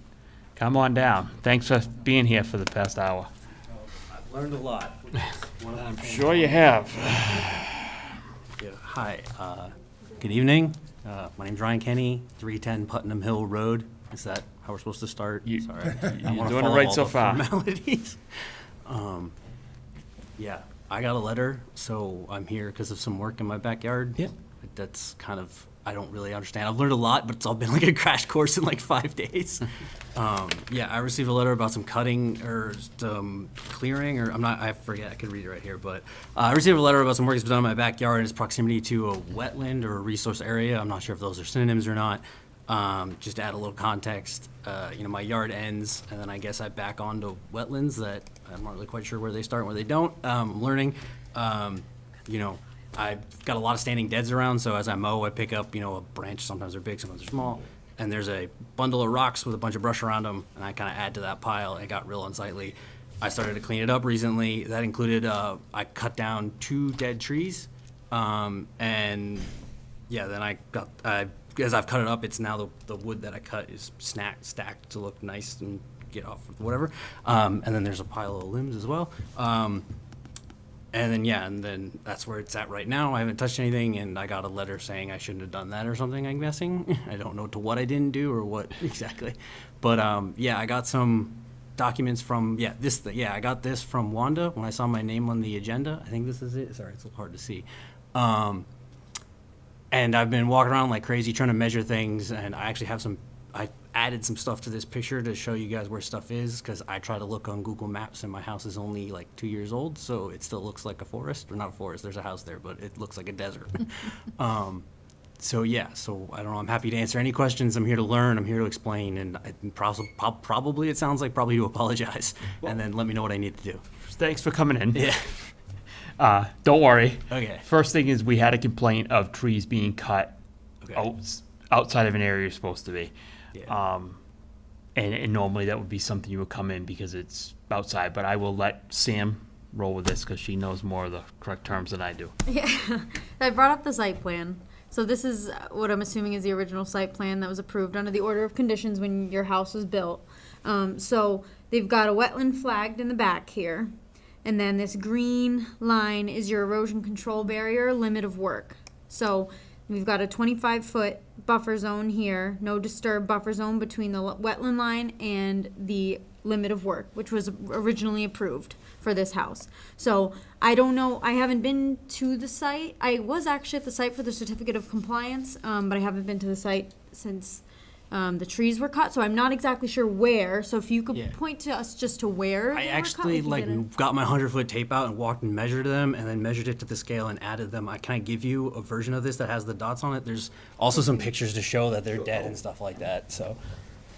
[SPEAKER 2] Come on down. Thanks for being here for the past hour.
[SPEAKER 11] I've learned a lot.
[SPEAKER 2] I'm sure you have.
[SPEAKER 11] Yeah, hi, good evening. My name's Ryan Kenny, 310 Putnam Hill Road.
[SPEAKER 6] Is that how we're supposed to start?
[SPEAKER 2] You-
[SPEAKER 6] Sorry.
[SPEAKER 2] you're
[SPEAKER 6] I wanna
[SPEAKER 2] doing it
[SPEAKER 6] follow
[SPEAKER 2] right
[SPEAKER 6] all
[SPEAKER 2] so
[SPEAKER 6] the
[SPEAKER 2] far.
[SPEAKER 6] formalities. Yeah, I got a letter, so I'm here because of some work in my backyard.
[SPEAKER 2] Yeah.
[SPEAKER 6] That's kind of, I don't really understand. I've learned a lot, but it's all been like a crash course in like 5 days. Yeah, I received a letter about some cutting or some clearing, or I forget, I could read it right here, but I received a letter about some work that's been done in my backyard in its proximity to a wetland or a resource area. I'm not sure if those are synonyms or not. Just to add a little context, my yard ends, and then I guess I back onto wetlands that I'm not really quite sure where they start and where they don't. I'm learning. I've got a lot of standing deads around, so as I mow, I pick up, a branch. Sometimes they're big, sometimes they're small. And there's a bundle of rocks with a bunch of brush around them, and I kind of add to that pile. It got real unsightly. I started to clean it up recently. That included, I cut down 2 dead trees. Then as I've cut it up, it's now the wood that I cut is stacked to look nice and get off with whatever. And then there's a pile of limbs as well. And then that's where it's at right now. I haven't touched anything, and I got a letter saying I shouldn't have done that or something, I'm guessing. I don't know to what I didn't do or what exactly. But I got some documents from, I got this from Wanda when I saw my name on the agenda. I think this is it. Sorry, it's a little hard to see. And I've been walking around like crazy trying to measure things, and I actually have I added some stuff to this picture to show you guys where stuff is, because I try to look on Google Maps, and my house is only like 2 years old, so it still looks like a forest, or not a forest, there's a house there, but it looks like a desert. So I don't know, I'm happy to answer any questions. I'm here to learn, I'm here to explain, and probably it sounds like probably to apologize, and then let me know what I need to do.
[SPEAKER 2] Thanks for coming in.
[SPEAKER 6] Yeah.
[SPEAKER 2] Don't worry.
[SPEAKER 6] Okay.
[SPEAKER 2] First thing is we had a complaint of trees being cut
[SPEAKER 6] Okay.
[SPEAKER 2] outside of an area you're supposed to be.
[SPEAKER 6] Yeah.
[SPEAKER 2] And normally that would be something you would come in because it's outside, but I will let Sam roll with this because she knows more of the correct terms than I do.
[SPEAKER 1] Yeah, I brought up the site plan. So this is what I'm assuming is the original site plan that was approved under the order of conditions when your house was built. So they've got a wetland flagged in the back here. And then this green line is your erosion control barrier limit of work. So we've got a 25-foot buffer zone here, no disturb buffer zone between the wetland line and the limit of work, which was originally approved for this house. So I don't know, I haven't been to the site. I was actually at the site for the certificate of compliance, but I haven't been to the site since the trees were cut, so I'm not exactly sure where. So if you could
[SPEAKER 6] Yeah.
[SPEAKER 1] point to us just to where
[SPEAKER 6] I
[SPEAKER 1] they were cut,
[SPEAKER 6] actually
[SPEAKER 1] we can get it.
[SPEAKER 6] got my 100-foot tape out and walked and measured them, and then measured it to the scale and added them. Can I give you a version of this that has the dots on it? There's also some pictures to show that they're dead and stuff like that. So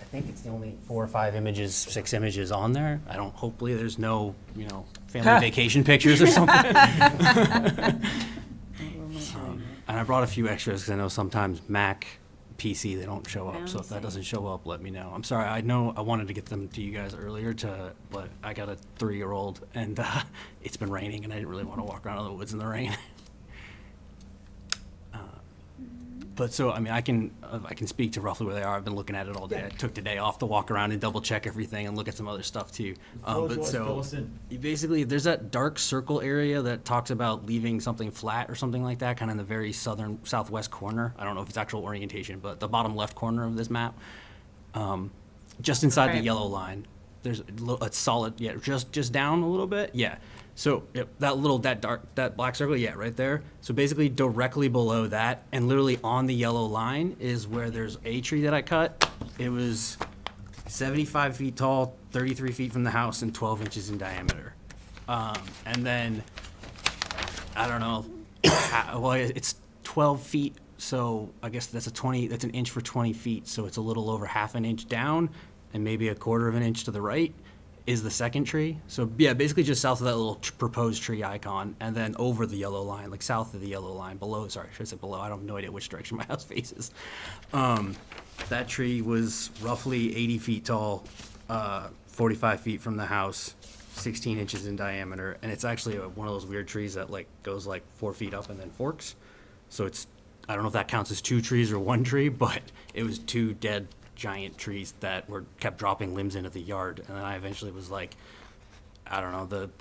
[SPEAKER 6] I think it's the only 4 or 5 images, 6 images on there. Hopefully there's no, family vacation pictures or something. And I brought a few extras because I know sometimes Mac, PC, they don't show up. So if that doesn't show up, let me know. I'm sorry. I know I wanted to get them to you guys earlier, but I got a 3-year-old, and it's been raining, and I didn't really want to walk around in the woods in the rain. But so, I mean, I can speak to roughly where they are. I've been looking at it all day. I took today off to walk around and double check everything and look at some other stuff too. Basically, there's that dark circle area that talks about leaving something flat or something like that, kind of in the very southwest corner. I don't know if it's actual orientation, but the bottom left corner of this map, just inside the yellow line. There's a solid, just down a little bit, yeah. So that black circle, yeah, right there. So basically directly below that and literally on the yellow line is where there's a tree that I cut. It was 75 feet tall, 33 feet from the house, and 12 inches in diameter. And then, I don't know, well, it's 12 feet, so I guess that's an inch for 20 feet, so it's a little over half an inch down and maybe a quarter of an inch to the right is the second tree. So yeah, basically just south of that little proposed tree icon, and then over the yellow line, like south of the yellow line, below, sorry, I should say below, I have no idea which direction my house faces. That tree was roughly 80 feet tall, 45 feet from the house, 16 inches in diameter, and it's actually one of those weird trees that goes 4 feet up and then forks. So I don't know if that counts as 2 trees or 1 tree, but it was 2 dead giant trees that kept dropping limbs into the yard. And then I eventually was like, I don't know, the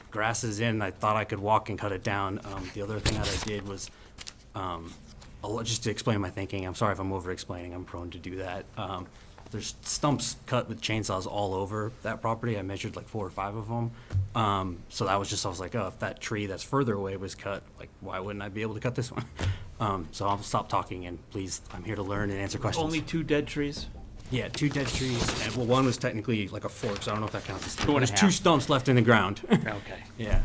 [SPEAKER 6] grass is in, I thought I could walk and cut it down. The other thing that I did was, just to explain my thinking, I'm sorry if I'm over explaining, I'm prone to do that. there's stumps cut with chainsaws all over that property. I measured like 4 or 5 of them. So that was just, I was like, oh, if that tree that's further away was cut, like, why wouldn't I be able to cut this one? So I'll stop talking and please, I'm here to learn and answer questions.
[SPEAKER 2] Only 2 dead trees?
[SPEAKER 6] Yeah, 2 dead trees, and well, one was technically like a fork, so I don't know if that counts as 2.
[SPEAKER 2] 2 and a
[SPEAKER 6] There's 2
[SPEAKER 2] half.
[SPEAKER 6] stumps left in the ground.
[SPEAKER 2] Okay.
[SPEAKER 6] Yeah.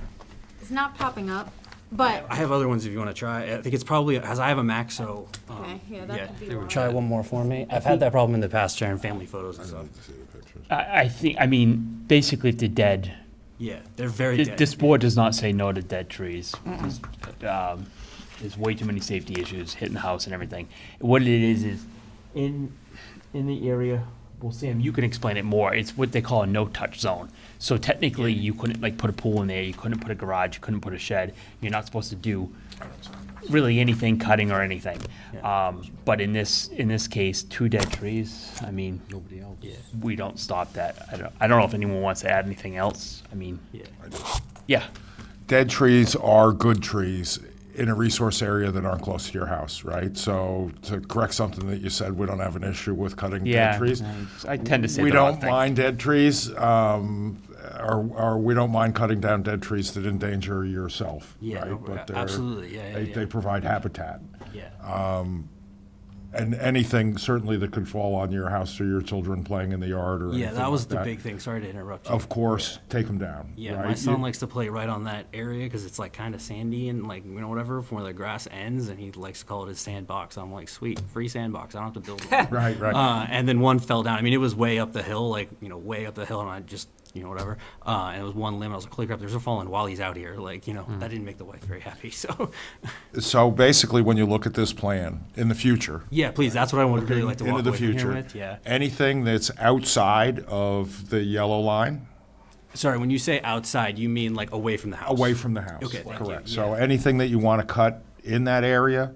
[SPEAKER 1] It's not popping up, but,
[SPEAKER 6] I have other ones if you want to try. I think it's probably, as I have a Mac, so.
[SPEAKER 1] okay, yeah, that could be why.
[SPEAKER 6] Try one more for me. I've had that problem in the past, sharing family photos and stuff.
[SPEAKER 2] I think, I mean, basically if they're dead,
[SPEAKER 6] Yeah, they're very
[SPEAKER 2] this,
[SPEAKER 6] dead.
[SPEAKER 2] this board does not say no to dead trees. There's way too many safety issues hitting the house and everything. What it is in the area, well, Sam, you can explain it more. It's what they call a no-touch zone. So technically, you couldn't like put a pool in there, you couldn't put a garage, you couldn't put a shed. You're not supposed to do really anything cutting or anything. But in this case, 2 dead trees, I mean,
[SPEAKER 3] Nobody else.
[SPEAKER 2] we don't stop that. I don't know if anyone wants to add anything else. I mean, yeah.
[SPEAKER 8] Dead trees are good trees in a resource area that aren't close to your house, right? So to correct something that you said, we don't have an issue with cutting
[SPEAKER 2] Yeah,
[SPEAKER 8] dead trees.
[SPEAKER 2] I tend to say
[SPEAKER 8] We
[SPEAKER 2] the wrong
[SPEAKER 8] don't
[SPEAKER 2] thing.
[SPEAKER 8] mind dead trees, or we don't mind cutting down dead trees that endanger yourself,
[SPEAKER 6] Yeah,
[SPEAKER 8] right?
[SPEAKER 6] no,
[SPEAKER 8] But they're-
[SPEAKER 6] absolutely, yeah, yeah.
[SPEAKER 8] They provide habitat.
[SPEAKER 6] Yeah.
[SPEAKER 8] And anything certainly that could fall on your house or your children playing in the yard or
[SPEAKER 6] Yeah,
[SPEAKER 8] anything
[SPEAKER 6] that was
[SPEAKER 8] like
[SPEAKER 6] the big thing. Sorry to interrupt you.
[SPEAKER 8] Of course, take them down,
[SPEAKER 6] Yeah,
[SPEAKER 8] right?
[SPEAKER 6] my son
[SPEAKER 8] You-
[SPEAKER 6] likes to play right on that area because it's like kind of sandy and like, whatever, from where the grass ends, and he likes to call it his sandbox. I'm like, sweet, free sandbox. I don't have to build one.
[SPEAKER 8] Right, right.
[SPEAKER 6] And then one fell down. I mean, it was way up the hill, like, way up the hill, and I just, whatever. And it was one limb. I was like, holy crap, there's a falling while he's out here. Like, that didn't make the wife very happy. So,
[SPEAKER 8] So basically, when you look at this plan in the future,
[SPEAKER 6] yeah, please, that's what I would really like to walk
[SPEAKER 8] into the
[SPEAKER 6] away from here
[SPEAKER 8] future,
[SPEAKER 6] with. Yeah.
[SPEAKER 8] anything that's outside of the yellow line,
[SPEAKER 6] Sorry, when you say outside, you mean like away from the house?
[SPEAKER 8] away from the house.
[SPEAKER 6] Okay, thank you.
[SPEAKER 8] Correct. So
[SPEAKER 6] Yeah.
[SPEAKER 8] anything that you want to cut in that area,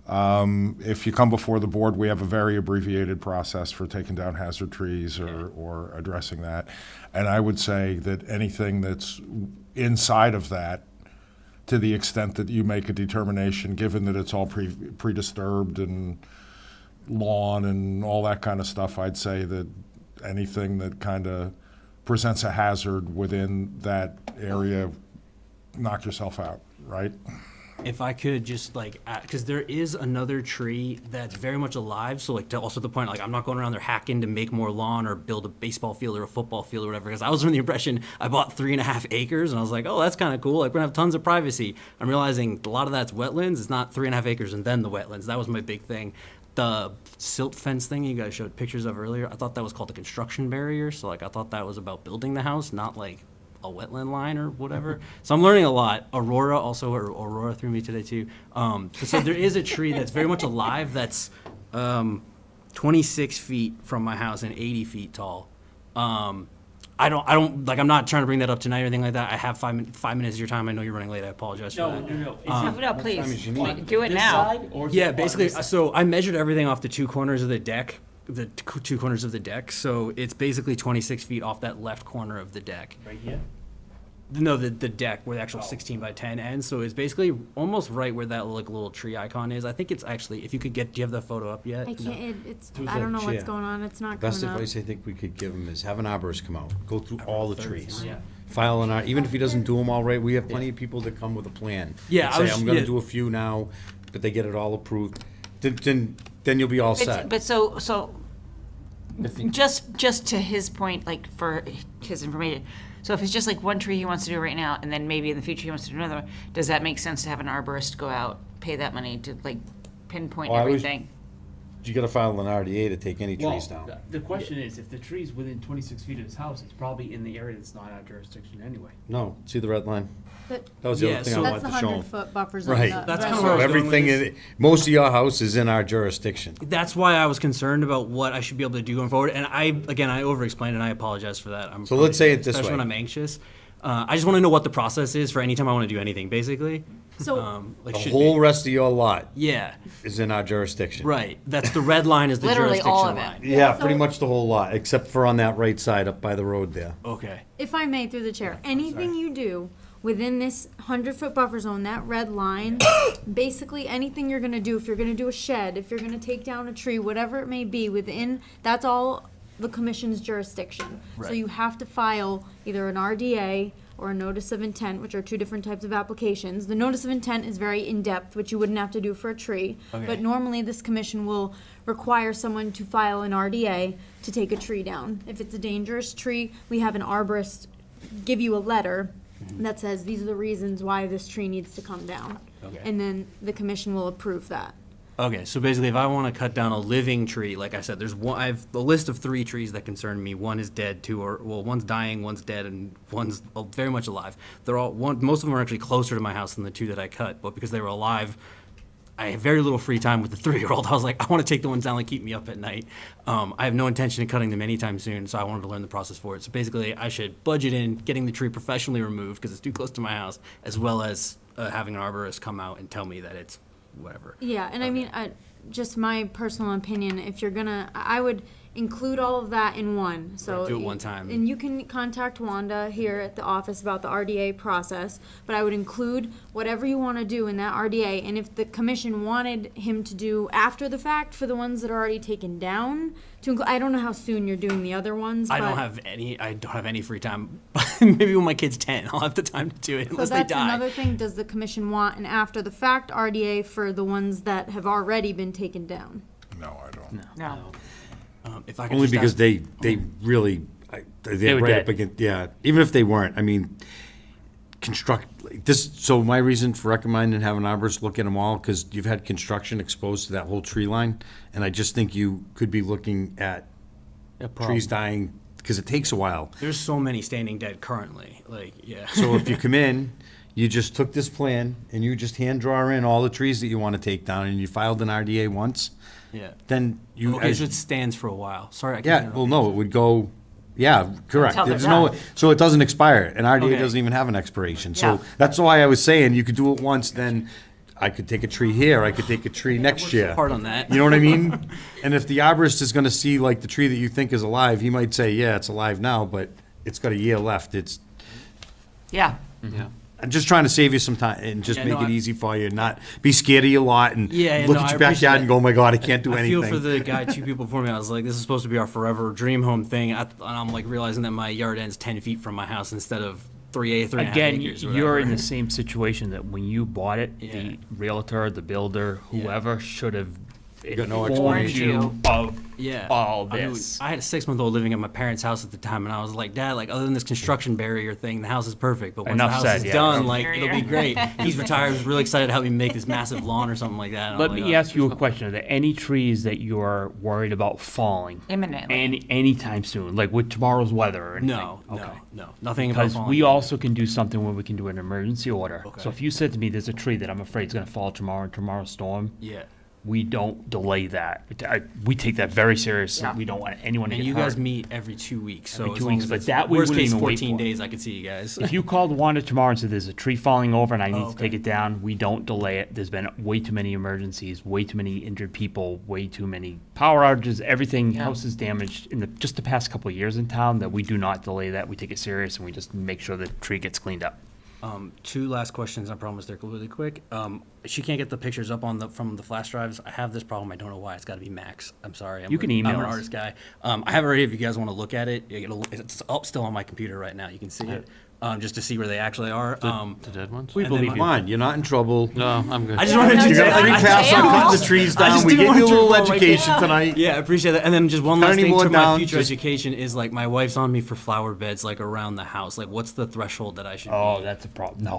[SPEAKER 8] if you come before the board, we have a very abbreviated process for taking down hazard trees or addressing that. And I would say that anything that's inside of that, to the extent that you make a determination, given that it's all pre-disturbed and lawn and all that kind of stuff, I'd say that anything that kind of presents a hazard within that area, knock yourself out, right?
[SPEAKER 6] If I could just like, because there is another tree that's very much alive. So like, to also the point, like, I'm not going around there hacking to make more lawn or build a baseball field or a football field or whatever. Because I was under the impression I bought 3.5 acres and I was like, oh, that's kind of cool. Like, we're gonna have tons of privacy. I'm realizing a lot of that's wetlands. It's not 3.5 acres and then the wetlands. That was my big thing. The silt fence thing you guys showed pictures of earlier, I thought that was called a construction barrier. So like, I thought that was about building the house, not like a wetland line or whatever. So I'm learning a lot. Aurora threw me today too. So there is a tree that's very much alive that's 26 feet from my house and 80 feet tall. I don't like, I'm not trying to bring that up tonight or anything like that. I have 5 minutes of your time. I know you're running late. I apologize for that.
[SPEAKER 4] No, please, do it now.
[SPEAKER 6] Yeah, basically, so I measured everything off the 2 corners of the deck, So it's basically 26 feet off that left corner of the deck.
[SPEAKER 2] Right here?
[SPEAKER 6] No, the deck where the actual 16 by 10 ends. So it's basically almost right where that like little tree icon is. I think it's actually, if you could get, do you have the photo up yet?
[SPEAKER 1] I
[SPEAKER 6] No.
[SPEAKER 1] can't, it's,
[SPEAKER 3] Who's
[SPEAKER 1] I don't
[SPEAKER 3] that
[SPEAKER 1] know what's
[SPEAKER 3] chair?
[SPEAKER 1] going on, it's not
[SPEAKER 3] Best
[SPEAKER 1] coming up.
[SPEAKER 3] advice I think we could give him is have an arborist come out, go through all the trees.
[SPEAKER 6] Yeah.
[SPEAKER 3] File an, even if he doesn't do them all right, we have plenty of people that come with a plan.
[SPEAKER 6] Yeah,
[SPEAKER 3] and
[SPEAKER 6] I
[SPEAKER 3] say,
[SPEAKER 6] was-
[SPEAKER 3] I'm gonna
[SPEAKER 6] yeah.
[SPEAKER 3] do a few now, but they get it all approved. Then you'll be all set.
[SPEAKER 4] But so, just to his point, like, for his information, so if it's just like one tree he wants to do right now, and then maybe in the future he wants to do another one, does that make sense to have an arborist go out, pay that money to like pinpoint
[SPEAKER 3] Well, I was-
[SPEAKER 4] everything?
[SPEAKER 3] You gotta file an RDA to take any
[SPEAKER 2] Well,
[SPEAKER 3] trees down.
[SPEAKER 2] the question is, if the tree's within 26 feet of his house, it's probably in the area that's not our jurisdiction anyway.
[SPEAKER 3] No, see the red line?
[SPEAKER 1] But
[SPEAKER 3] That was the
[SPEAKER 6] Yeah,
[SPEAKER 3] other thing
[SPEAKER 6] so-
[SPEAKER 3] I
[SPEAKER 1] that's
[SPEAKER 3] wanted
[SPEAKER 1] the
[SPEAKER 3] to show him.
[SPEAKER 1] 100-foot buffer zone.
[SPEAKER 3] Right.
[SPEAKER 6] That's
[SPEAKER 1] the-
[SPEAKER 6] kinda
[SPEAKER 3] So
[SPEAKER 6] where I was going
[SPEAKER 3] everything,
[SPEAKER 6] with
[SPEAKER 3] in most of your house is in our jurisdiction.
[SPEAKER 6] That's why I was concerned about what I should be able to do going forward. And I over-explained and I apologize for that.
[SPEAKER 3] So let's say it this
[SPEAKER 6] Especially
[SPEAKER 3] way.
[SPEAKER 6] when I'm anxious. I just want to know what the process is for any time I want to do anything, basically.
[SPEAKER 1] So,
[SPEAKER 6] Like,
[SPEAKER 3] The
[SPEAKER 6] should
[SPEAKER 3] whole
[SPEAKER 6] be.
[SPEAKER 3] rest of your lot
[SPEAKER 6] Yeah,
[SPEAKER 3] is in our jurisdiction.
[SPEAKER 6] right. That's the red line is the
[SPEAKER 4] Literally
[SPEAKER 6] jurisdiction
[SPEAKER 4] all of it.
[SPEAKER 6] line.
[SPEAKER 3] Yeah,
[SPEAKER 1] So-
[SPEAKER 3] pretty much the whole lot, except for on that right side up by the road there.
[SPEAKER 6] Okay.
[SPEAKER 1] if I may, through the chair, anything you do within this 100-foot buffer zone, that red line, basically anything you're gonna do, if you're gonna do a shed, if you're gonna take down a tree, whatever it may be, within, that's all the commission's jurisdiction. So
[SPEAKER 6] Right.
[SPEAKER 1] you have to file either an RDA or a notice of intent, which are two different types of applications. The notice of intent is very in-depth, which you wouldn't have to do for a tree.
[SPEAKER 6] Okay.
[SPEAKER 1] But normally, this commission will require someone to file an RDA to take a tree down. If it's a dangerous tree, we have an arborist give you a letter that says, these are the reasons why this tree needs to come down.
[SPEAKER 6] Okay.
[SPEAKER 1] And then the commission will approve that.
[SPEAKER 6] Okay, so basically, if I want to cut down a living tree, like I said, there's one. I have a list of 3 trees that concern me. One is dead, 2 are one's dying, one's dead, and one's very much alive. They're all most of them are actually closer to my house than the 2 that I cut. But because they were alive, I have very little free time with the 3-year-old. I was like, I want to take the ones down that keep me up at night. I have no intention of cutting them anytime soon, so I wanted to learn the process for it. So basically, I should budget in getting the tree professionally removed because it's too close to my house, as well as having an arborist come out and tell me that it's whatever.
[SPEAKER 1] Yeah, and I mean, just my personal opinion, if you're gonna, I would include all of that in one, so.
[SPEAKER 6] Right, do it one time.
[SPEAKER 1] And you can contact Wanda here at the office about the RDA process, but I would include whatever you wanna do in that RDA, and if the commission wanted him to do after the fact for the ones that are already taken down, I don't know how soon you're doing the other ones,
[SPEAKER 6] I
[SPEAKER 1] but-
[SPEAKER 6] don't have any free time. Maybe when my kid's 10, I'll have the time to do it
[SPEAKER 1] So
[SPEAKER 6] unless they
[SPEAKER 1] that's
[SPEAKER 6] die.
[SPEAKER 1] another thing, does the commission want an after-the-fact RDA for the ones that have already been taken down?
[SPEAKER 8] No, I don't.
[SPEAKER 4] No.
[SPEAKER 6] If I could
[SPEAKER 3] Only
[SPEAKER 6] just
[SPEAKER 3] because
[SPEAKER 6] ask-
[SPEAKER 3] they really, they're
[SPEAKER 2] were
[SPEAKER 3] right
[SPEAKER 2] dead.
[SPEAKER 3] up against, yeah, even if they weren't, I mean, so my reason for recommending having arborists look at them all, because you've had construction exposed to that whole tree line, and I just think you could be looking at trees dying, because it takes a while.
[SPEAKER 6] There's so many standing dead currently. Like, yeah.
[SPEAKER 3] So if you come in, you just took this plan, and you just hand draw in all the trees that you want to take down, and you filed an RDA once,
[SPEAKER 6] Yeah.
[SPEAKER 3] then you.
[SPEAKER 6] Okay, so it stands for a while. Sorry, I can't
[SPEAKER 3] Yeah,
[SPEAKER 6] interrupt.
[SPEAKER 3] well, no, it would go, yeah, correct.
[SPEAKER 4] Until they're
[SPEAKER 3] There's no,
[SPEAKER 4] done.
[SPEAKER 3] so it doesn't expire. An RDA
[SPEAKER 6] Okay.
[SPEAKER 3] doesn't even have an expiration.
[SPEAKER 4] Yeah.
[SPEAKER 3] So that's why I was saying you could do it once, then I could take a tree here, I could take a tree next year.
[SPEAKER 6] Hard on that.
[SPEAKER 3] You know what I mean? And if the arborist is gonna see like the tree that you think is alive, he might say, yeah, it's alive now, but it's got a year left. It's,
[SPEAKER 4] Yeah.
[SPEAKER 3] I'm just trying to save you some time and just
[SPEAKER 6] Yeah,
[SPEAKER 3] make
[SPEAKER 6] no,
[SPEAKER 3] it
[SPEAKER 6] I-
[SPEAKER 3] easy for you, not be scared of your lot and
[SPEAKER 6] Yeah,
[SPEAKER 3] look
[SPEAKER 6] no,
[SPEAKER 3] at
[SPEAKER 6] I
[SPEAKER 3] your
[SPEAKER 6] appreciate
[SPEAKER 3] backyard and
[SPEAKER 6] that.
[SPEAKER 3] go, oh my God, I can't do
[SPEAKER 6] I
[SPEAKER 3] anything.
[SPEAKER 6] feel for the guy 2 people before me. I was like, this is supposed to be our forever dream home thing. And I'm like realizing that my yard ends 10 feet from my house instead of 3.5
[SPEAKER 2] Again,
[SPEAKER 6] acres. or
[SPEAKER 2] you're in
[SPEAKER 6] whatever.
[SPEAKER 2] the same situation that when you bought it,
[SPEAKER 6] Yeah.
[SPEAKER 2] the realtor, the builder,
[SPEAKER 6] Yeah.
[SPEAKER 2] whoever should have
[SPEAKER 3] got no
[SPEAKER 2] informed
[SPEAKER 3] explanation.
[SPEAKER 2] you of
[SPEAKER 6] Yeah.
[SPEAKER 2] all
[SPEAKER 6] I mean,
[SPEAKER 2] this.
[SPEAKER 6] I had a 6-month-old living at my parents' house at the time, and I was like, Dad, like, other than this construction barrier thing, the house is perfect. But once
[SPEAKER 2] Enough
[SPEAKER 6] the house
[SPEAKER 2] said,
[SPEAKER 6] is
[SPEAKER 2] yeah.
[SPEAKER 6] done, like, it'll be
[SPEAKER 4] Barrier.
[SPEAKER 6] great. He's retired. He's really excited to help me make this massive lawn or something like that. And I'm
[SPEAKER 2] Let
[SPEAKER 6] like,
[SPEAKER 2] me
[SPEAKER 6] "Oh,
[SPEAKER 2] ask you a question. Are there any trees that you're worried about falling?
[SPEAKER 4] Imminently.
[SPEAKER 2] Anytime soon, like with tomorrow's weather or anything?
[SPEAKER 6] No,
[SPEAKER 2] Okay.
[SPEAKER 6] no, nothing about
[SPEAKER 2] Because
[SPEAKER 6] falling.
[SPEAKER 2] we also can do something where we can do an emergency order.
[SPEAKER 6] Okay.
[SPEAKER 2] So if you said to me, there's a tree that I'm afraid is gonna fall tomorrow in tomorrow's storm,
[SPEAKER 6] Yeah.
[SPEAKER 2] we don't delay that. We take that very seriously.
[SPEAKER 4] Yeah.
[SPEAKER 2] We don't want anyone to
[SPEAKER 6] And
[SPEAKER 2] get
[SPEAKER 6] you
[SPEAKER 2] hurt.
[SPEAKER 6] guys meet every 2 weeks, so
[SPEAKER 2] Every
[SPEAKER 6] as
[SPEAKER 2] 2
[SPEAKER 6] long
[SPEAKER 2] weeks,
[SPEAKER 6] as
[SPEAKER 2] but
[SPEAKER 6] it's
[SPEAKER 2] that we
[SPEAKER 6] worst
[SPEAKER 2] wouldn't
[SPEAKER 6] case
[SPEAKER 2] even wait
[SPEAKER 6] 14
[SPEAKER 2] for.
[SPEAKER 6] days, I could see you guys.
[SPEAKER 2] If you called Wanda tomorrow and said there's a tree falling over and I need
[SPEAKER 6] Oh,
[SPEAKER 2] to take
[SPEAKER 6] okay.
[SPEAKER 2] it down, we don't delay it. There's been way too many emergencies, way too many injured people, way too many power outages, everything, houses damaged in just the past couple of years in town that we do not delay that. We take it serious and we just make sure the tree gets cleaned up.
[SPEAKER 6] 2 last questions. I promise they're really quick. She can't get the pictures up from the flash drives. I have this problem. I don't know why. It's got to be Max. I'm sorry.
[SPEAKER 2] You can email
[SPEAKER 6] I'm an
[SPEAKER 2] us.
[SPEAKER 6] artist guy. I have it ready if you guys want to look at it. It's up still on my computer right now. You can see it. Just to see where they actually are.
[SPEAKER 11] The dead ones?
[SPEAKER 2] We
[SPEAKER 6] And then
[SPEAKER 2] believe
[SPEAKER 6] my-
[SPEAKER 3] Come on, you're not in trouble.
[SPEAKER 11] No, I'm good.
[SPEAKER 6] I just wanted to
[SPEAKER 3] You got a free
[SPEAKER 4] Yeah.
[SPEAKER 3] pass on cutting the trees
[SPEAKER 6] I
[SPEAKER 3] down.
[SPEAKER 6] just
[SPEAKER 3] We
[SPEAKER 6] didn't
[SPEAKER 3] gave you a
[SPEAKER 6] want to
[SPEAKER 3] little
[SPEAKER 6] turn my-
[SPEAKER 3] education tonight.
[SPEAKER 6] Yeah, I appreciate that. And then just one
[SPEAKER 3] Cut
[SPEAKER 6] last
[SPEAKER 3] any
[SPEAKER 6] thing
[SPEAKER 3] more
[SPEAKER 6] to my
[SPEAKER 3] down,
[SPEAKER 6] future
[SPEAKER 3] just-
[SPEAKER 6] education is like my wife's on me for flower beds like around the house. Like what's the threshold that I should
[SPEAKER 2] Oh,
[SPEAKER 6] be?
[SPEAKER 2] that's a problem. No.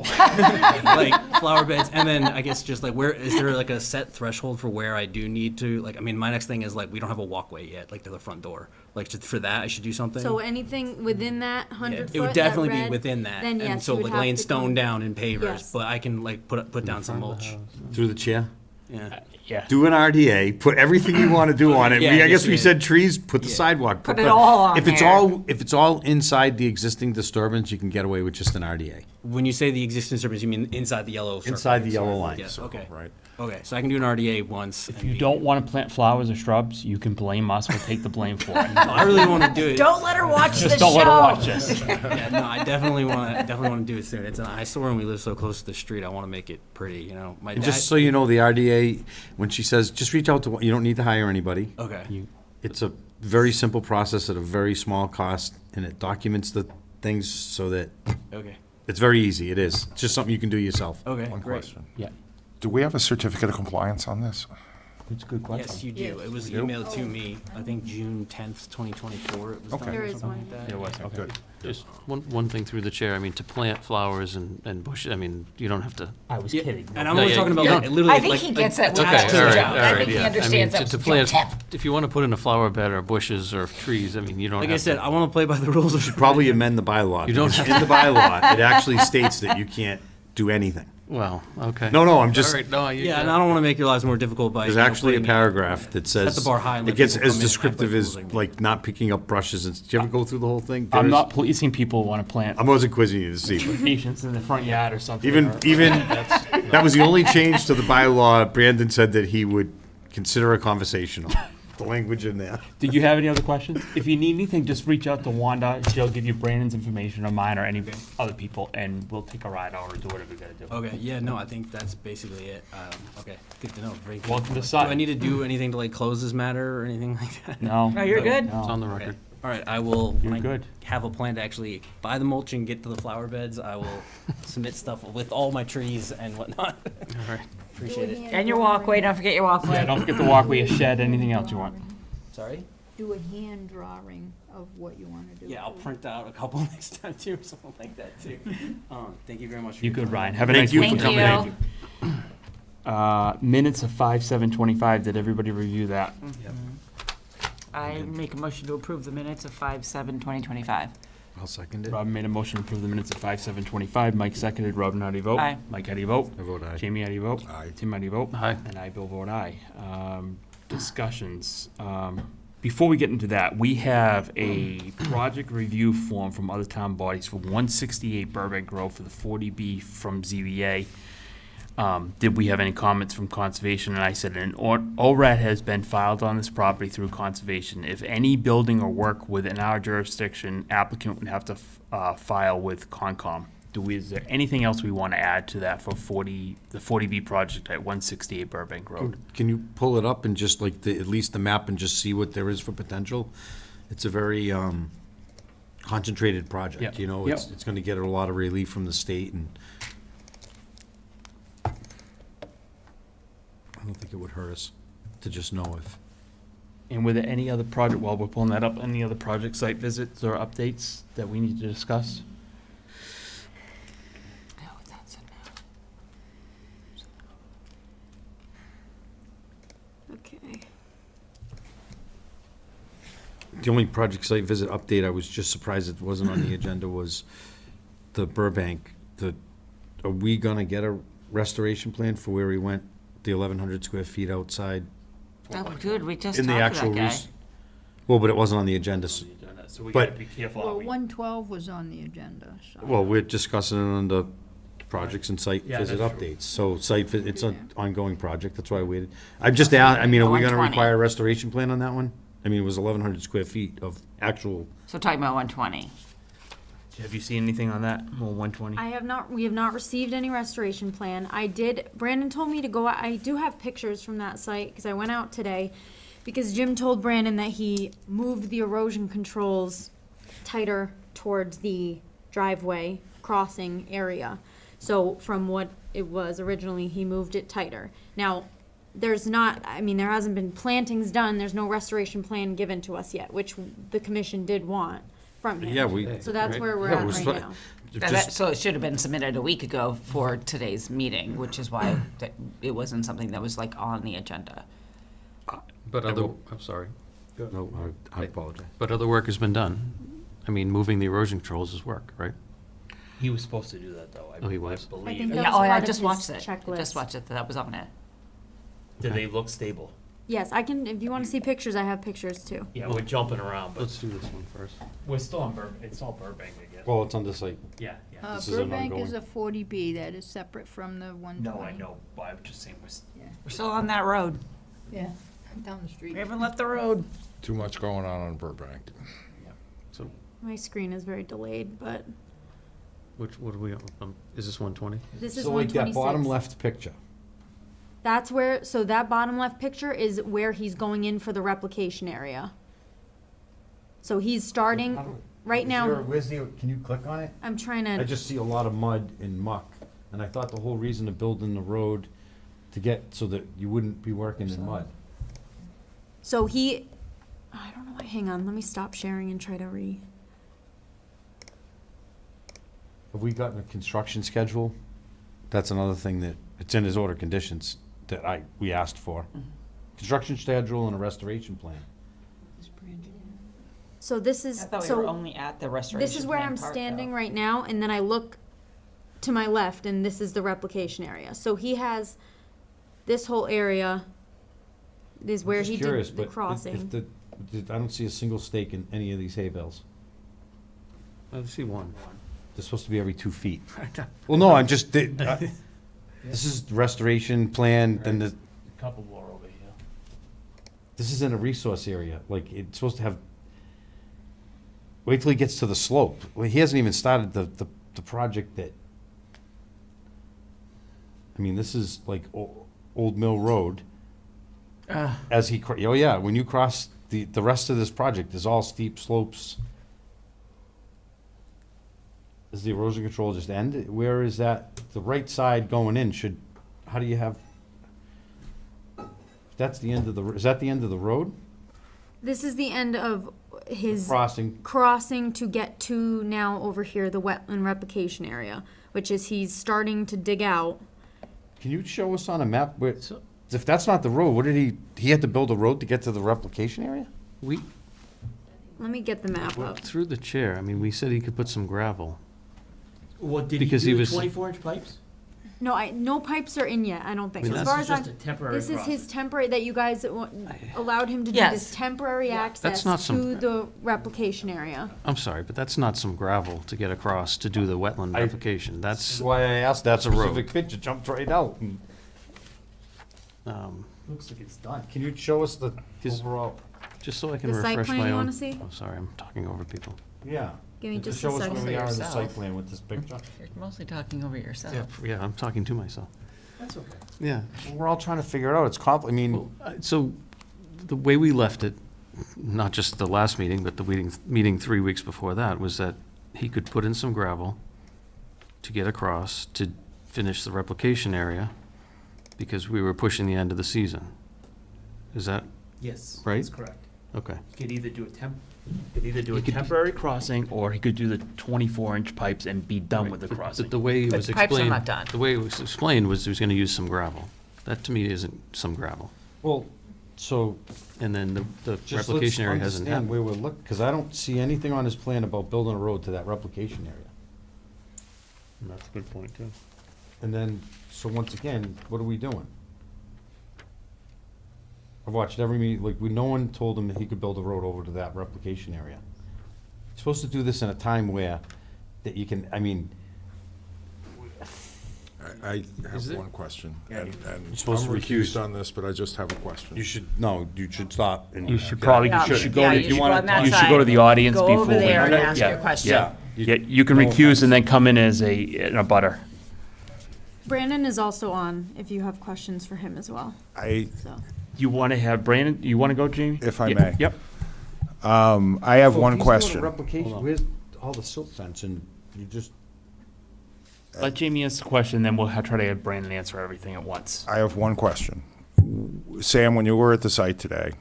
[SPEAKER 6] Like flower beds, and then I guess just like where is there like a set threshold for where I do need to like? I mean, my next thing is like we don't have a walkway yet, like to the front door. Like for that, I should do something.
[SPEAKER 1] So anything within that 100 foot,
[SPEAKER 6] it would
[SPEAKER 1] that
[SPEAKER 6] definitely
[SPEAKER 1] red,
[SPEAKER 6] be within that,
[SPEAKER 1] then
[SPEAKER 6] and
[SPEAKER 1] yes,
[SPEAKER 6] so
[SPEAKER 1] you would
[SPEAKER 6] like
[SPEAKER 1] have
[SPEAKER 6] laying
[SPEAKER 1] to
[SPEAKER 6] stone
[SPEAKER 1] come-
[SPEAKER 6] down in pavers,
[SPEAKER 1] Yes.
[SPEAKER 6] but I can like put down some mulch.
[SPEAKER 3] Through the chair.
[SPEAKER 6] Yeah.
[SPEAKER 2] Yeah.
[SPEAKER 3] Do an RDA, put everything you want to do on it.
[SPEAKER 6] Yeah,
[SPEAKER 3] I
[SPEAKER 6] yes,
[SPEAKER 3] guess we
[SPEAKER 6] yeah.
[SPEAKER 3] said trees, put the
[SPEAKER 6] Yeah.
[SPEAKER 3] sidewalk.
[SPEAKER 4] Put it all on
[SPEAKER 3] If it's
[SPEAKER 4] there.
[SPEAKER 3] if it's all inside the existing disturbance, you can get away with just an RDA.
[SPEAKER 6] When you say the existing disturbance, you mean inside the yellow circle?
[SPEAKER 3] Inside the yellow line.
[SPEAKER 6] Yes. Okay.
[SPEAKER 8] Right.
[SPEAKER 6] Okay. So I can do an RDA once.
[SPEAKER 2] If you don't want to plant flowers or shrubs, you can blame us. We'll take the blame for it.
[SPEAKER 6] I really want to do it.
[SPEAKER 4] Don't let her watch the
[SPEAKER 2] Just
[SPEAKER 4] show.
[SPEAKER 2] don't let her watch this.
[SPEAKER 6] Yeah, no, I definitely want to do it soon. It's an eyesore, and we live so close to the street. I want to make it pretty. You know, my
[SPEAKER 3] And
[SPEAKER 6] dad.
[SPEAKER 3] just so you know, the RDA, when she says, just reach out to, you don't need to hire anybody.
[SPEAKER 6] Okay.
[SPEAKER 3] It's a very simple process at a very small cost, and it documents the things so that
[SPEAKER 6] Okay,
[SPEAKER 3] it's very easy. It is. It's just something you can do yourself.
[SPEAKER 6] okay,
[SPEAKER 8] One
[SPEAKER 6] great.
[SPEAKER 8] question.
[SPEAKER 2] Yeah.
[SPEAKER 8] Do we have a certificate of compliance on this?
[SPEAKER 2] It's a good question.
[SPEAKER 6] Yes, you do.
[SPEAKER 5] Yes.
[SPEAKER 6] It was
[SPEAKER 8] You do?
[SPEAKER 6] emailed to me, I think June 10th, 2024. It was
[SPEAKER 8] Okay.
[SPEAKER 6] done
[SPEAKER 1] There
[SPEAKER 6] or
[SPEAKER 1] is
[SPEAKER 6] something
[SPEAKER 1] one.
[SPEAKER 6] like that.
[SPEAKER 2] It was, okay.
[SPEAKER 8] Good.
[SPEAKER 11] Just one thing through the chair, I mean, to plant flowers and bushes, I mean, you don't have to.
[SPEAKER 2] I was
[SPEAKER 6] Yeah,
[SPEAKER 2] kidding.
[SPEAKER 6] And I'm
[SPEAKER 11] No,
[SPEAKER 6] only
[SPEAKER 11] yeah,
[SPEAKER 6] talking about
[SPEAKER 11] yeah.
[SPEAKER 6] like, literally
[SPEAKER 4] I think
[SPEAKER 6] like.
[SPEAKER 4] he gets that.
[SPEAKER 11] Okay,
[SPEAKER 4] when he's
[SPEAKER 11] all
[SPEAKER 4] doing
[SPEAKER 11] right,
[SPEAKER 4] the job.
[SPEAKER 11] all
[SPEAKER 4] I
[SPEAKER 11] right,
[SPEAKER 4] think he
[SPEAKER 11] yeah.
[SPEAKER 4] understands
[SPEAKER 11] I mean,
[SPEAKER 4] that.
[SPEAKER 11] to plant, if you want to put in a flower bed or bushes or trees, I mean, you don't have
[SPEAKER 6] Like
[SPEAKER 11] to.
[SPEAKER 6] I said, I want to play by the rules of.
[SPEAKER 3] Probably amend the bylaw.
[SPEAKER 11] You don't
[SPEAKER 3] because
[SPEAKER 11] have
[SPEAKER 3] in the bylaw, it actually states that you can't do anything.
[SPEAKER 11] Well, okay.
[SPEAKER 3] No, I'm just,
[SPEAKER 11] All right, no,
[SPEAKER 6] Yeah, and I don't want to make your lives more difficult by.
[SPEAKER 3] there's
[SPEAKER 6] you know,
[SPEAKER 3] actually a
[SPEAKER 6] putting-
[SPEAKER 3] paragraph that says.
[SPEAKER 6] the bar high and
[SPEAKER 3] It
[SPEAKER 6] let
[SPEAKER 3] gets
[SPEAKER 6] people come
[SPEAKER 3] as
[SPEAKER 6] in and act
[SPEAKER 3] descriptive
[SPEAKER 6] like
[SPEAKER 3] as,
[SPEAKER 6] fools.
[SPEAKER 3] like, not picking up brushes. And did you ever go through the whole thing?
[SPEAKER 2] I'm
[SPEAKER 3] There's-
[SPEAKER 2] not policing people who want to plant
[SPEAKER 3] I wasn't quizzing you to see, but
[SPEAKER 2] patients in the front yard or something.
[SPEAKER 3] even,
[SPEAKER 2] or-
[SPEAKER 3] that was the only change to the bylaw. Brandon said that he would consider a conversational, the language in there.
[SPEAKER 2] Did you have any other questions? If you need anything, just reach out to Wanda. She'll give you Brandon's information or mine or any other people, and we'll take a ride out or do whatever we gotta do.
[SPEAKER 6] Okay, yeah, no, I think that's basically it. Okay, good to know. Very good.
[SPEAKER 2] Welcome to
[SPEAKER 6] Do I
[SPEAKER 2] Sutton.
[SPEAKER 6] need to do anything to like close this matter or anything like that?
[SPEAKER 2] No.
[SPEAKER 4] No, you're good.
[SPEAKER 2] No.
[SPEAKER 11] It's on the
[SPEAKER 6] Okay.
[SPEAKER 11] record.
[SPEAKER 6] All right, I will.
[SPEAKER 2] You're
[SPEAKER 6] when I
[SPEAKER 2] good.
[SPEAKER 6] Have a plan to actually buy the mulch and get to the flower beds. I will submit stuff with all my trees and whatnot.
[SPEAKER 11] All right.
[SPEAKER 6] Appreciate it.
[SPEAKER 4] And your walkway, don't forget your
[SPEAKER 2] Yeah,
[SPEAKER 4] walkway.
[SPEAKER 2] don't forget the walkway, a shed, anything else you want.
[SPEAKER 6] Sorry.
[SPEAKER 5] Do a hand drawing of what you wanna do.
[SPEAKER 6] Yeah, I'll print out a couple next time too, or something like that too. Thank you very much. For
[SPEAKER 2] You
[SPEAKER 6] your
[SPEAKER 2] good,
[SPEAKER 6] time.
[SPEAKER 2] Ryan. Have a
[SPEAKER 3] Thank
[SPEAKER 2] nice
[SPEAKER 3] you
[SPEAKER 2] week.
[SPEAKER 3] for coming
[SPEAKER 4] Thank
[SPEAKER 3] in.
[SPEAKER 2] Minutes of 5/7/25. Did everybody review that?
[SPEAKER 4] I make a motion to approve the minutes of 5/7/2025.
[SPEAKER 3] I'll second it.
[SPEAKER 2] Robin made a motion to approve the minutes of 5/7/25. Mike seconded. Robin, how do you vote?
[SPEAKER 4] Aye.
[SPEAKER 2] Mike, how do you vote?
[SPEAKER 3] I vote aye.
[SPEAKER 2] Jamie, how do you vote?
[SPEAKER 8] Aye.
[SPEAKER 2] Tim, how do you vote?
[SPEAKER 11] Aye.
[SPEAKER 2] And I, Bill, vote aye. Discussions. Before we get into that, we have a project review form from other town bodies for 168 Burbank Road for the 40B from ZBA. Did we have any comments from Conservation? And I said, an ORAD has been filed on this property through Conservation. If any building or work within our jurisdiction, applicant would have to file with Concom. Is there anything else we want to add to that for the 40B project at 168 Burbank Road?
[SPEAKER 3] Can you pull it up and just like at least the map and just see what there is for potential? It's a very concentrated project,
[SPEAKER 2] Yep.
[SPEAKER 3] you know?
[SPEAKER 2] Yep.
[SPEAKER 3] It's gonna get a lot of relief from the state and I don't think it would hurt us to just know if,
[SPEAKER 2] And were there any other project, while we're pulling that up, any other project site visits or updates that we need to discuss?
[SPEAKER 1] Okay.
[SPEAKER 3] the only project site visit update, I was just surprised it wasn't on the agenda, was the Burbank. Are we gonna get a restoration plan for where we went, the 1,100 square feet outside?
[SPEAKER 4] Oh, dude, we just
[SPEAKER 3] In
[SPEAKER 4] talked
[SPEAKER 3] the
[SPEAKER 4] to
[SPEAKER 3] actual
[SPEAKER 4] that guy.
[SPEAKER 3] Well, but it wasn't on the agenda.
[SPEAKER 2] So we
[SPEAKER 3] But-
[SPEAKER 2] gotta be careful. how
[SPEAKER 5] Well,
[SPEAKER 2] we-
[SPEAKER 5] 112 was on the agenda, so.
[SPEAKER 3] Well, we're discussing it under projects and site
[SPEAKER 2] Yeah,
[SPEAKER 3] visit
[SPEAKER 2] that's true.
[SPEAKER 3] updates. So it's an ongoing project, that's why I waited. I'm just, I mean, are we gonna
[SPEAKER 4] 120.
[SPEAKER 3] require a restoration plan on that one? I mean, it was 1,100 square feet of actual,
[SPEAKER 4] So talking about 120.
[SPEAKER 2] Have you seen anything on that? Well, 120?
[SPEAKER 1] We have not received any restoration plan. Brandon told me to go, I do have pictures from that site, because I went out today, because Jim told Brandon that he moved the erosion controls tighter towards the driveway crossing area. So from what it was originally, he moved it tighter. Now, there hasn't been plantings done, there's no restoration plan given to us yet, which the commission did want from him.
[SPEAKER 3] yeah, we.
[SPEAKER 1] So that's where we're
[SPEAKER 3] yeah,
[SPEAKER 1] at
[SPEAKER 3] it was
[SPEAKER 1] right
[SPEAKER 3] fi-
[SPEAKER 1] now.
[SPEAKER 3] just-
[SPEAKER 4] So it should have been submitted a week ago for today's meeting, which is why it wasn't something that was like on the agenda.
[SPEAKER 11] But I'm sorry,
[SPEAKER 3] No, I apologize.
[SPEAKER 11] but other work has been done. I mean, moving the erosion controls is work, right?
[SPEAKER 2] He was supposed to do that, though.
[SPEAKER 11] Oh, he was?
[SPEAKER 1] I
[SPEAKER 2] believe.
[SPEAKER 1] think that
[SPEAKER 4] Yeah,
[SPEAKER 1] was
[SPEAKER 4] oh, I
[SPEAKER 1] part of
[SPEAKER 4] just
[SPEAKER 1] his
[SPEAKER 4] watched it. I
[SPEAKER 1] checklist.
[SPEAKER 4] just watched it, that was on it.
[SPEAKER 2] Do they look stable?
[SPEAKER 1] Yes, I can, if you want to see pictures, I have pictures too.
[SPEAKER 2] Yeah, we're jumping around, but
[SPEAKER 11] Let's do this one first.
[SPEAKER 2] we're still on it's all Burbank, I guess.
[SPEAKER 3] Well, it's on the site.
[SPEAKER 2] Yeah, yeah.
[SPEAKER 3] This is an
[SPEAKER 5] Burbank is
[SPEAKER 3] ongoing-
[SPEAKER 5] a 40B, that is separate from the 120.
[SPEAKER 2] No, I know, but I'm just saying,
[SPEAKER 4] We're still on that road.
[SPEAKER 5] Yeah, down the street.
[SPEAKER 4] We haven't left the road.
[SPEAKER 8] Too much going on Burbank.
[SPEAKER 11] So,
[SPEAKER 1] My screen is very delayed, but
[SPEAKER 11] what are we, is this 120?
[SPEAKER 1] this is
[SPEAKER 3] So like that
[SPEAKER 1] 126.
[SPEAKER 3] bottom left picture.
[SPEAKER 1] So that bottom left picture is where he's going in for the replication area. So he's starting, right now,
[SPEAKER 3] Can you click on it?
[SPEAKER 1] I'm trying
[SPEAKER 3] I
[SPEAKER 1] to,
[SPEAKER 3] just see a lot of mud and muck, and I thought the whole reason of building the road to get, so that you wouldn't be working in mud.
[SPEAKER 1] so I don't know why, hang on, let me stop sharing and try to
[SPEAKER 3] Have we gotten a construction schedule? That's another thing that, it's in his order of conditions that we asked for. Construction schedule and a restoration plan.
[SPEAKER 1] so this is,
[SPEAKER 4] I thought we
[SPEAKER 1] so
[SPEAKER 4] were only at the restoration
[SPEAKER 1] this is where
[SPEAKER 4] plan
[SPEAKER 1] I'm
[SPEAKER 4] part,
[SPEAKER 1] standing
[SPEAKER 4] though.
[SPEAKER 1] right now, and then I look to my left, and this is the replication area. So he has this whole area is where
[SPEAKER 3] Just
[SPEAKER 1] he
[SPEAKER 3] curious,
[SPEAKER 1] did the
[SPEAKER 3] but if
[SPEAKER 1] crossing.
[SPEAKER 3] I don't see a single stake in any of these hay bales.
[SPEAKER 11] I see one.
[SPEAKER 3] They're supposed to be every 2 feet. Well, no, I'm just, this is the restoration plan, then the,
[SPEAKER 2] Couple more over here.
[SPEAKER 3] this is in a resource area, like, it's supposed to have, wait till he gets to the slope. Well, he hasn't even started the project that, I mean, this is like Old Mill Road. As he, oh yeah, when you cross, the rest of this project is all steep slopes. Does the erosion control just end? Where is that, the right side going in should, how do you have? That's the end of the, is that the end of the road?
[SPEAKER 1] This is the end of his
[SPEAKER 3] Crossing,
[SPEAKER 1] crossing to get to now over here, the wetland replication area, which is he's starting to dig out.
[SPEAKER 3] can you show us on a map where, if that's not the road, what did he had to build a road to get to the replication area?
[SPEAKER 11] We,
[SPEAKER 1] Let me get the map
[SPEAKER 11] well,
[SPEAKER 1] up.
[SPEAKER 11] through the chair, I mean, we said he could put some gravel.
[SPEAKER 2] Well, did
[SPEAKER 11] Because he was-
[SPEAKER 2] 24-inch pipes?
[SPEAKER 1] No, no pipes are in yet, I don't think.
[SPEAKER 11] I mean,
[SPEAKER 1] As
[SPEAKER 11] that's
[SPEAKER 1] far as I'm,
[SPEAKER 2] Just a temporary
[SPEAKER 1] this is his
[SPEAKER 2] crossing.
[SPEAKER 1] temporary, that you guys allowed him to do
[SPEAKER 4] Yes.
[SPEAKER 1] this temporary access
[SPEAKER 11] not some-
[SPEAKER 1] to the replication area.
[SPEAKER 11] I'm sorry, but that's not some gravel to get across to do the wetland replication.
[SPEAKER 3] That's
[SPEAKER 11] That's,
[SPEAKER 3] why I asked that
[SPEAKER 11] That's a road.
[SPEAKER 3] specific picture, jumped right out. And
[SPEAKER 2] Looks like it's done.
[SPEAKER 3] can you show us the
[SPEAKER 11] His-
[SPEAKER 3] overall?
[SPEAKER 11] just so I can
[SPEAKER 1] The site
[SPEAKER 11] refresh
[SPEAKER 1] plan
[SPEAKER 11] my
[SPEAKER 1] you
[SPEAKER 11] own.
[SPEAKER 1] wanna see?
[SPEAKER 11] I'm sorry, I'm talking over people.
[SPEAKER 3] Yeah.
[SPEAKER 1] Give me
[SPEAKER 3] And
[SPEAKER 1] just a
[SPEAKER 3] show us
[SPEAKER 1] second.
[SPEAKER 3] where we are in the
[SPEAKER 4] Yourself.
[SPEAKER 3] site plan with this picture.
[SPEAKER 4] You're mostly talking over yourself.
[SPEAKER 11] Yeah, I'm talking to myself.
[SPEAKER 2] That's okay.
[SPEAKER 11] Yeah.
[SPEAKER 3] We're all trying to figure it out. It's I mean,
[SPEAKER 11] Well, so the way we left it, not just the last meeting, but the meeting 3 weeks before that, was that he could put in some gravel to get across to finish the replication area because we were pushing the end of the season. Is that
[SPEAKER 2] Yes,
[SPEAKER 11] Right?
[SPEAKER 2] that's correct.
[SPEAKER 11] okay?
[SPEAKER 2] He could either do
[SPEAKER 11] He
[SPEAKER 2] a
[SPEAKER 11] could-
[SPEAKER 2] temporary crossing, or he could do the 24-inch pipes and be done with the crossing.
[SPEAKER 11] The way it
[SPEAKER 4] But
[SPEAKER 11] was
[SPEAKER 4] the pipes are
[SPEAKER 11] explained,
[SPEAKER 4] not done.
[SPEAKER 11] the way it was explained was he was going to use some gravel. That to me isn't some gravel.
[SPEAKER 3] well, so
[SPEAKER 11] And then the
[SPEAKER 3] just let's
[SPEAKER 11] replication area hasn't
[SPEAKER 3] understand
[SPEAKER 11] happened.
[SPEAKER 3] where we're looking, because I don't see anything on his plan about building a road to that replication area.
[SPEAKER 11] That's a good point, too.
[SPEAKER 3] And then, so once again, what are we doing? I've watched every meeting, like, no one told him that he could build a road over to that replication area. You're supposed to do this in a time where, that you can, I mean,
[SPEAKER 8] I have
[SPEAKER 11] there-
[SPEAKER 8] one question,
[SPEAKER 3] Yeah,
[SPEAKER 8] and
[SPEAKER 3] You're supposed
[SPEAKER 8] I'm
[SPEAKER 3] to recuse.
[SPEAKER 8] recused on this, but I just have a question.
[SPEAKER 3] you should stop. And
[SPEAKER 2] You should probably,
[SPEAKER 4] Yeah,
[SPEAKER 2] you should go,
[SPEAKER 4] yeah,
[SPEAKER 2] to-
[SPEAKER 4] you should go on that
[SPEAKER 2] you should
[SPEAKER 4] side.
[SPEAKER 2] go to the audience
[SPEAKER 4] Go
[SPEAKER 2] before.
[SPEAKER 4] over there and
[SPEAKER 2] we-
[SPEAKER 4] ask
[SPEAKER 2] yeah,
[SPEAKER 4] your question.
[SPEAKER 3] Yeah.
[SPEAKER 2] Yeah, you can recuse and then come in as in a butter.
[SPEAKER 1] Brandon is also on, if you have questions for him as well, so.
[SPEAKER 2] You want to have Brandon, you want to go, Jamie?
[SPEAKER 8] If I
[SPEAKER 2] Yeah,
[SPEAKER 8] may.
[SPEAKER 2] Yep.
[SPEAKER 8] I have
[SPEAKER 3] Well,
[SPEAKER 8] one
[SPEAKER 3] if he's doing a
[SPEAKER 8] question.
[SPEAKER 3] Replication,
[SPEAKER 2] Hold on.
[SPEAKER 3] where's all the silt fence, and you just,
[SPEAKER 2] Let Jamie answer the question, then we'll try to have Brandon answer everything at once.
[SPEAKER 8] I have one question. Sam, when you were at the site today,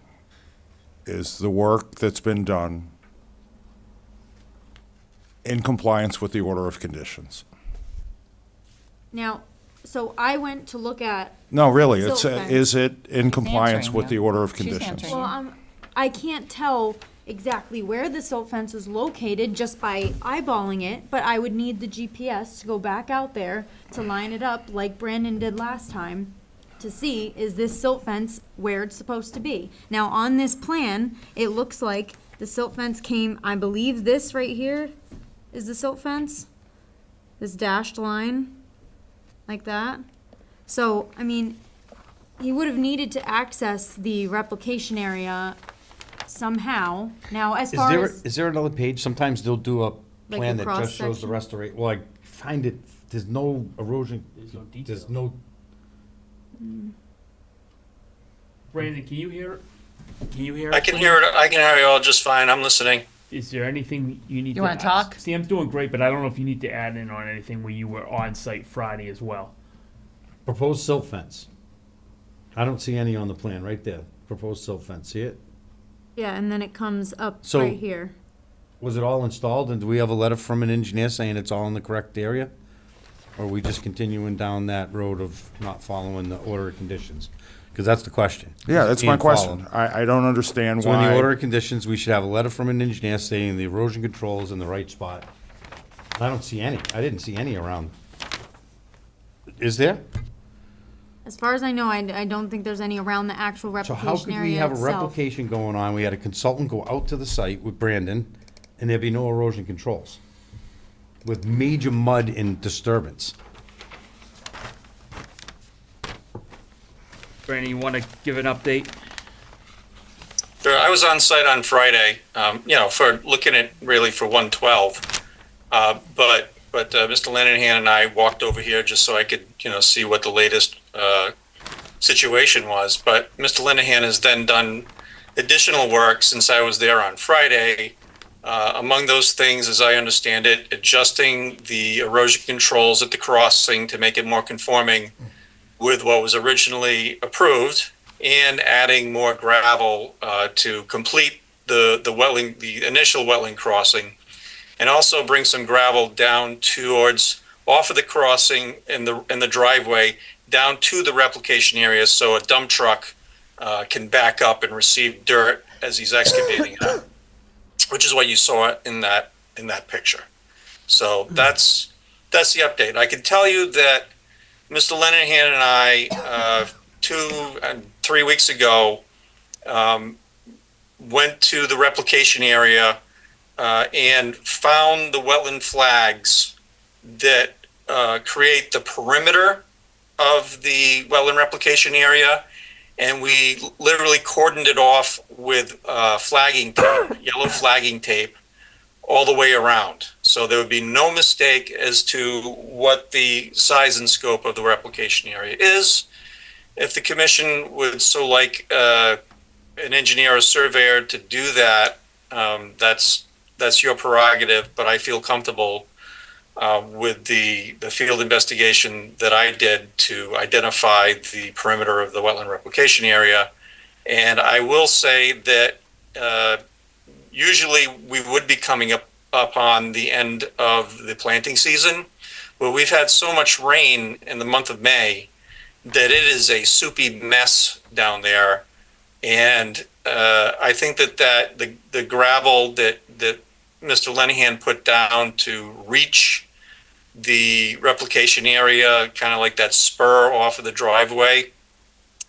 [SPEAKER 8] is the work that's been done in compliance with the order of conditions?
[SPEAKER 1] Now, so I went to look at,
[SPEAKER 8] No, really, it's,
[SPEAKER 1] Silt fence.
[SPEAKER 8] is it in compliance
[SPEAKER 4] answering
[SPEAKER 8] with
[SPEAKER 4] you.
[SPEAKER 8] the order of
[SPEAKER 4] She's
[SPEAKER 8] conditions?
[SPEAKER 4] answering.
[SPEAKER 1] well, I can't tell exactly where the silt fence is located just by eyeballing it, but I would need the GPS to go back out there to line it up like Brandon did last time to see, is this silt fence where it's supposed to be? Now, on this plan, it looks like the silt fence came, I believe this right here is the silt fence. This dashed line, like that. So, I mean, he would have needed to access the replication area somehow. Now, as far as,
[SPEAKER 3] is there another page? Sometimes they'll do a
[SPEAKER 1] Like
[SPEAKER 3] plan
[SPEAKER 1] a
[SPEAKER 3] that just shows the
[SPEAKER 1] cross-section?
[SPEAKER 3] restoration, well, I find it, there's no erosion, there's no,
[SPEAKER 2] Brandon, can you hear Can you hear?
[SPEAKER 12] I
[SPEAKER 2] us,
[SPEAKER 12] can
[SPEAKER 2] Sam?
[SPEAKER 12] hear it. I can hear you all just fine. I'm listening.
[SPEAKER 2] Is there anything you need
[SPEAKER 4] You
[SPEAKER 2] to
[SPEAKER 4] wanna
[SPEAKER 2] ask?
[SPEAKER 4] talk?
[SPEAKER 2] Sam's doing great, but I don't know if you need to add in on anything where you were on site Friday as well.
[SPEAKER 3] Proposed silt fence. I don't see any on the plan, right there. Proposed silt fence, see it?
[SPEAKER 1] Yeah, and then it comes up
[SPEAKER 3] So-
[SPEAKER 1] right here.
[SPEAKER 3] Was it all installed, and do we have a letter from an engineer saying it's all in the correct area? Or are we just continuing down that road of not following the order of conditions? Because that's the question.
[SPEAKER 8] Yeah,
[SPEAKER 3] Is it
[SPEAKER 8] that's my
[SPEAKER 3] being
[SPEAKER 8] question.
[SPEAKER 3] followed?
[SPEAKER 8] I don't understand
[SPEAKER 3] So in the order
[SPEAKER 8] why.
[SPEAKER 3] of conditions, we should have a letter from an engineer stating the erosion control is in the right spot. I don't see any. I didn't see any around. Is there?
[SPEAKER 1] As far as I know, I don't think there's any around the actual
[SPEAKER 3] So how
[SPEAKER 1] replication
[SPEAKER 3] could we
[SPEAKER 1] area
[SPEAKER 3] have a
[SPEAKER 1] itself.
[SPEAKER 3] replication going on? We had a consultant go out to the site with Brandon, and there'd be no erosion controls with major mud and disturbance.
[SPEAKER 2] Brandon, you want to give an update?
[SPEAKER 12] Sure, I was on site on Friday, for looking at really for 112. But Mr. Lenihan and I walked over here just so I could, see what the latest situation was. But Mr. Lenihan has then done additional work since I was there on Friday. Among those things, as I understand it, adjusting the erosion controls at the crossing to make it more conforming with what was originally approved, and adding more gravel to complete the initial wetland crossing, and also bring some gravel down towards off of the crossing in the driveway down to the replication area, so a dump truck can back up and receive dirt as he's excavating it, which is what you saw in that picture. So that's the update. I can tell you that Mr. Lenihan and I, 2 and 3 weeks ago, went to the replication area and found the wetland flags that create the perimeter of the wetland replication area, and we literally cordoned it off with flagging tape, yellow flagging tape, all the way around. So there would be no mistake as to what the size and scope of the replication area is. If the commission would so like an engineer or surveyor to do that, that's your prerogative, but I feel comfortable with the field investigation that I did to identify the perimeter of the wetland replication area. And I will say that usually we would be coming up on the end of the planting season, but we've had so much rain in the month of May that it is a soupy mess down there. And I think that the gravel that Mr. Lenihan put down to reach the replication area, kind of like that spur off of the driveway,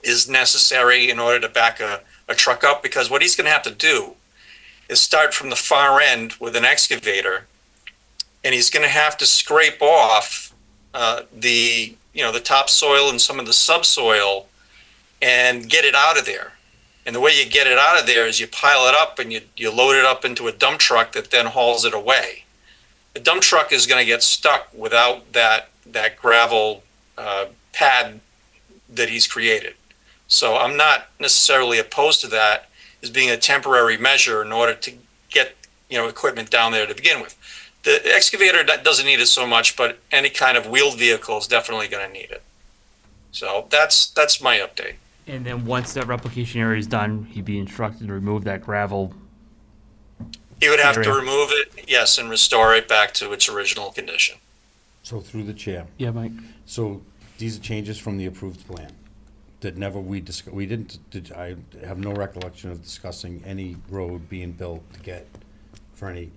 [SPEAKER 12] is necessary in order to back a truck up, because what he's going to have to do is start from the far end with an excavator, and he's going to have to scrape off the topsoil and some of the subsoil and get it out of there. And the way you get it out of there is you pile it up and you load it up into a dump truck that then hauls it away. The dump truck is going to get stuck without that gravel pad that he's created. So I'm not necessarily opposed to that as being a temporary measure in order to get equipment down there to begin with. The excavator doesn't need it so much, but any kind of wheeled vehicle is definitely going to need it. So that's my update.
[SPEAKER 2] And then once that replication area is done, he'd be instructed to remove that gravel.
[SPEAKER 12] He would have to
[SPEAKER 2] Area.
[SPEAKER 12] remove it, yes, and restore it back to its original condition.
[SPEAKER 3] So through the chair.
[SPEAKER 2] Yeah, Mike.
[SPEAKER 3] So these are changes from the approved plan that never we discussed. We didn't, I have no recollection of discussing any road being built to get for any.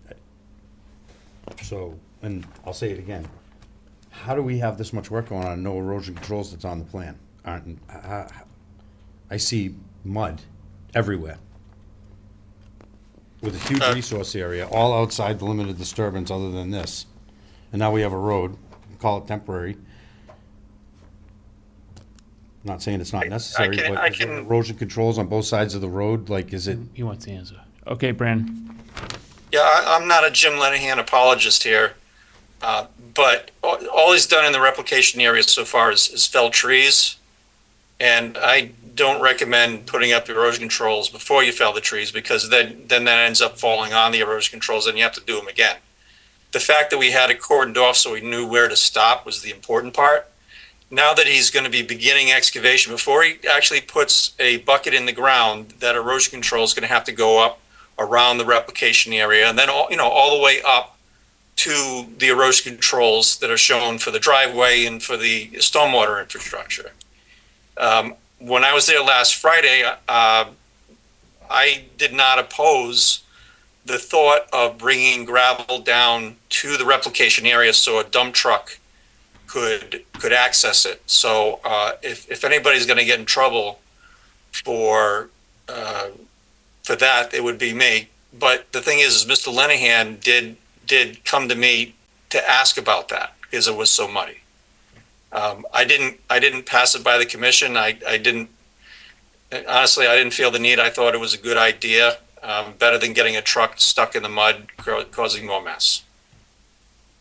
[SPEAKER 3] So, and I'll say it again. How do we have this much work going on, no erosion controls that's on the plan? I see mud everywhere with a huge resource area, all outside the limited disturbance other than this. And now we have a road, call it temporary. Not saying it's not necessary,
[SPEAKER 12] I
[SPEAKER 3] but is there
[SPEAKER 12] can-
[SPEAKER 3] erosion controls on both sides of the road? Like, is it,
[SPEAKER 2] He wants to answer. Okay, Brandon.
[SPEAKER 12] Yeah, I'm not a Jim Lenihan apologist here, but all he's done in the replication area so far is fell trees. And I don't recommend putting up erosion controls before you fell the trees, because then that ends up falling on the erosion controls and you have to do them again. The fact that we had it cordoned off so we knew where to stop was the important part. Now that he's going to be beginning excavation, before he actually puts a bucket in the ground, that erosion control is going to have to go up around the replication area, and then all the way up to the erosion controls that are shown for the driveway and for the stormwater infrastructure. When I was there last Friday, I did not oppose the thought of bringing gravel down to the replication area so a dump truck could access it. So if anybody's going to get in trouble for that, it would be me. But the thing is Mr. Lenahan did come to me to ask about that because it was so muddy. I didn't pass it by the commission. I didn't feel the need. I thought it was a good idea, better than getting a truck stuck in the mud causing more mess.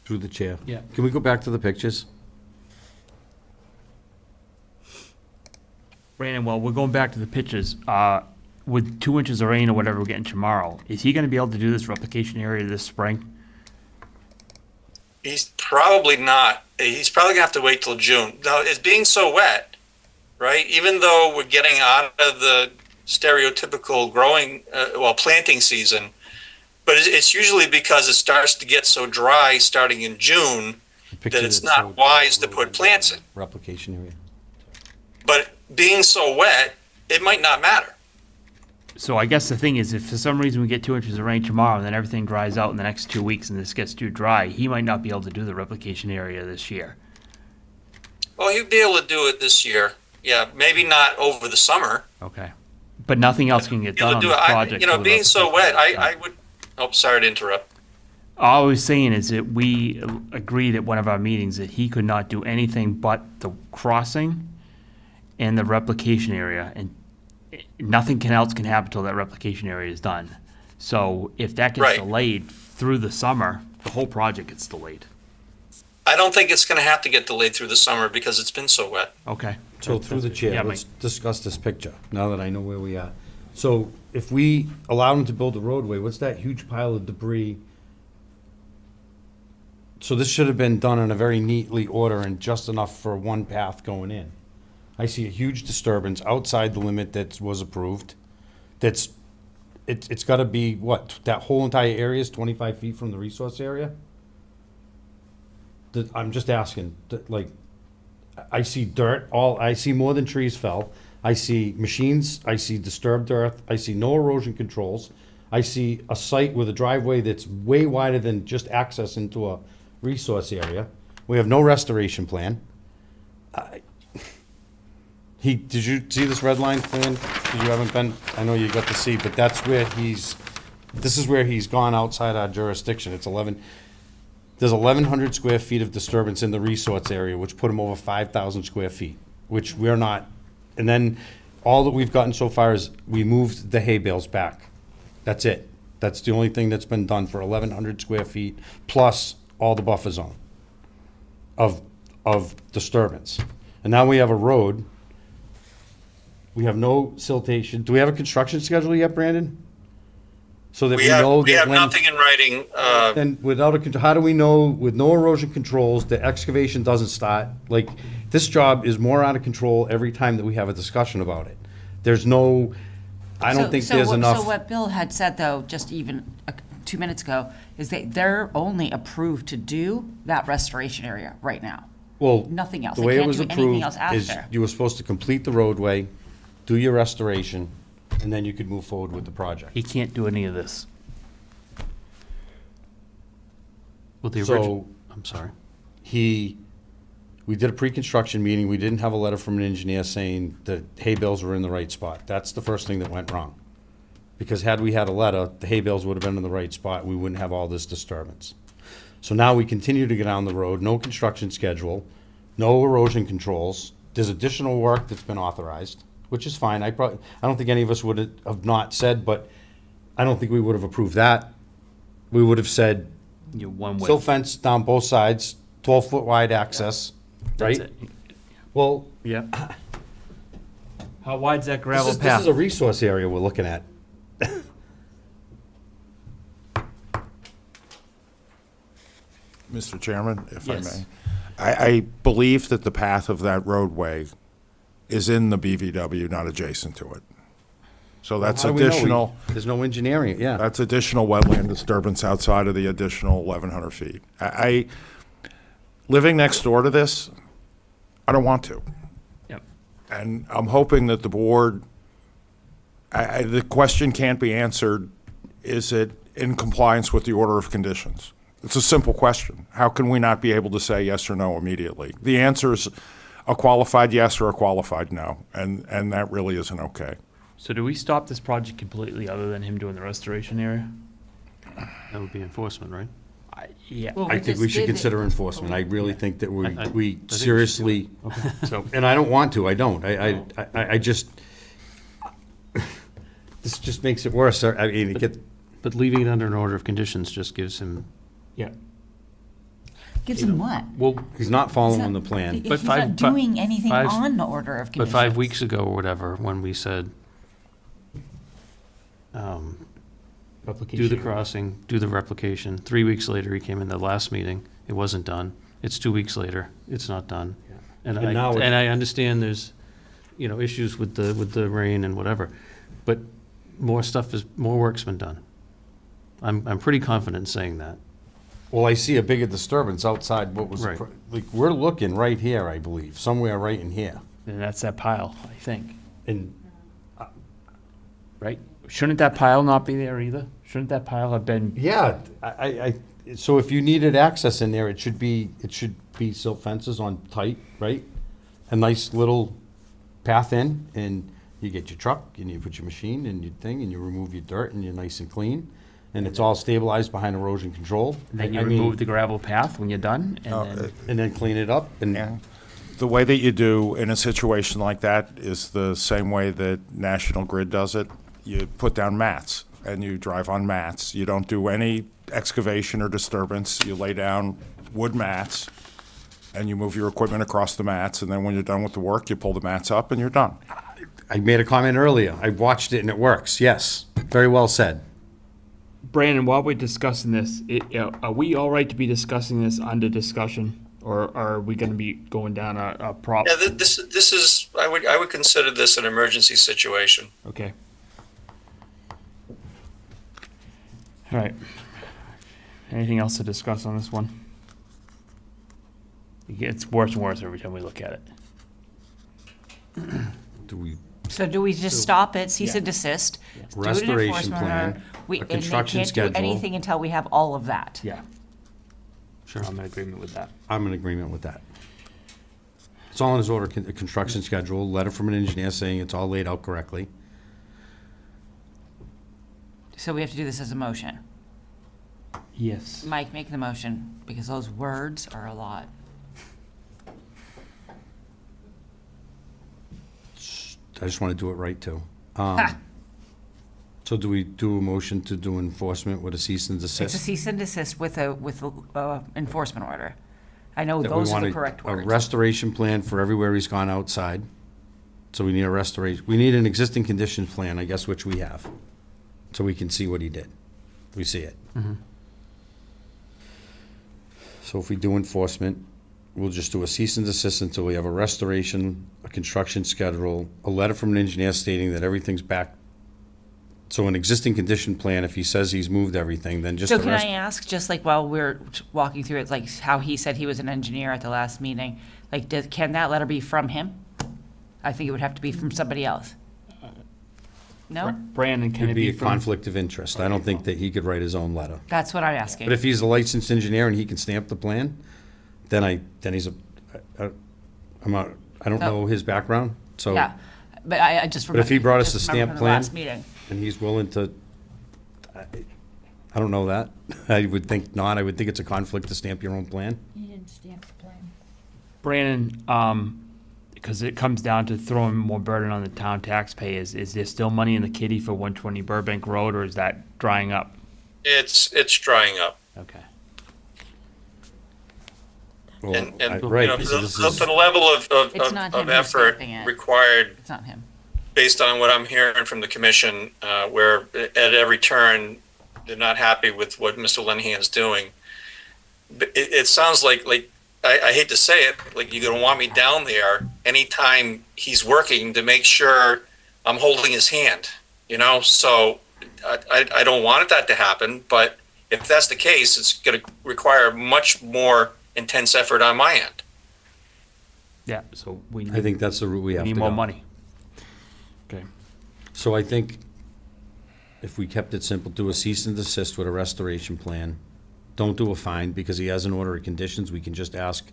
[SPEAKER 3] Through the chair.
[SPEAKER 2] Yeah.
[SPEAKER 3] Can we go back to the pictures?
[SPEAKER 2] Brandon, well, we're going back to the pictures. With 2 inches of rain or whatever we're getting tomorrow, is he going to be able to do this replication area this spring?
[SPEAKER 12] He's probably not. He's probably gonna have to wait till June. Now, it's being so wet, right? Even though we're getting out of the stereotypical planting season, but it's usually because it starts to get so dry starting in June that it's not wise to put plants in.
[SPEAKER 3] Replication area.
[SPEAKER 12] But being so wet, it might not matter.
[SPEAKER 2] So I guess the thing is, if for some reason we get 2 inches of rain tomorrow and then everything dries out in the next 2 weeks and this gets too dry, he might not be able to do the replication area this year.
[SPEAKER 12] Well, he'd be able to do it this year. Yeah, maybe not over the summer.
[SPEAKER 2] Okay. But nothing else can get
[SPEAKER 12] He'll
[SPEAKER 2] done on
[SPEAKER 12] do
[SPEAKER 2] this
[SPEAKER 12] it.
[SPEAKER 2] project. till the
[SPEAKER 12] Being so wet,
[SPEAKER 2] replication-
[SPEAKER 12] I would. Oh, sorry to interrupt.
[SPEAKER 2] All I was saying is that we agreed at one of our meetings that he could not do anything but the crossing and the replication area, and nothing else can happen until that replication area is done. So if that gets
[SPEAKER 12] Right.
[SPEAKER 2] delayed through the summer, the whole project gets delayed.
[SPEAKER 12] I don't think it's going to have to get delayed through the summer because it's been so wet.
[SPEAKER 2] Okay.
[SPEAKER 3] So through the chair,
[SPEAKER 2] Yeah,
[SPEAKER 3] let's discuss this picture, now that I know where we are. So if we allow them to build a roadway, what's that huge pile of debris? So this should have been done in a very neatly order and just enough for one path going in. I see a huge disturbance outside the limit that was approved. It's gotta be, what, that whole entire area is 25 feet from the resource area? I'm just asking, I see dirt, I see more than trees fell. I see machines, I see disturbed earth, I see no erosion controls. I see a site with a driveway that's way wider than just access into a resource area. We have no restoration plan. Did you see this red line plan? 'Cause you haven't been, I know you got to see, but this is where he's gone outside our jurisdiction. There's 1,100 square feet of disturbance in the resource area, which put him over 5,000 square feet, which we're not. And then all that we've gotten so far is we moved the hay bales back. That's it. That's the only thing that's been done for 1,100 square feet, plus all the buffer zone of disturbance. And now we have a road. We have no siltation. Do we have a construction schedule yet, Brandon? So that we know
[SPEAKER 12] We
[SPEAKER 3] that
[SPEAKER 12] have
[SPEAKER 3] when.
[SPEAKER 12] nothing in writing.
[SPEAKER 3] Then how do we know, with no erosion controls, the excavation doesn't start? Like, this job is more out of control every time that we have a discussion about it. There's no, I don't think there's enough.
[SPEAKER 4] So what Bill had said, though, just even 2 minutes ago, is that they're only approved to do that restoration area right now.
[SPEAKER 3] Well,
[SPEAKER 4] Nothing else.
[SPEAKER 3] the
[SPEAKER 4] They
[SPEAKER 3] way it
[SPEAKER 4] can't
[SPEAKER 3] was
[SPEAKER 4] do anything
[SPEAKER 3] approved
[SPEAKER 4] else
[SPEAKER 3] is
[SPEAKER 4] after.
[SPEAKER 3] you were supposed to complete the roadway, do your restoration, and then you could move forward with the project.
[SPEAKER 2] He can't do any of this.
[SPEAKER 11] With the
[SPEAKER 3] So-
[SPEAKER 11] original, I'm sorry.
[SPEAKER 3] We did a pre-construction meeting, we didn't have a letter from an engineer saying the hay bales were in the right spot. That's the first thing that went wrong. Because had we had a letter, the hay bales would have been in the right spot, we wouldn't have all this disturbance. So now we continue to get down the road, no construction schedule, no erosion controls. There's additional work that's been authorized, which is fine. I don't think any of us would have not said, but I don't think we would have approved that. We would have said,
[SPEAKER 2] You're one way.
[SPEAKER 3] silt fence down both sides, 12-foot wide access, right?
[SPEAKER 2] That's it.
[SPEAKER 3] Well,
[SPEAKER 2] Yeah. How wide's that
[SPEAKER 3] This
[SPEAKER 2] gravel
[SPEAKER 3] is, this
[SPEAKER 2] path?
[SPEAKER 3] is a resource area we're looking at.
[SPEAKER 8] Mr. Chairman, if I
[SPEAKER 2] Yes.
[SPEAKER 8] may. I believe that the path of that roadway is in the BVW, not adjacent to it. So that's
[SPEAKER 3] How do we know?
[SPEAKER 8] additional,
[SPEAKER 3] There's no engineering, yeah.
[SPEAKER 8] that's additional wetland disturbance outside of the additional 1,100 feet. Living next door to this, I don't want to.
[SPEAKER 2] Yep.
[SPEAKER 8] And I'm hoping that the board, the question can't be answered, is it in compliance with the order of conditions? It's a simple question. How can we not be able to say yes or no immediately? The answer is a qualified yes or a qualified no, and that really isn't okay.
[SPEAKER 2] So do we stop this project completely other than him doing the restoration area?
[SPEAKER 11] That would be enforcement, right?
[SPEAKER 2] Yeah.
[SPEAKER 4] Well,
[SPEAKER 3] I think we should
[SPEAKER 4] did it.
[SPEAKER 3] consider enforcement. I really think that we
[SPEAKER 11] I think
[SPEAKER 3] seriously,
[SPEAKER 11] So,
[SPEAKER 3] and I don't want to, I don't. I just, this just makes it worse. I mean, it get,
[SPEAKER 11] but leaving it under an order of conditions just gives him,
[SPEAKER 2] Yeah.
[SPEAKER 4] Gives him what?
[SPEAKER 2] Well,
[SPEAKER 3] he's not following the plan.
[SPEAKER 4] If
[SPEAKER 11] But
[SPEAKER 4] he's
[SPEAKER 11] five-
[SPEAKER 4] not doing anything
[SPEAKER 11] five-
[SPEAKER 4] on the order of
[SPEAKER 11] but
[SPEAKER 4] conditions.
[SPEAKER 11] 5 weeks ago or whatever, when we said, do the crossing, do the replication, 3 weeks later, he came in the last meeting, it wasn't done. It's 2 weeks later, it's not done. And
[SPEAKER 3] And now it's-
[SPEAKER 11] I understand there's, issues with the rain and whatever, but more work's been done. I'm pretty confident in saying that.
[SPEAKER 3] Well, I see a bigger disturbance outside what was,
[SPEAKER 11] Right.
[SPEAKER 3] like, we're looking right here, I believe, somewhere right in here.
[SPEAKER 2] and that's that pile, I think,
[SPEAKER 3] And
[SPEAKER 2] right? Shouldn't that pile not be there either? Shouldn't that pile have been,
[SPEAKER 3] yeah, so if you needed access in there, it should be silt fences on tight, right? A nice little path in, and you get your truck, and you put your machine and your thing, and you remove your dirt, and you're nice and clean, and it's all stabilized behind erosion control.
[SPEAKER 2] then you
[SPEAKER 3] I mean,
[SPEAKER 2] remove the gravel path when you're done? And then,
[SPEAKER 3] and then clean it up, and
[SPEAKER 8] The way that you do in a situation like that is the same way that National Grid does it. You put down mats, and you drive on mats. You don't do any excavation or disturbance. You lay down wood mats, and you move your equipment across the mats, and then when you're done with the work, you pull the mats up, and you're done.
[SPEAKER 3] I made a comment earlier. I watched it and it works. Yes, very well said.
[SPEAKER 2] Brandon, while we're discussing this, are we all right to be discussing this under discussion? Or are we gonna be going down a prop?
[SPEAKER 12] Yeah, this is, I would consider this an emergency situation.
[SPEAKER 2] Okay. All right. Anything else to discuss on this one? It gets worse and worse every time we look at it.
[SPEAKER 3] Do we,
[SPEAKER 4] So do we just stop it, cease and desist? do an
[SPEAKER 3] Restoration
[SPEAKER 4] enforcement
[SPEAKER 3] plan,
[SPEAKER 4] order,
[SPEAKER 3] a
[SPEAKER 4] and they
[SPEAKER 3] construction
[SPEAKER 4] can't do
[SPEAKER 3] schedule.
[SPEAKER 4] anything until we have all of that.
[SPEAKER 2] Yeah. Sure. I'm in agreement with that.
[SPEAKER 3] I'm in agreement with that. It's all in his order, a construction schedule, letter from an engineer saying it's all laid out correctly.
[SPEAKER 4] So we have to do this as a motion.
[SPEAKER 2] Yes.
[SPEAKER 4] Mike, make the motion, because those words are a lot.
[SPEAKER 3] I just want to do it right, too.
[SPEAKER 4] Ha!
[SPEAKER 3] So do we do a motion to do enforcement with a cease and
[SPEAKER 4] It's a
[SPEAKER 3] desist?
[SPEAKER 4] cease and desist with a enforcement order. I know
[SPEAKER 3] That we
[SPEAKER 4] those are
[SPEAKER 3] want
[SPEAKER 4] the correct
[SPEAKER 3] A
[SPEAKER 4] words.
[SPEAKER 3] restoration plan for everywhere he's gone outside. So we need a restoration, we need an existing conditions plan, I guess, which we have. So we can see what he did. We see it. So if we do enforcement, we'll just do a cease and desist until we have a restoration, a construction schedule, a letter from an engineer stating that everything's back. So an existing condition plan, if he says he's moved everything, then just
[SPEAKER 4] So
[SPEAKER 3] the
[SPEAKER 4] can
[SPEAKER 3] rest.
[SPEAKER 4] I ask, just like while we're walking through it, like how he said he was an engineer at the last meeting, like, can that letter be from him? I think it would have to be from somebody else. No?
[SPEAKER 2] Brandon, can
[SPEAKER 3] It'd
[SPEAKER 2] it
[SPEAKER 3] be
[SPEAKER 2] be
[SPEAKER 3] a
[SPEAKER 2] from?
[SPEAKER 3] conflict of interest. I don't think that he could write his own letter.
[SPEAKER 4] That's what I'm
[SPEAKER 3] But
[SPEAKER 4] asking.
[SPEAKER 3] if he's a licensed engineer and he can stamp the plan, then he's I'm not, I don't know his background, so.
[SPEAKER 4] Yeah, but I just
[SPEAKER 3] But if he brought us
[SPEAKER 4] just
[SPEAKER 3] the
[SPEAKER 4] remember
[SPEAKER 3] stamp
[SPEAKER 4] from the
[SPEAKER 3] plan,
[SPEAKER 4] last meeting.
[SPEAKER 3] and he's willing to, I don't know that. I would think not. I would think it's a conflict to stamp your own plan.
[SPEAKER 5] He didn't stamp the plan.
[SPEAKER 2] Brandon, because it comes down to throwing more burden on the town taxpayers, is there still money in the kitty for 120 Burbank Road, or is that drying up?
[SPEAKER 12] It's drying up.
[SPEAKER 2] Okay.
[SPEAKER 3] Well,
[SPEAKER 12] And,
[SPEAKER 3] I-
[SPEAKER 12] you
[SPEAKER 3] right,
[SPEAKER 12] know,
[SPEAKER 3] so this is-
[SPEAKER 12] for the level
[SPEAKER 4] It's not him
[SPEAKER 12] of
[SPEAKER 4] who's
[SPEAKER 12] effort
[SPEAKER 4] stamping it.
[SPEAKER 12] required,
[SPEAKER 4] It's not him.
[SPEAKER 12] based on what I'm hearing from the commission, where at every turn, they're not happy with what Mr. Linehan's doing. But it sounds like I hate to say it, like you're gonna want me down there anytime he's working to make sure I'm holding his hand, you know? So I don't want that to happen, but if that's the case, it's gonna require much more intense effort on my end.
[SPEAKER 2] Yeah, so we
[SPEAKER 3] I think that's the route we have to
[SPEAKER 2] need
[SPEAKER 3] go.
[SPEAKER 2] more money. Okay.
[SPEAKER 3] So I think if we kept it simple, do a cease and desist with a restoration plan. Don't do a fine, because he has an order of conditions. We can just ask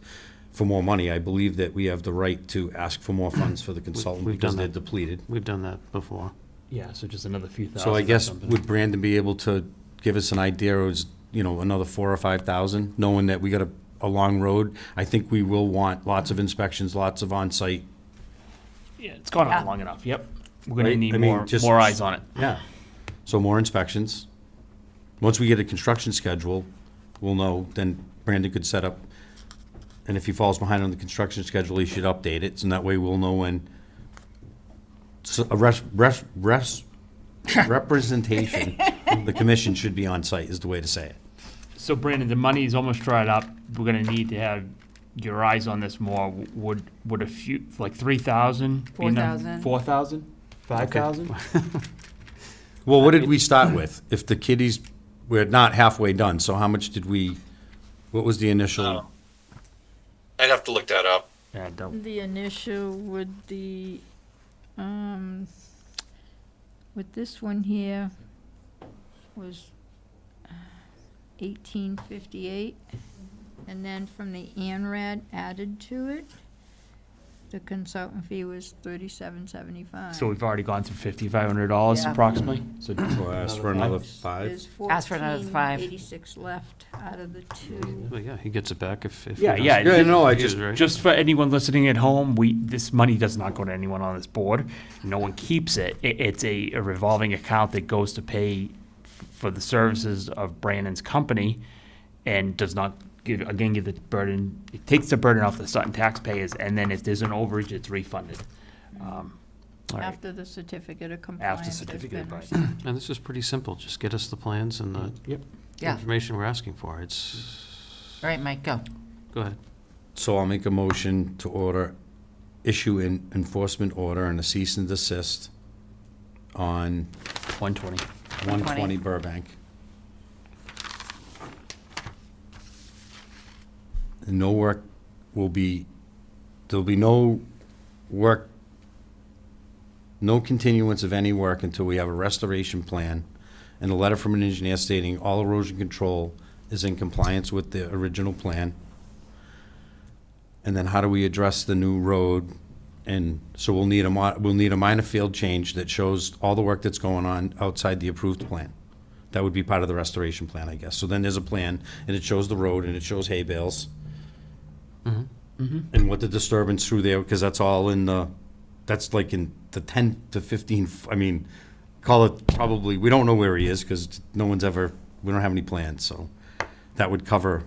[SPEAKER 3] for more money. I believe that we have the right to ask for more funds for the consultant
[SPEAKER 11] We've
[SPEAKER 3] because
[SPEAKER 11] done
[SPEAKER 3] they're
[SPEAKER 11] that.
[SPEAKER 3] depleted.
[SPEAKER 11] We've done that before.
[SPEAKER 2] Yeah, so just another few thousand.
[SPEAKER 3] So I
[SPEAKER 2] or
[SPEAKER 3] guess,
[SPEAKER 2] something.
[SPEAKER 3] would Brandon be able to give us an idea, or is, another 4,000 or 5,000, knowing that we got a long road? I think we will want lots of inspections, lots of on-site.
[SPEAKER 2] Yeah, it's gone
[SPEAKER 4] Yeah.
[SPEAKER 2] on long enough, yep. We're gonna
[SPEAKER 3] Right?
[SPEAKER 2] need
[SPEAKER 3] I mean,
[SPEAKER 2] more,
[SPEAKER 3] just-
[SPEAKER 2] more eyes on it.
[SPEAKER 3] Yeah. So more inspections. Once we get a construction schedule, we'll know, then Brandon could set up, and if he falls behind on the construction schedule, he should update it, and that way we'll know when. So a representation from the commission should be on site, is the way to say it.
[SPEAKER 2] So Brandon, the money's almost dried up. We're gonna need to have your eyes on this more. Would a few, like 3,000?
[SPEAKER 4] 4,000.
[SPEAKER 2] 4,000? 5,000?
[SPEAKER 3] Well, what did we start with? If the kiddies, we're not halfway done, so how much did what was the initial?
[SPEAKER 12] I'd have to look that up.
[SPEAKER 2] Yeah, don't.
[SPEAKER 5] The initial with the, with this one here was 1858, and then from the ANRAD added to it, the consultant fee was $37.75.
[SPEAKER 2] So we've already gone through $5,500
[SPEAKER 4] Yeah.
[SPEAKER 2] approximately? So
[SPEAKER 3] So ask for another 5?
[SPEAKER 5] There's
[SPEAKER 4] Ask for another five.
[SPEAKER 5] 1486 left out of the two.
[SPEAKER 11] Well, yeah, he gets it back if.
[SPEAKER 2] Yeah,
[SPEAKER 11] he
[SPEAKER 2] yeah.
[SPEAKER 11] does.
[SPEAKER 3] Yeah, no, I
[SPEAKER 11] He is,
[SPEAKER 3] just,
[SPEAKER 11] right?
[SPEAKER 2] Just for anyone listening at home, this money does not go to anyone on this board. No one keeps it. It's a revolving account that goes to pay for the services of Brandon's company and does not give the burden, it takes the burden off the Sutton taxpayers, and then if there's an overage, it's refunded. All right.
[SPEAKER 5] After the certificate of compliance has
[SPEAKER 2] certificate,
[SPEAKER 5] been
[SPEAKER 2] right.
[SPEAKER 5] received.
[SPEAKER 11] And this is pretty simple. Just get us the plans and the
[SPEAKER 2] Yep.
[SPEAKER 4] Yeah.
[SPEAKER 11] information we're asking for. It's,
[SPEAKER 4] All right, Mike, go.
[SPEAKER 11] go ahead.
[SPEAKER 3] so I'll make a motion to issue an enforcement order and a cease and desist on
[SPEAKER 2] 120.
[SPEAKER 3] 120 Burbank. And no work there'll be no work, no continuance of any work until we have a restoration plan and a letter from an engineer stating all erosion control is in compliance with the original plan. And then how do we address the new road? And so we'll need a minor field change that shows all the work that's going on outside the approved plan. That would be part of the restoration plan, I guess. So then there's a plan, and it shows the road, and it shows hay bales. And what the disturbance through there, because that's all that's like in the 10 to 15, call it probably, we don't know where he is, because we don't have any plans, so that would cover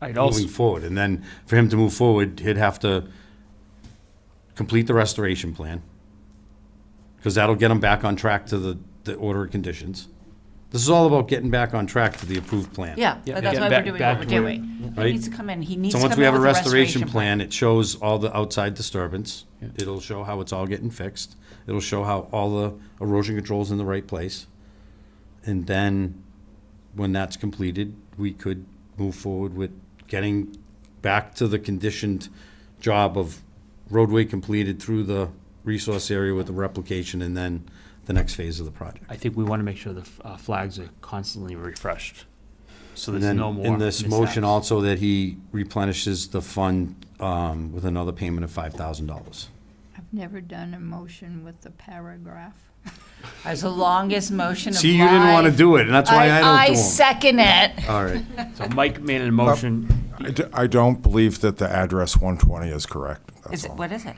[SPEAKER 2] I'd also,
[SPEAKER 3] moving forward. And then for him to move forward, he'd have to complete the restoration plan, because that'll get him back on track to the order of conditions. This is all about getting back on track to the approved plan.
[SPEAKER 4] Yeah,
[SPEAKER 2] Yeah,
[SPEAKER 4] but that's
[SPEAKER 2] yeah,
[SPEAKER 4] why
[SPEAKER 2] back-
[SPEAKER 4] we're doing
[SPEAKER 2] back
[SPEAKER 4] what
[SPEAKER 2] to
[SPEAKER 4] we're
[SPEAKER 2] where-
[SPEAKER 4] doing. He
[SPEAKER 3] Right?
[SPEAKER 4] needs to come in, he needs to
[SPEAKER 3] So
[SPEAKER 4] come
[SPEAKER 3] once we
[SPEAKER 4] in
[SPEAKER 3] have a
[SPEAKER 4] with
[SPEAKER 3] restoration plan, it shows all the outside disturbance. It'll show how it's all getting fixed. It'll show how all the erosion control's in the right place. And then, when that's completed, we could move forward with getting back to the conditioned job of roadway completed through the resource area with the replication, and then the next phase of the project.
[SPEAKER 2] I think we want to make sure the flags are constantly refreshed, so
[SPEAKER 3] And
[SPEAKER 2] there's
[SPEAKER 3] then
[SPEAKER 2] no more
[SPEAKER 3] in this motion
[SPEAKER 2] mishaps.
[SPEAKER 3] also that he replenishes the fund with another payment of $5,000.
[SPEAKER 5] I've never done a motion with a paragraph.
[SPEAKER 4] That's the longest motion of life.
[SPEAKER 3] See, you didn't want to do it, and that's why I don't
[SPEAKER 4] I
[SPEAKER 3] do them.
[SPEAKER 4] second it.
[SPEAKER 3] All right.
[SPEAKER 2] So Mike made a motion.
[SPEAKER 8] I don't believe that the address 120 is correct.
[SPEAKER 4] Is
[SPEAKER 8] That's
[SPEAKER 4] it,
[SPEAKER 8] all.
[SPEAKER 4] what is it?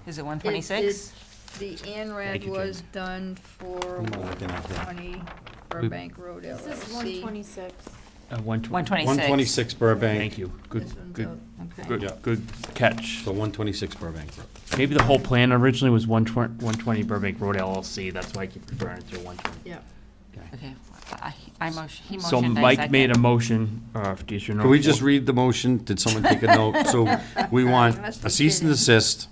[SPEAKER 4] Is it 126?
[SPEAKER 5] The
[SPEAKER 2] Thank
[SPEAKER 5] ANRAD
[SPEAKER 2] you,
[SPEAKER 5] was done for
[SPEAKER 3] looking at that.
[SPEAKER 5] 120 Burbank Road LLC.
[SPEAKER 1] 126.
[SPEAKER 4] 126.
[SPEAKER 3] 126 Burbank.
[SPEAKER 2] Thank you. Good,
[SPEAKER 5] This one's
[SPEAKER 2] good,
[SPEAKER 5] out, okay.
[SPEAKER 2] good,
[SPEAKER 3] Yeah.
[SPEAKER 2] good catch.
[SPEAKER 3] So 126 Burbank Road.
[SPEAKER 2] Maybe the whole plan originally was 120 Burbank Road LLC, that's why I keep referring to 120.
[SPEAKER 5] Yeah.
[SPEAKER 4] Okay, I motion, he
[SPEAKER 2] So
[SPEAKER 4] motioned, I
[SPEAKER 2] Mike made a
[SPEAKER 4] second.
[SPEAKER 2] motion, did you know?
[SPEAKER 3] Can we just read the motion? Did someone take a note? So we want
[SPEAKER 5] You must
[SPEAKER 3] a
[SPEAKER 5] be
[SPEAKER 3] cease and
[SPEAKER 5] kidding.
[SPEAKER 3] desist,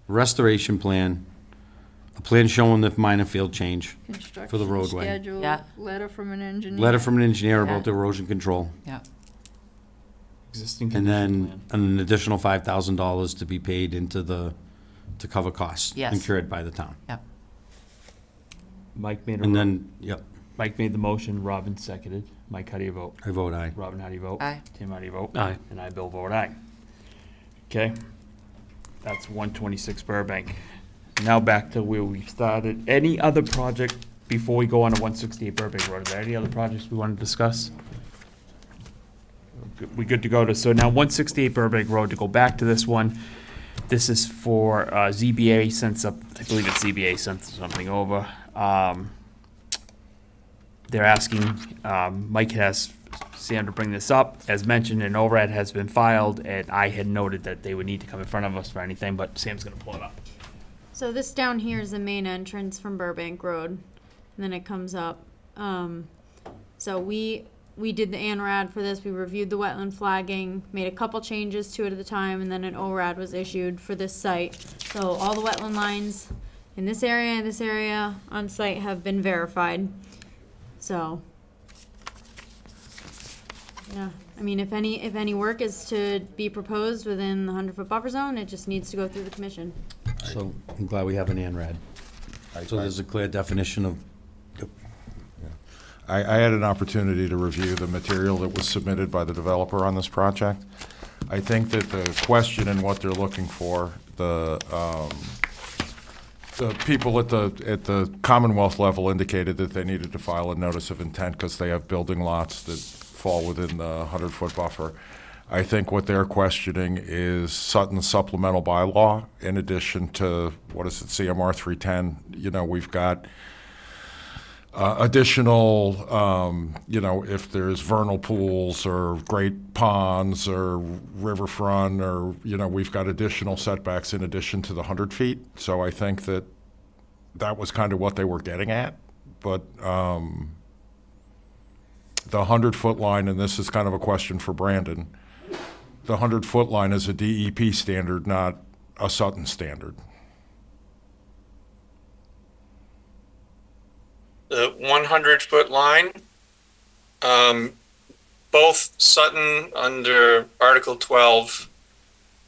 [SPEAKER 3] restoration plan, a plan showing the minor field change,
[SPEAKER 5] Construction
[SPEAKER 3] roadway.
[SPEAKER 5] schedule,
[SPEAKER 4] Yeah.
[SPEAKER 5] letter from an engineer.
[SPEAKER 3] letter from an engineer
[SPEAKER 4] Yeah.
[SPEAKER 3] about the erosion control,
[SPEAKER 4] Yeah,
[SPEAKER 2] Existing
[SPEAKER 3] and
[SPEAKER 2] condition
[SPEAKER 3] then
[SPEAKER 2] plan.
[SPEAKER 3] an additional $5,000 to be paid to cover costs
[SPEAKER 4] Yes.
[SPEAKER 3] incurred by the town.
[SPEAKER 4] yeah.
[SPEAKER 2] Mike made a,
[SPEAKER 3] And then, yep,
[SPEAKER 2] Mike made the motion, Robin seconded. Mike, how do you vote?
[SPEAKER 3] I vote aye.
[SPEAKER 2] Robin, how do you vote?
[SPEAKER 4] Aye.
[SPEAKER 2] Tim, how do you vote?
[SPEAKER 11] Aye.
[SPEAKER 2] And I, Bill, vote aye. Okay, that's 126 Burbank. Now back to where we started. Any other project before we go on to 168 Burbank Road? Are there any other projects we want to discuss? We good to go to, so now 168 Burbank Road, to go back to this one. This is for ZBA, since, I believe it's ZBA sent something over. They're asking, Mike has Sam to bring this up. As mentioned, an ORAD has been filed, and I had noted that they would need to come in front of us for anything, but Sam's gonna pull it up.
[SPEAKER 1] So this down here is the main entrance from Burbank Road, and then it comes up. So we did the ANRAD for this, we reviewed the wetland flagging, made a couple changes to it at the time, and then an ORAD was issued for this site. So all the wetland lines in this area on site have been verified. So, yeah, I mean, if any work is to be proposed within the 100-foot buffer zone, it just needs to go through the commission.
[SPEAKER 3] So I'm glad we have an ANRAD. So there's a clear definition of,
[SPEAKER 8] I had an opportunity to review the material that was submitted by the developer on this project. I think that the question and what they're looking for, the people at the Commonwealth level indicated that they needed to file a notice of intent because they have building lots that fall within the 100-foot buffer. I think what they're questioning is Sutton's supplemental bylaw, in addition to, what is it, CMR 310. You know, we've got additional, if there's vernal pools or great ponds or riverfront, or, we've got additional setbacks in addition to the 100 feet. So I think that was kind of what they were getting at. But the 100-foot line, and this is kind of a question for Brandon, the 100-foot line is a DEP standard, not a Sutton standard.
[SPEAKER 12] The 100-foot line, both Sutton under Article 12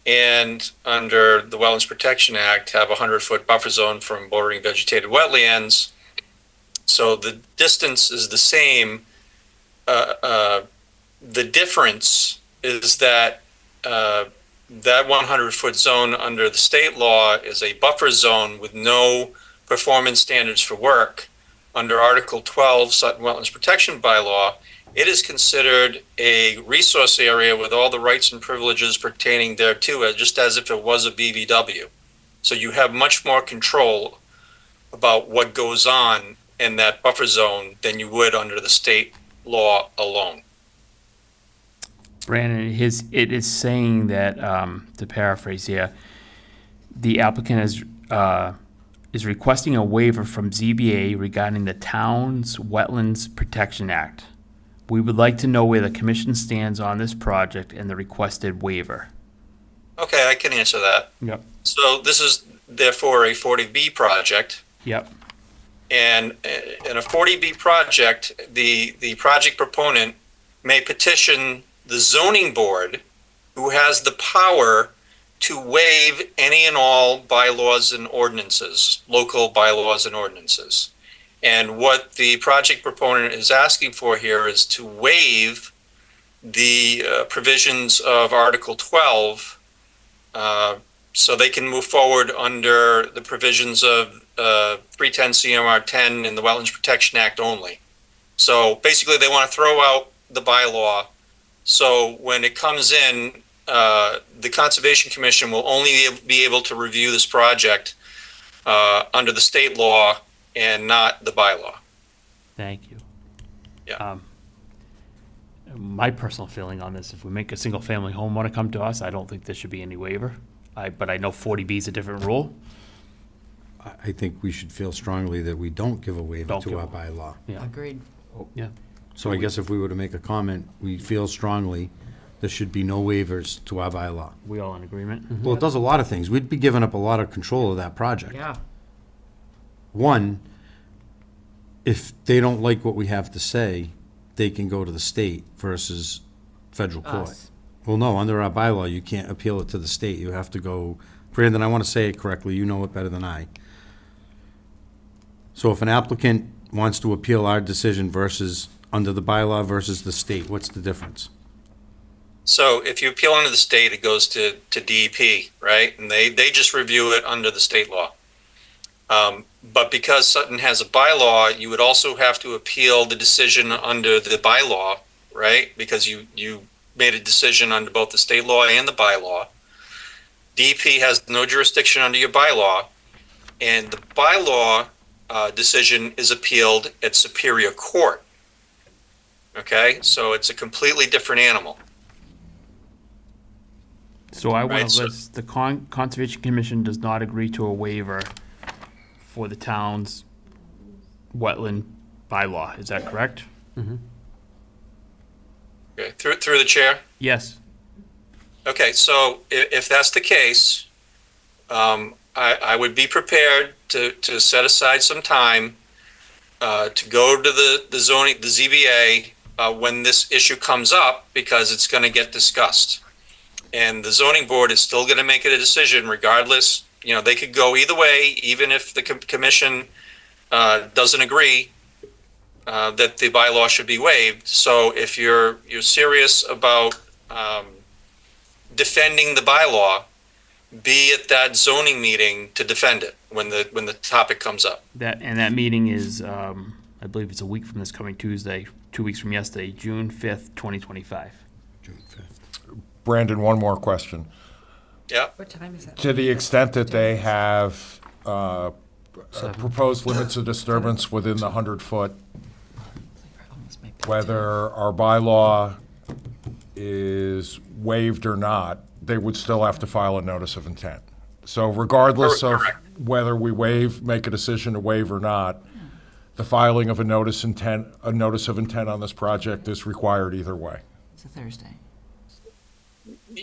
[SPEAKER 12] and under the Wetlands Protection Act have a 100-foot buffer zone from bordering vegetated wetlands. So the distance is the same. The difference is that that 100-foot zone under the state law is a buffer zone with no performance standards for work. Under Article 12, Sutton Wetlands Protection Bylaw, it is considered a resource area with all the rights and privileges pertaining thereto, just as if it was a BVW. So you have much more control about what goes on in that buffer zone than you would under the state law alone.
[SPEAKER 2] Brandon, it is saying that, to paraphrase here, the applicant is requesting a waiver from ZBA regarding the town's Wetlands Protection Act. We would like to know where the commission stands on this project and the requested waiver.
[SPEAKER 12] Okay, I can answer that.
[SPEAKER 2] Yep.
[SPEAKER 12] So this is therefore a 40B project.
[SPEAKER 2] Yep.
[SPEAKER 12] And in a 40B project, the project proponent may petition the zoning board, who has the power to waive any and all bylaws and ordinances, local bylaws and ordinances. And what the project proponent is asking for here is to waive the provisions of Article 12 so they can move forward under the provisions of 310 CMR 10 and the Wetlands Protection Act only. So basically they want to throw out the bylaw. So when it comes in, the Conservation Commission will only be able to review this project under the state law and not the bylaw.
[SPEAKER 2] Thank you.
[SPEAKER 12] Yeah.
[SPEAKER 2] my personal feeling on this, if we make a single-family home want to come to us, I don't think there should be any waiver. But I know 40B is a different rule.
[SPEAKER 3] I think we should feel strongly that we don't give a waiver
[SPEAKER 2] Don't
[SPEAKER 3] to
[SPEAKER 2] give
[SPEAKER 3] our
[SPEAKER 2] a-
[SPEAKER 3] bylaw.
[SPEAKER 2] Yeah,
[SPEAKER 4] Agreed.
[SPEAKER 2] yeah.
[SPEAKER 3] So I guess if we were to make a comment, we feel strongly there should be no waivers to our bylaw.
[SPEAKER 2] We all in agreement?
[SPEAKER 3] Well, it does a lot of things. We'd be giving up a lot of control of that project.
[SPEAKER 4] Yeah.
[SPEAKER 3] One, if they don't like what we have to say, they can go to the state versus federal court.
[SPEAKER 4] Us.
[SPEAKER 3] Well, no, under our bylaw, you can't appeal it to the state. You have to go, Brandon, I want to say it correctly, you know it better than I. So if an applicant wants to appeal our decision versus, under the bylaw versus the state, what's the difference?
[SPEAKER 12] So if you appeal under the state, it goes to DEP, right? And they just review it under the state law. But because Sutton has a bylaw, you would also have to appeal the decision under the bylaw, right? Because you made a decision under both the state law and the bylaw. DEP has no jurisdiction under your bylaw, and the bylaw decision is appealed at Superior Court. Okay, so it's a completely different animal.
[SPEAKER 2] So I
[SPEAKER 12] Right,
[SPEAKER 2] want to
[SPEAKER 12] so-
[SPEAKER 2] list, the Conservation Commission does not agree to a waiver for the town's wetland bylaw. Is that correct?
[SPEAKER 12] Okay, through the chair.
[SPEAKER 2] Yes.
[SPEAKER 12] Okay, so if that's the case, I would be prepared to set aside some time to go to the zoning, the ZBA, when this issue comes up, because it's going to get discussed. And the zoning board is still going to make it a decision regardless. You know, they could go either way, even if the commission doesn't agree that the bylaw should be waived. So if you're serious about defending the bylaw, be at that zoning meeting to defend it when the topic comes up.
[SPEAKER 2] That meeting is, I believe it's a week from this coming Tuesday, 2 weeks from yesterday, June 5th, 2025.
[SPEAKER 3] June 5th.
[SPEAKER 8] Brandon, one more question.
[SPEAKER 12] Yeah.
[SPEAKER 4] What time is that?
[SPEAKER 8] To the extent that they have proposed limits of disturbance within the 100-foot, whether our bylaw is waived or not, they would still have to file a notice of intent. So regardless of
[SPEAKER 12] Correct.
[SPEAKER 8] whether we make a decision to waive or not, the filing of a notice of intent on this project is required either way.
[SPEAKER 4] It's a Thursday.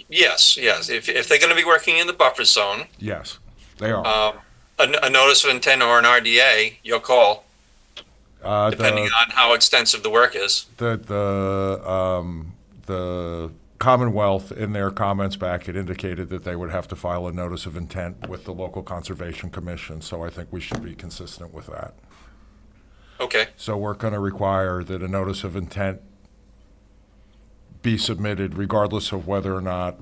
[SPEAKER 12] Yes. If they're going to be working in the buffer zone,
[SPEAKER 8] Yes, they are.
[SPEAKER 12] a notice of intent or an RDA, your call,
[SPEAKER 8] Uh,
[SPEAKER 12] depending
[SPEAKER 8] the-
[SPEAKER 12] on how extensive the work is.
[SPEAKER 8] The Commonwealth, in their comments back, had indicated that they would have to file a notice of intent with the local conservation commission, so I think we should be consistent with that.
[SPEAKER 12] Okay.
[SPEAKER 8] So we're going to require that a notice of intent be submitted regardless of whether or not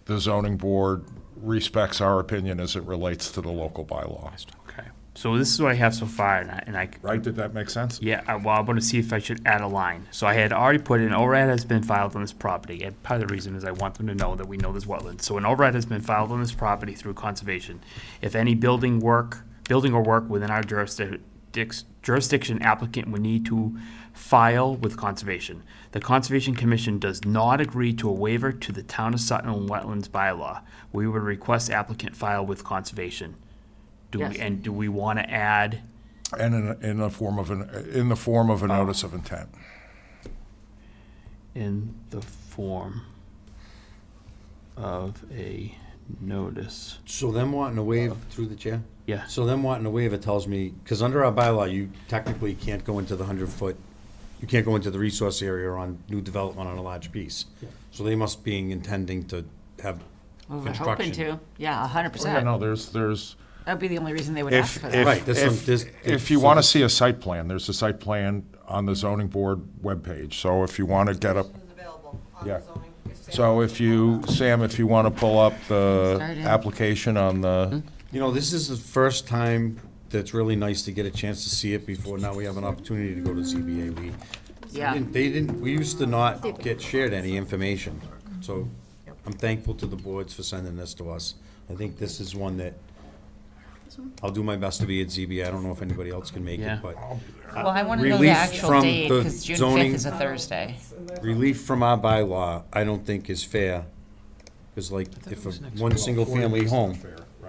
[SPEAKER 8] the zoning board respects our opinion as it relates to the local bylaw.
[SPEAKER 2] Okay. So this is what I have so far, and I
[SPEAKER 8] Right, did that make sense?
[SPEAKER 2] yeah, well, I want to see if I should add a line. So I had already put in, ORAD has been filed on this property, and part of the reason is I want them to know that we know there's wetlands. So an ORAD has been filed on this property through conservation. If any building or work within our jurisdiction, applicant would need to file with conservation. The Conservation Commission does not agree to a waiver to the Town of Sutton Wetlands bylaw. We would request applicant file with conservation.
[SPEAKER 4] Yes.
[SPEAKER 2] Do we want to add?
[SPEAKER 8] And in the form of a notice of intent.
[SPEAKER 2] In the form of a notice.
[SPEAKER 3] So them wanting to waive, through the chair?
[SPEAKER 2] Yeah.
[SPEAKER 3] So them wanting to waive it tells me, because under our bylaw, you technically can't go into the 100-foot, you can't go into the resource area on new development on a large piece. So they must be intending to have
[SPEAKER 4] Well, we're hoping
[SPEAKER 3] construction.
[SPEAKER 4] to. Yeah, 100%.
[SPEAKER 8] Yeah, no, there's,
[SPEAKER 4] That'd be the only reason they would ask
[SPEAKER 8] if,
[SPEAKER 4] for that.
[SPEAKER 3] Right, there's some- there's-
[SPEAKER 8] if you want to see a site plan, there's a site plan on the zoning board webpage. So if you want to get up, yeah. So if you, Sam, if you want to pull up the
[SPEAKER 4] Start in.
[SPEAKER 8] application on the,
[SPEAKER 3] You know, this is the first time that's really nice to get a chance to see it before now we have an opportunity to go to ZBA.
[SPEAKER 4] Yeah.
[SPEAKER 3] We used to not get shared any information. So I'm thankful to the boards for sending this to us. I think this is one that I'll do my best to be at ZBA. I don't know if anybody else can make
[SPEAKER 2] Yeah.
[SPEAKER 3] it, but
[SPEAKER 4] Well, I want to know the
[SPEAKER 3] Relief
[SPEAKER 4] actual
[SPEAKER 3] from
[SPEAKER 4] date,
[SPEAKER 3] the
[SPEAKER 4] because June
[SPEAKER 3] zoning-
[SPEAKER 4] 5th is a Thursday.
[SPEAKER 3] relief from our bylaw, I don't think is fair. Because like, if one single-family home,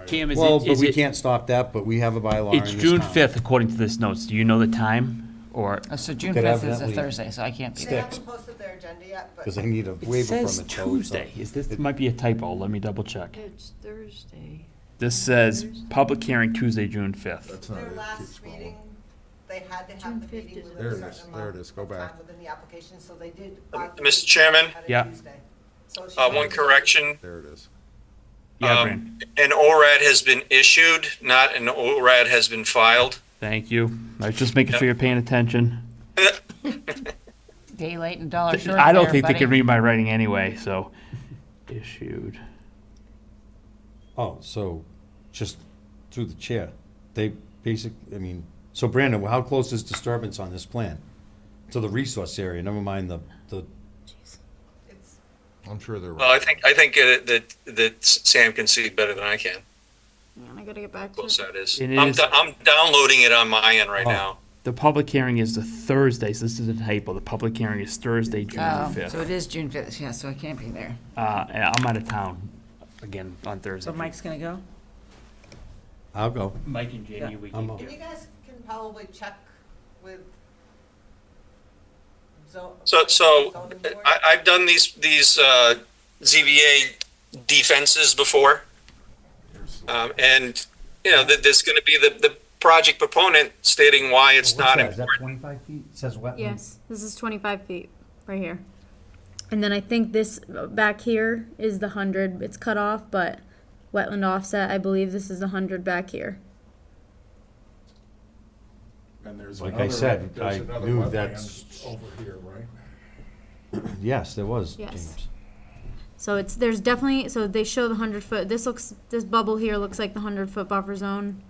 [SPEAKER 2] Cam, is
[SPEAKER 3] well,
[SPEAKER 2] it,
[SPEAKER 3] but
[SPEAKER 2] is
[SPEAKER 3] we
[SPEAKER 2] it,
[SPEAKER 3] can't stop that, but we have a bylaw in
[SPEAKER 2] it's
[SPEAKER 3] this
[SPEAKER 2] June
[SPEAKER 3] town.
[SPEAKER 2] 5th according to this notes. Do you know the time? Or,
[SPEAKER 4] Oh, so June
[SPEAKER 3] Could
[SPEAKER 4] 5th is a
[SPEAKER 3] evidently
[SPEAKER 4] Thursday, so I can't be
[SPEAKER 3] stick.
[SPEAKER 4] there.
[SPEAKER 3] Sticks.
[SPEAKER 13] posted their agenda yet, but.
[SPEAKER 3] Because I need a
[SPEAKER 2] it
[SPEAKER 3] waiver from it.
[SPEAKER 2] says
[SPEAKER 3] so it's
[SPEAKER 2] Tuesday. Is this, might be a typo. Let me double check.
[SPEAKER 5] It's Thursday.
[SPEAKER 2] This says public hearing Tuesday, June 5th.
[SPEAKER 8] That's not
[SPEAKER 13] Their
[SPEAKER 8] it. Keep
[SPEAKER 13] last
[SPEAKER 8] scrolling.
[SPEAKER 13] meeting, they had to
[SPEAKER 5] June
[SPEAKER 13] have the
[SPEAKER 5] 5th
[SPEAKER 13] meeting
[SPEAKER 5] is
[SPEAKER 13] within
[SPEAKER 8] There
[SPEAKER 13] a
[SPEAKER 8] it
[SPEAKER 13] certain
[SPEAKER 8] is.
[SPEAKER 13] amount
[SPEAKER 8] There it is. Go
[SPEAKER 13] of time
[SPEAKER 8] back.
[SPEAKER 13] within the application, so they did.
[SPEAKER 12] Mr. Chairman?
[SPEAKER 2] Yeah.
[SPEAKER 12] One correction.
[SPEAKER 8] There it is.
[SPEAKER 2] Yeah, Brandon.
[SPEAKER 12] An ORAD has been issued, not an ORAD has been filed.
[SPEAKER 2] Thank you. I was just making sure you're paying attention.
[SPEAKER 4] Day late and dollar short.
[SPEAKER 2] I don't
[SPEAKER 4] there,
[SPEAKER 2] think they
[SPEAKER 4] buddy.
[SPEAKER 2] can read my writing anyway, so. Issued.
[SPEAKER 3] Oh, so, just through the chair, they so Brandon, how close is disturbance on this plan? To the resource area, never mind the,
[SPEAKER 8] I'm sure they're
[SPEAKER 12] Well, I
[SPEAKER 8] right.
[SPEAKER 12] think that Sam can see better than I can,
[SPEAKER 1] Yeah, I gotta get back
[SPEAKER 12] how
[SPEAKER 1] to
[SPEAKER 12] close
[SPEAKER 1] it.
[SPEAKER 12] that is.
[SPEAKER 2] It
[SPEAKER 12] I'm
[SPEAKER 2] is-
[SPEAKER 12] I'm downloading it on my end right
[SPEAKER 3] Oh.
[SPEAKER 12] now.
[SPEAKER 2] The public hearing is the Thursday, so this is a typo. The public hearing is Thursday, June
[SPEAKER 4] Oh, so
[SPEAKER 2] 5th.
[SPEAKER 4] it is June 5th, yeah, so I can't be there.
[SPEAKER 2] And I'm out of town again on Thursday.
[SPEAKER 4] So Mike's gonna go?
[SPEAKER 3] I'll go.
[SPEAKER 2] Mike and Jamie, we
[SPEAKER 3] I'm
[SPEAKER 2] can
[SPEAKER 3] up.
[SPEAKER 13] And you guys can probably check with
[SPEAKER 12] So
[SPEAKER 13] zoning board.
[SPEAKER 12] I've done these ZBA defenses before. And, you know, there's gonna be the project proponent stating why it's not
[SPEAKER 3] Is that
[SPEAKER 12] important.
[SPEAKER 3] 25 feet? It says wetland.
[SPEAKER 1] Yes, this is 25 feet, right here. And then I think this back here is the 100, it's cut off, but wetland offset, I believe this is the 100 back here.
[SPEAKER 8] And there's
[SPEAKER 3] Like I
[SPEAKER 8] another-
[SPEAKER 3] said,
[SPEAKER 8] there's
[SPEAKER 3] I
[SPEAKER 8] another
[SPEAKER 3] knew
[SPEAKER 8] wetland
[SPEAKER 3] that's-
[SPEAKER 8] Over here, right?
[SPEAKER 3] Yes, there was,
[SPEAKER 1] Yes.
[SPEAKER 3] James.
[SPEAKER 1] So there's definitely, so they show the 100-foot, this bubble here looks like the 100-foot buffer zone.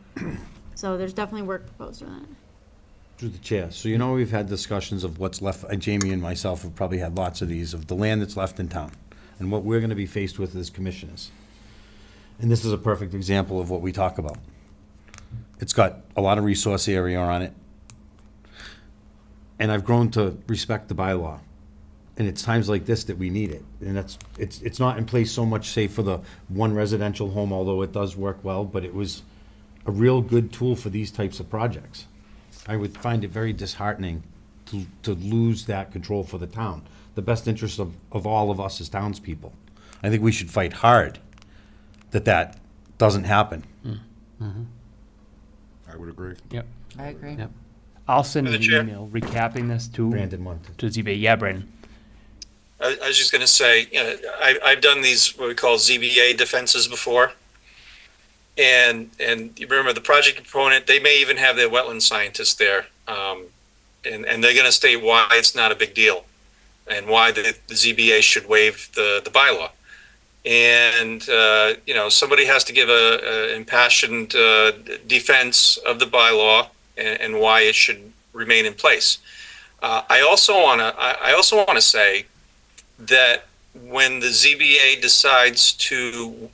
[SPEAKER 1] So there's definitely work proposed on that.
[SPEAKER 3] Through the chair. So you know we've had discussions of what's left, Jamie and myself have probably had lots of these, of the land that's left in town, and what we're gonna be faced with as commissioners. And this is a perfect example of what we talk about. It's got a lot of resource area on it. And I've grown to respect the bylaw. And it's times like this that we need it. And it's not in place so much, say, for the one residential home, although it does work well, but it was a real good tool for these types of projects. I would find it very disheartening to lose that control for the town, the best interest of all of us as townspeople. I think we should fight hard that doesn't happen.
[SPEAKER 8] I would agree.
[SPEAKER 2] Yep.
[SPEAKER 4] I agree.
[SPEAKER 2] Yep. I'll send
[SPEAKER 12] Through
[SPEAKER 2] an
[SPEAKER 12] the chair.
[SPEAKER 2] email recapping this to
[SPEAKER 3] Brandon wanted.
[SPEAKER 2] ZBA. Yeah, Brandon.
[SPEAKER 12] I was just gonna say, you know, I've done these, what we call ZBA defenses before. And you remember the project proponent, they may even have their wetland scientist there. And they're gonna state why it's not a big deal and why the ZBA should waive the bylaw. And, you know, somebody has to give a impassioned defense of the bylaw and why it should remain in place. I also wanna say that when the ZBA decides to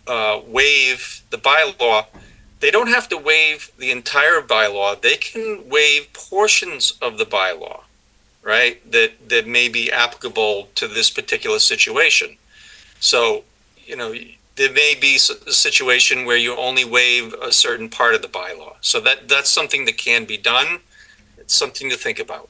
[SPEAKER 12] waive the bylaw, they don't have to waive the entire bylaw. They can waive portions of the bylaw, right? That may be applicable to this particular situation. So, you know, there may be a situation where you only waive a certain part of the bylaw. So that's something that can be done. It's something to think about.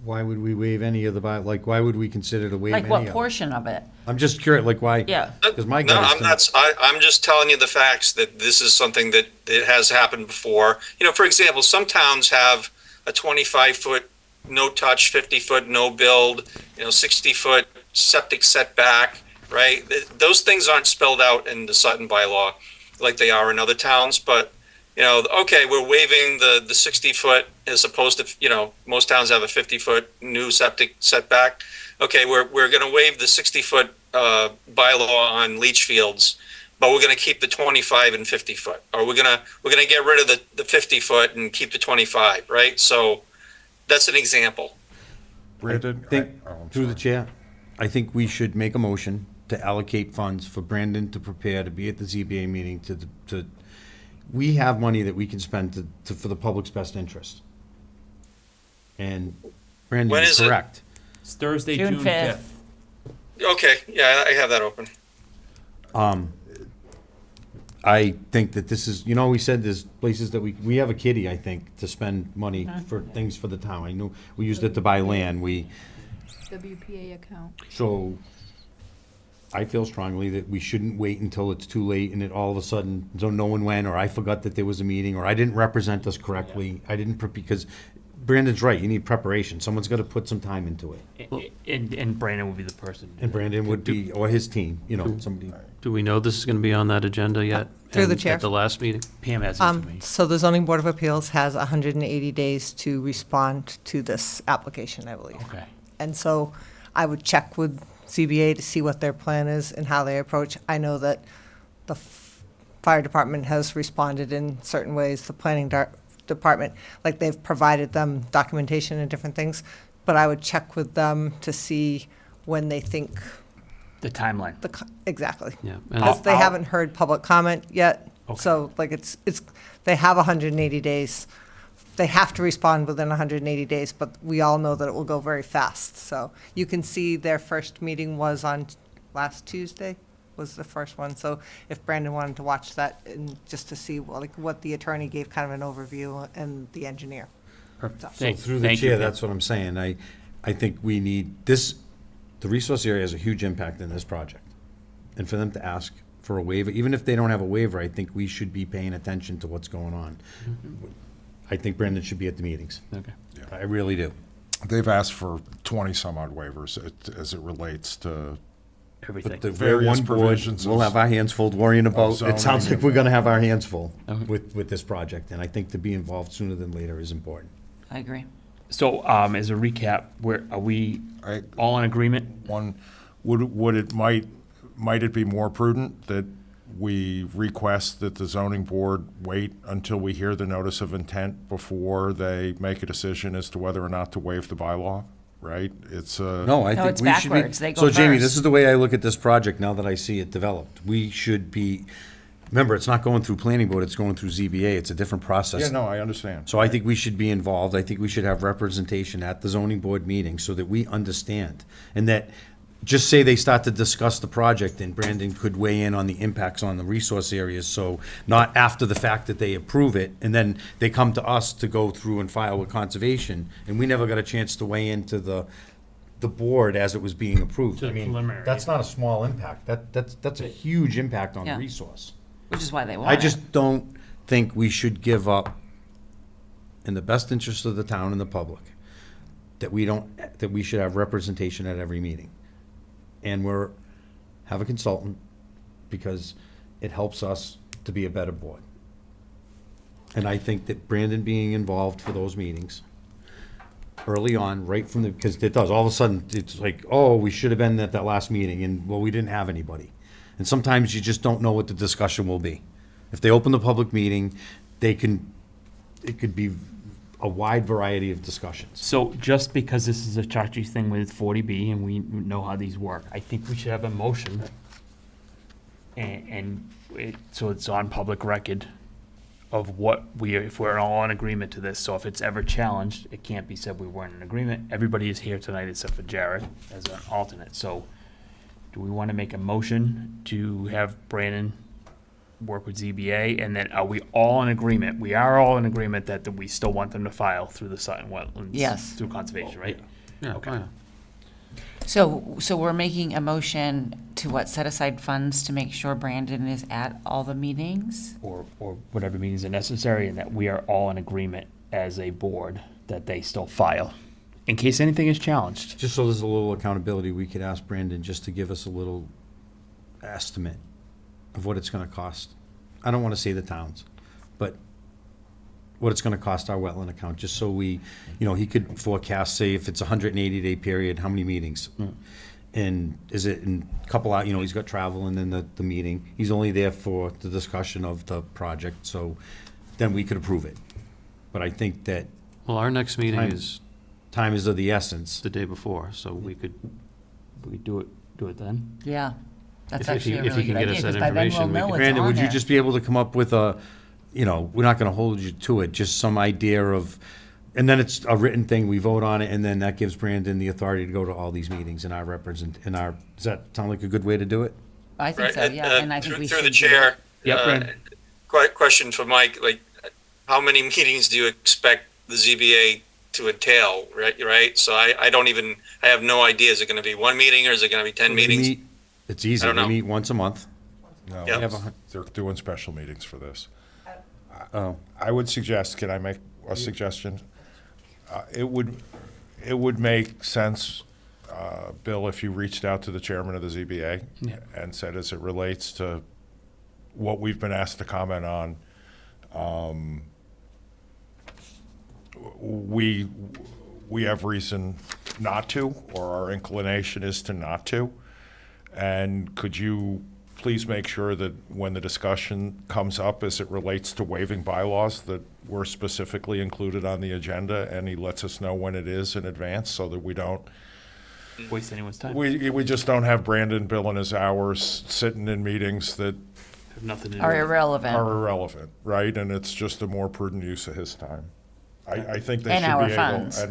[SPEAKER 3] Why would we waive any of the why would we consider to waive
[SPEAKER 4] Like
[SPEAKER 3] any
[SPEAKER 4] what
[SPEAKER 3] of it?
[SPEAKER 4] portion of it?
[SPEAKER 3] I'm just curious, why?
[SPEAKER 4] Yeah.
[SPEAKER 3] Because my
[SPEAKER 12] No,
[SPEAKER 3] gut
[SPEAKER 12] I'm
[SPEAKER 3] is
[SPEAKER 12] not, I'm just telling you the facts that this is something that has happened before. You know, for example, some towns have a 25-foot no-touch, 50-foot no-build, 60-foot septic setback, right? Those things aren't spelled out in the Sutton bylaw like they are in other towns, but, okay, we're waiving the 60-foot as opposed to, most towns have a 50-foot new septic setback. Okay, we're going to waive the 60-foot bylaw on leach fields, but we're going to keep the 25 and 50-foot, or we're going to get rid of the 50-foot and keep the 25, right? So that's an example.
[SPEAKER 8] Brandon?
[SPEAKER 3] think, through the chair, I think we should make a motion to allocate funds for Brandon to prepare to be at the ZBA meeting to we have money that we can spend for the public's best interest. And Brandon,
[SPEAKER 12] When
[SPEAKER 3] you're
[SPEAKER 12] is it?
[SPEAKER 3] correct.
[SPEAKER 2] It's Thursday,
[SPEAKER 4] June
[SPEAKER 2] June
[SPEAKER 4] 5th.
[SPEAKER 2] 5th.
[SPEAKER 12] Okay, yeah, I have that open.
[SPEAKER 3] I think that this is, we said there's places that we have a kitty, I think, to spend money for things for the town. I know, we used it to buy land,
[SPEAKER 5] WPA account.
[SPEAKER 3] so I feel strongly that we shouldn't wait until it's too late and it all of a sudden, no one went, or I forgot that there was a meeting, or I didn't represent us correctly. I didn't, because Brandon's right, you need preparation. Someone's gotta put some time into it.
[SPEAKER 2] And Brandon would be the person.
[SPEAKER 3] And Brandon would be, or his team, somebody.
[SPEAKER 11] Do we know this is going to be on that agenda yet?
[SPEAKER 13] Through the
[SPEAKER 11] And
[SPEAKER 13] chair.
[SPEAKER 11] At the last meeting?
[SPEAKER 2] Pam has information.
[SPEAKER 13] So the zoning board of appeals has 180 days to respond to this application, I believe.
[SPEAKER 2] Okay.
[SPEAKER 13] And so I would check with CBA to see what their plan is and how they approach. I know that the fire department has responded in certain ways, the planning department, like they've provided them documentation and different things. But I would check with them to see when they think
[SPEAKER 2] The timeline.
[SPEAKER 13] exactly.
[SPEAKER 11] Yeah.
[SPEAKER 13] Because they
[SPEAKER 2] I'll-
[SPEAKER 13] haven't heard public comment yet.
[SPEAKER 2] Okay.
[SPEAKER 13] So like they have 180 days. They have to respond within 180 days, but we all know that it will go very fast. So you can see their first meeting was on last Tuesday, was the first one. So if Brandon wanted to watch that and just to see what the attorney gave kind of an overview and the engineer.
[SPEAKER 2] Perfect.
[SPEAKER 3] So
[SPEAKER 2] Thank-
[SPEAKER 3] through the
[SPEAKER 2] thank you,
[SPEAKER 3] chair,
[SPEAKER 2] Pam.
[SPEAKER 3] that's what I'm saying. I think we need this, the resource area has a huge impact in this project. And for them to ask for a waiver, even if they don't have a waiver, I think we should be paying attention to what's going on. I think Brandon should be at the meetings.
[SPEAKER 2] Okay.
[SPEAKER 3] I really do.
[SPEAKER 8] They've asked for 20-some-odd waivers as it relates to,
[SPEAKER 2] Everything.
[SPEAKER 3] But the
[SPEAKER 8] Various
[SPEAKER 3] one board,
[SPEAKER 8] provisions
[SPEAKER 3] we'll
[SPEAKER 8] of-
[SPEAKER 3] have our hands full worrying about, it sounds
[SPEAKER 8] zoning.
[SPEAKER 3] like we're gonna have our hands full
[SPEAKER 2] Okay.
[SPEAKER 3] with this project. And I think to be involved sooner than later is important.
[SPEAKER 4] I agree.
[SPEAKER 2] So, as a recap, are we
[SPEAKER 8] I-
[SPEAKER 2] all in agreement?
[SPEAKER 8] one, might it be more prudent that we request that the zoning board wait until we hear the notice of intent before they make a decision as to whether or not to waive the bylaw, right? It's
[SPEAKER 3] No, I
[SPEAKER 4] No,
[SPEAKER 3] think
[SPEAKER 4] it's
[SPEAKER 3] we should be.
[SPEAKER 4] backwards. They go
[SPEAKER 3] So Jamie, this
[SPEAKER 4] first.
[SPEAKER 3] is the way I look at this project now that I see it developed. We should be, remember, it's not going through planning board, it's going through ZBA. It's a different process.
[SPEAKER 8] Yeah, no, I understand.
[SPEAKER 3] So I think we should be involved. I think we should have representation at the zoning board meeting so that we understand. And that, just say they start to discuss the project and Brandon could weigh in on the impacts on the resource areas. So not after the fact that they approve it and then they come to us to go through and file with conservation. And we never got a chance to weigh into the board as it was being approved.
[SPEAKER 2] To the
[SPEAKER 3] I mean,
[SPEAKER 2] preliminary,
[SPEAKER 3] that's not a small impact. That's a huge impact on the
[SPEAKER 4] Yeah.
[SPEAKER 3] resource.
[SPEAKER 4] Which is why they want
[SPEAKER 3] I
[SPEAKER 4] it.
[SPEAKER 3] just don't think we should give up, in the best interest of the town and the public, that we should have representation at every meeting. And have a consultant, because it helps us to be a better board. And I think that Brandon being involved for those meetings, early on, right from because it does, all of a sudden, it's like, oh, we should have been at that last meeting, and, well, we didn't have anybody. And sometimes you just don't know what the discussion will be. If they open the public meeting, it could be a wide variety of discussions.
[SPEAKER 2] So just because this is a touchy thing with 40B and we know how these work, I think we should have a motion. So it's on public record of if we're all in agreement to this. So if it's ever challenged, it can't be said we weren't in agreement. Everybody is here tonight except for Jared as an alternate. So do we want to make a motion to have Brandon work with ZBA? And then are we all in agreement? We are all in agreement that we still want them to file through the Sutton Wetlands.
[SPEAKER 4] Yes.
[SPEAKER 2] Through conservation, right?
[SPEAKER 11] Yeah,
[SPEAKER 2] Okay.
[SPEAKER 11] oh, yeah.
[SPEAKER 4] So we're making a motion to set aside funds to make sure Brandon is at all the meetings?
[SPEAKER 2] Or whatever means are necessary, and that we are all in agreement as a board that they still file, in case anything is challenged.
[SPEAKER 3] Just so there's a little accountability, we could ask Brandon just to give us a little estimate of what it's gonna cost. I don't wanna say the towns, but what it's gonna cost our wetland account, just so we, he could forecast, say, if it's a 180-day period, how many meetings? And is it in a couple out, he's got travel and then the meeting. He's only there for the discussion of the project, so then we could approve it. But I think that
[SPEAKER 11] Well, our next meeting
[SPEAKER 3] Time.
[SPEAKER 11] is
[SPEAKER 3] time is of the essence.
[SPEAKER 11] the day before, so we could,
[SPEAKER 2] We do it then?
[SPEAKER 4] Yeah, that's
[SPEAKER 11] If you-
[SPEAKER 4] actually a
[SPEAKER 11] if you
[SPEAKER 4] really
[SPEAKER 11] can
[SPEAKER 4] good
[SPEAKER 11] get
[SPEAKER 4] idea,
[SPEAKER 11] us that
[SPEAKER 4] because by then we'll
[SPEAKER 11] information, we
[SPEAKER 4] know
[SPEAKER 11] can-
[SPEAKER 4] it's
[SPEAKER 3] Brandon,
[SPEAKER 4] on
[SPEAKER 3] would you
[SPEAKER 4] there.
[SPEAKER 3] just be able to come up with we're not gonna hold you to it, just some idea of, and then it's a written thing, we vote on it, and then that gives Brandon the authority to go to all these meetings does that sound like a good way to do it?
[SPEAKER 4] I think so, yeah, and I think we should.
[SPEAKER 12] Through the chair.
[SPEAKER 2] Yep,
[SPEAKER 12] uh,
[SPEAKER 2] Brandon.
[SPEAKER 12] Question for Mike, like, how many meetings do you expect the ZBA to entail, right? So I don't even, I have no idea, is it gonna be one meeting or is it gonna be 10
[SPEAKER 3] We
[SPEAKER 12] meetings?
[SPEAKER 3] meet- It's easy,
[SPEAKER 12] I don't
[SPEAKER 3] we
[SPEAKER 12] know.
[SPEAKER 3] meet once a month.
[SPEAKER 8] No,
[SPEAKER 12] Yep.
[SPEAKER 3] We have a
[SPEAKER 8] they're doing special meetings for this.
[SPEAKER 3] Oh,
[SPEAKER 8] I would suggest, can I make a suggestion? It would make sense, Bill, if you reached out to the chairman of the ZBA
[SPEAKER 2] Yeah.
[SPEAKER 8] and said, as it relates to what we've been asked to comment on, we have reason not to, or our inclination is to not to. And could you please make sure that when the discussion comes up as it relates to waiving bylaws, that we're specifically included on the agenda, and he lets us know when it is in advance, so that we don't,
[SPEAKER 2] Waste anyone's time.
[SPEAKER 8] we just don't have Brandon billing his hours, sitting in meetings that
[SPEAKER 2] Have nothing to do
[SPEAKER 4] Are
[SPEAKER 2] with it.
[SPEAKER 4] irrelevant.
[SPEAKER 8] are irrelevant, right? And it's just a more prudent use of his time. I think they
[SPEAKER 4] And
[SPEAKER 8] should
[SPEAKER 4] our
[SPEAKER 8] be able.
[SPEAKER 4] funds.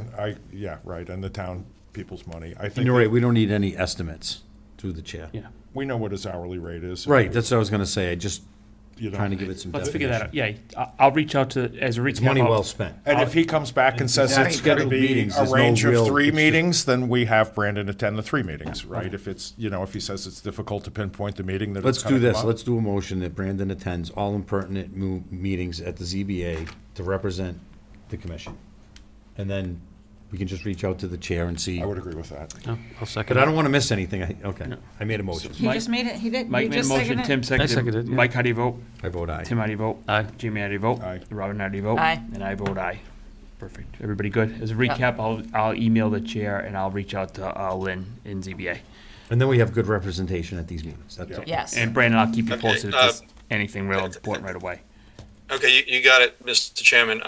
[SPEAKER 8] Yeah, right, and the town people's money. I
[SPEAKER 3] and
[SPEAKER 8] think
[SPEAKER 3] you're right,
[SPEAKER 8] that
[SPEAKER 3] we don't need any estimates through the chair.
[SPEAKER 2] Yeah.
[SPEAKER 8] we know what his hourly rate is.
[SPEAKER 3] Right, that's what I was gonna say, I just
[SPEAKER 8] You know.
[SPEAKER 3] trying to give it some
[SPEAKER 2] Let's figure that
[SPEAKER 3] definition.
[SPEAKER 2] out. Yeah, I'll reach out to, as a recap.
[SPEAKER 3] It's money
[SPEAKER 2] I'll-
[SPEAKER 3] well spent.
[SPEAKER 8] And if he comes back and says
[SPEAKER 3] Exactly.
[SPEAKER 8] it's gonna
[SPEAKER 3] Scheduled
[SPEAKER 8] be
[SPEAKER 3] meetings,
[SPEAKER 8] a
[SPEAKER 3] there's no
[SPEAKER 8] range of
[SPEAKER 3] real-
[SPEAKER 8] 3
[SPEAKER 3] it's just-
[SPEAKER 8] meetings, then we have Brandon attend the 3 meetings, right? If it's, if he says it's difficult to pinpoint the meeting that
[SPEAKER 3] Let's
[SPEAKER 8] it's
[SPEAKER 3] do
[SPEAKER 8] gonna
[SPEAKER 3] this,
[SPEAKER 8] come up.
[SPEAKER 3] let's do a motion that Brandon attends all impertinent meetings at the ZBA to represent the commission. And then we can just reach out to the chair and see,
[SPEAKER 8] I would agree with that.
[SPEAKER 11] No, I'll second
[SPEAKER 3] but I
[SPEAKER 11] it.
[SPEAKER 3] don't wanna miss anything, okay,
[SPEAKER 2] No.
[SPEAKER 3] I made a motion,
[SPEAKER 4] He
[SPEAKER 2] Mike-
[SPEAKER 4] just made it, he did,
[SPEAKER 2] Mike
[SPEAKER 4] you
[SPEAKER 2] made a
[SPEAKER 4] just
[SPEAKER 2] motion,
[SPEAKER 4] seconded
[SPEAKER 2] Tim
[SPEAKER 4] it?
[SPEAKER 2] seconded.
[SPEAKER 11] seconded, yeah.
[SPEAKER 2] Mike, how do you vote?
[SPEAKER 3] I vote aye.
[SPEAKER 2] Tim, how do you vote?
[SPEAKER 11] Aye.
[SPEAKER 2] Jamie, how do you vote?
[SPEAKER 8] Aye.
[SPEAKER 2] Robin, how do you vote?
[SPEAKER 4] Aye.
[SPEAKER 2] And I vote aye. Perfect. Everybody good? As a recap, I'll email the chair and I'll reach out to Lynn in ZBA.
[SPEAKER 3] And then we have good representation at these meetings, that's all.
[SPEAKER 4] Yes.
[SPEAKER 2] And Brandon, I'll keep you
[SPEAKER 12] Okay,
[SPEAKER 2] posted if there's anything real important right away.
[SPEAKER 12] Okay, you got it, Mr. Chairman.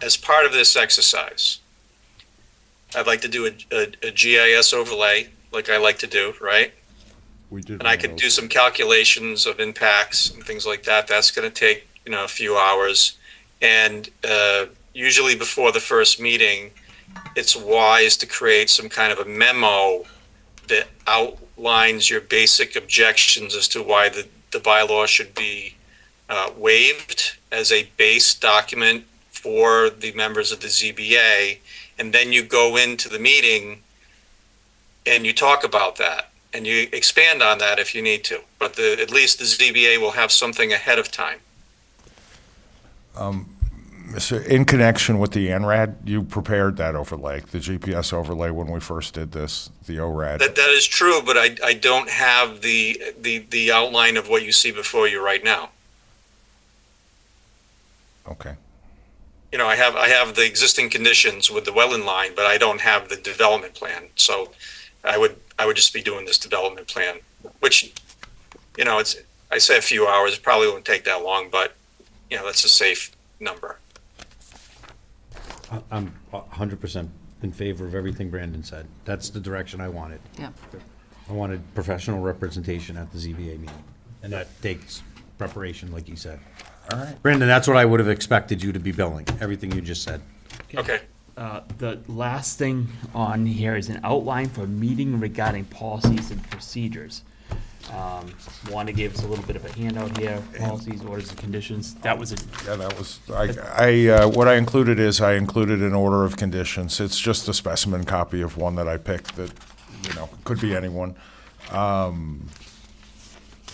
[SPEAKER 12] As part of this exercise, I'd like to do a GIS overlay, like I like to do, right?
[SPEAKER 8] We did.
[SPEAKER 12] And I
[SPEAKER 8] one of
[SPEAKER 12] could
[SPEAKER 8] those.
[SPEAKER 12] do some calculations of impacts and things like that. That's going to take, a few hours. And usually before the first meeting, it's wise to create some kind of a memo that outlines your basic objections as to why the bylaw should be waived as a base document for the members of the ZBA. And then you go into the meeting and you talk about that and you expand on that if you need to. But at least the ZBA will have something ahead of time.
[SPEAKER 8] So in connection with the ANRAD, you prepared that overlay, the GPS overlay when we first did this, the ORAD.
[SPEAKER 12] That is true, but I don't have the outline of what you see before you right now.
[SPEAKER 8] Okay.
[SPEAKER 12] I have the existing conditions with the wetland line, but I don't have the development plan. So I would just be doing this development plan, which, I say a few hours, it probably won't take that long, but, that's a safe number.
[SPEAKER 3] I'm 100% in favor of everything Brandon said, that's the direction I wanted.
[SPEAKER 4] Yeah.
[SPEAKER 3] I wanted professional representation at the ZBA meeting, and that takes preparation, like you said.
[SPEAKER 8] All right.
[SPEAKER 3] Brandon, that's what I would have expected you to be billing, everything you just said.
[SPEAKER 12] Okay.
[SPEAKER 2] The last thing on here is an outline for a meeting regarding policies and procedures. Wanda gave us a little bit of a handout here, policies, orders, and conditions. That was
[SPEAKER 8] Yeah, that was, what I included is I included an order of conditions. It's just a specimen copy of one that I picked that, could be anyone.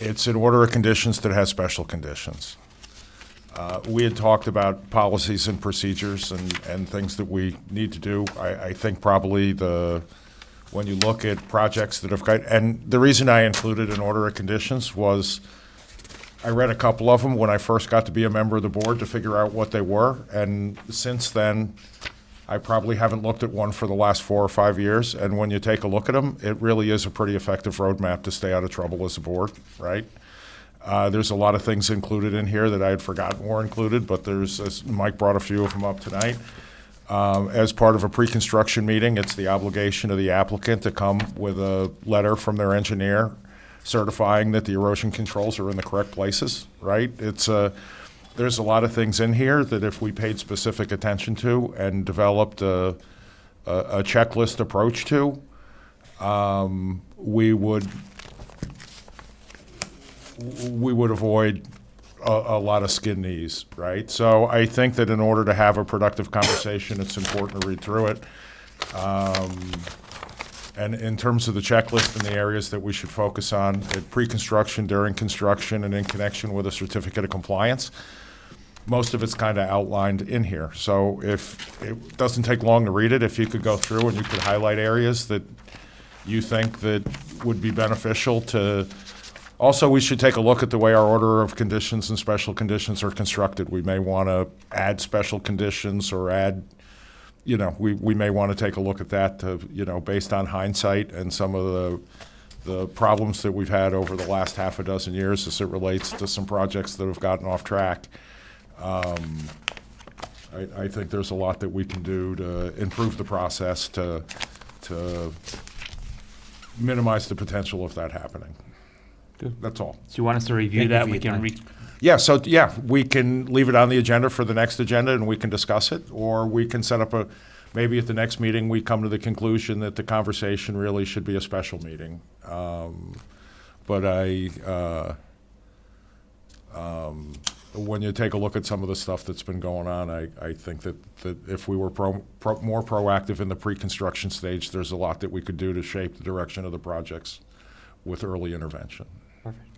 [SPEAKER 8] It's an order of conditions that has special conditions. We had talked about policies and procedures and things that we need to do. I think probably when you look at projects that have got, and the reason I included an order of conditions was I read a couple of them when I first got to be a member of the board to figure out what they were. And since then, I probably haven't looked at one for the last 4 or 5 years. And when you take a look at them, it really is a pretty effective roadmap to stay out of trouble as a board, right? There's a lot of things included in here that I had forgotten were included, but as Mike brought a few of them up tonight. As part of a pre-construction meeting, it's the obligation of the applicant to come with a letter from their engineer certifying that the erosion controls are in the correct places, right? there's a lot of things in here that if we paid specific attention to and developed a checklist approach to, we would avoid a lot of skin knees, right? So I think that in order to have a productive conversation, it's important to read through it. And in terms of the checklist and the areas that we should focus on at pre-construction, during construction, and in connection with a certificate of compliance, most of it's kind of outlined in here. So if, it doesn't take long to read it, if you could go through and you could highlight areas that you think that would be beneficial to, also, we should take a look at the way our order of conditions and special conditions are constructed. We may want to add special conditions or add, you know, we may want to take a look at that to, you know, based on hindsight and some of the problems that we've had over the last half a dozen years as it relates to some projects that have gotten off track. I think there's a lot that we can do to improve the process to minimize the potential of that happening.
[SPEAKER 2] Good.
[SPEAKER 8] That's all.
[SPEAKER 2] So you want us to review
[SPEAKER 10] Thank you
[SPEAKER 2] that?
[SPEAKER 10] for
[SPEAKER 2] We
[SPEAKER 10] your
[SPEAKER 2] can
[SPEAKER 10] time.
[SPEAKER 8] Yeah, so, yeah, we can leave it on the agenda for the next agenda and we can discuss it, or we can set up a, maybe at the next meeting, we come to the conclusion that the conversation really should be a special meeting. But when you take a look at some of the stuff that's been going on, I think that if we were more proactive in the pre-construction stage, there's a lot that we could do to shape the direction of the projects with early intervention.
[SPEAKER 2] Perfect.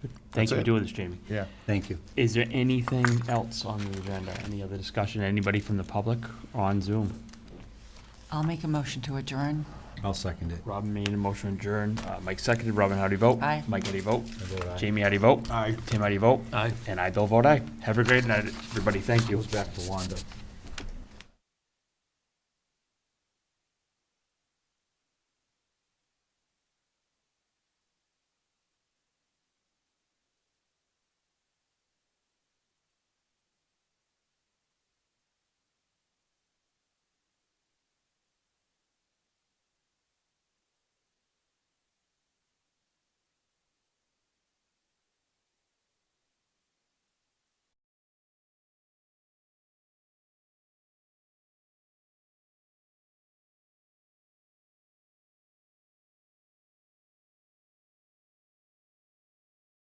[SPEAKER 2] Thank
[SPEAKER 8] That's
[SPEAKER 2] you for
[SPEAKER 8] it.
[SPEAKER 2] doing this, Jamie.
[SPEAKER 8] Yeah.
[SPEAKER 3] Thank you.
[SPEAKER 2] Is there anything else on the agenda? Any other discussion? Anybody from the public or on Zoom?
[SPEAKER 4] I'll make a motion to adjourn.
[SPEAKER 3] I'll second it.
[SPEAKER 2] Robin made a motion to adjourn. Mike seconded. Robin, how do you vote?
[SPEAKER 4] Aye.
[SPEAKER 2] Mike, how do you vote?
[SPEAKER 3] I vote aye.
[SPEAKER 2] Jamie, how do you vote?
[SPEAKER 8] Aye.
[SPEAKER 2] Tim, how do you vote?
[SPEAKER 11] Aye.
[SPEAKER 2] And I, Bill, vote aye. Have a great night, everybody. Thank you.
[SPEAKER 3] Goes back to Wanda.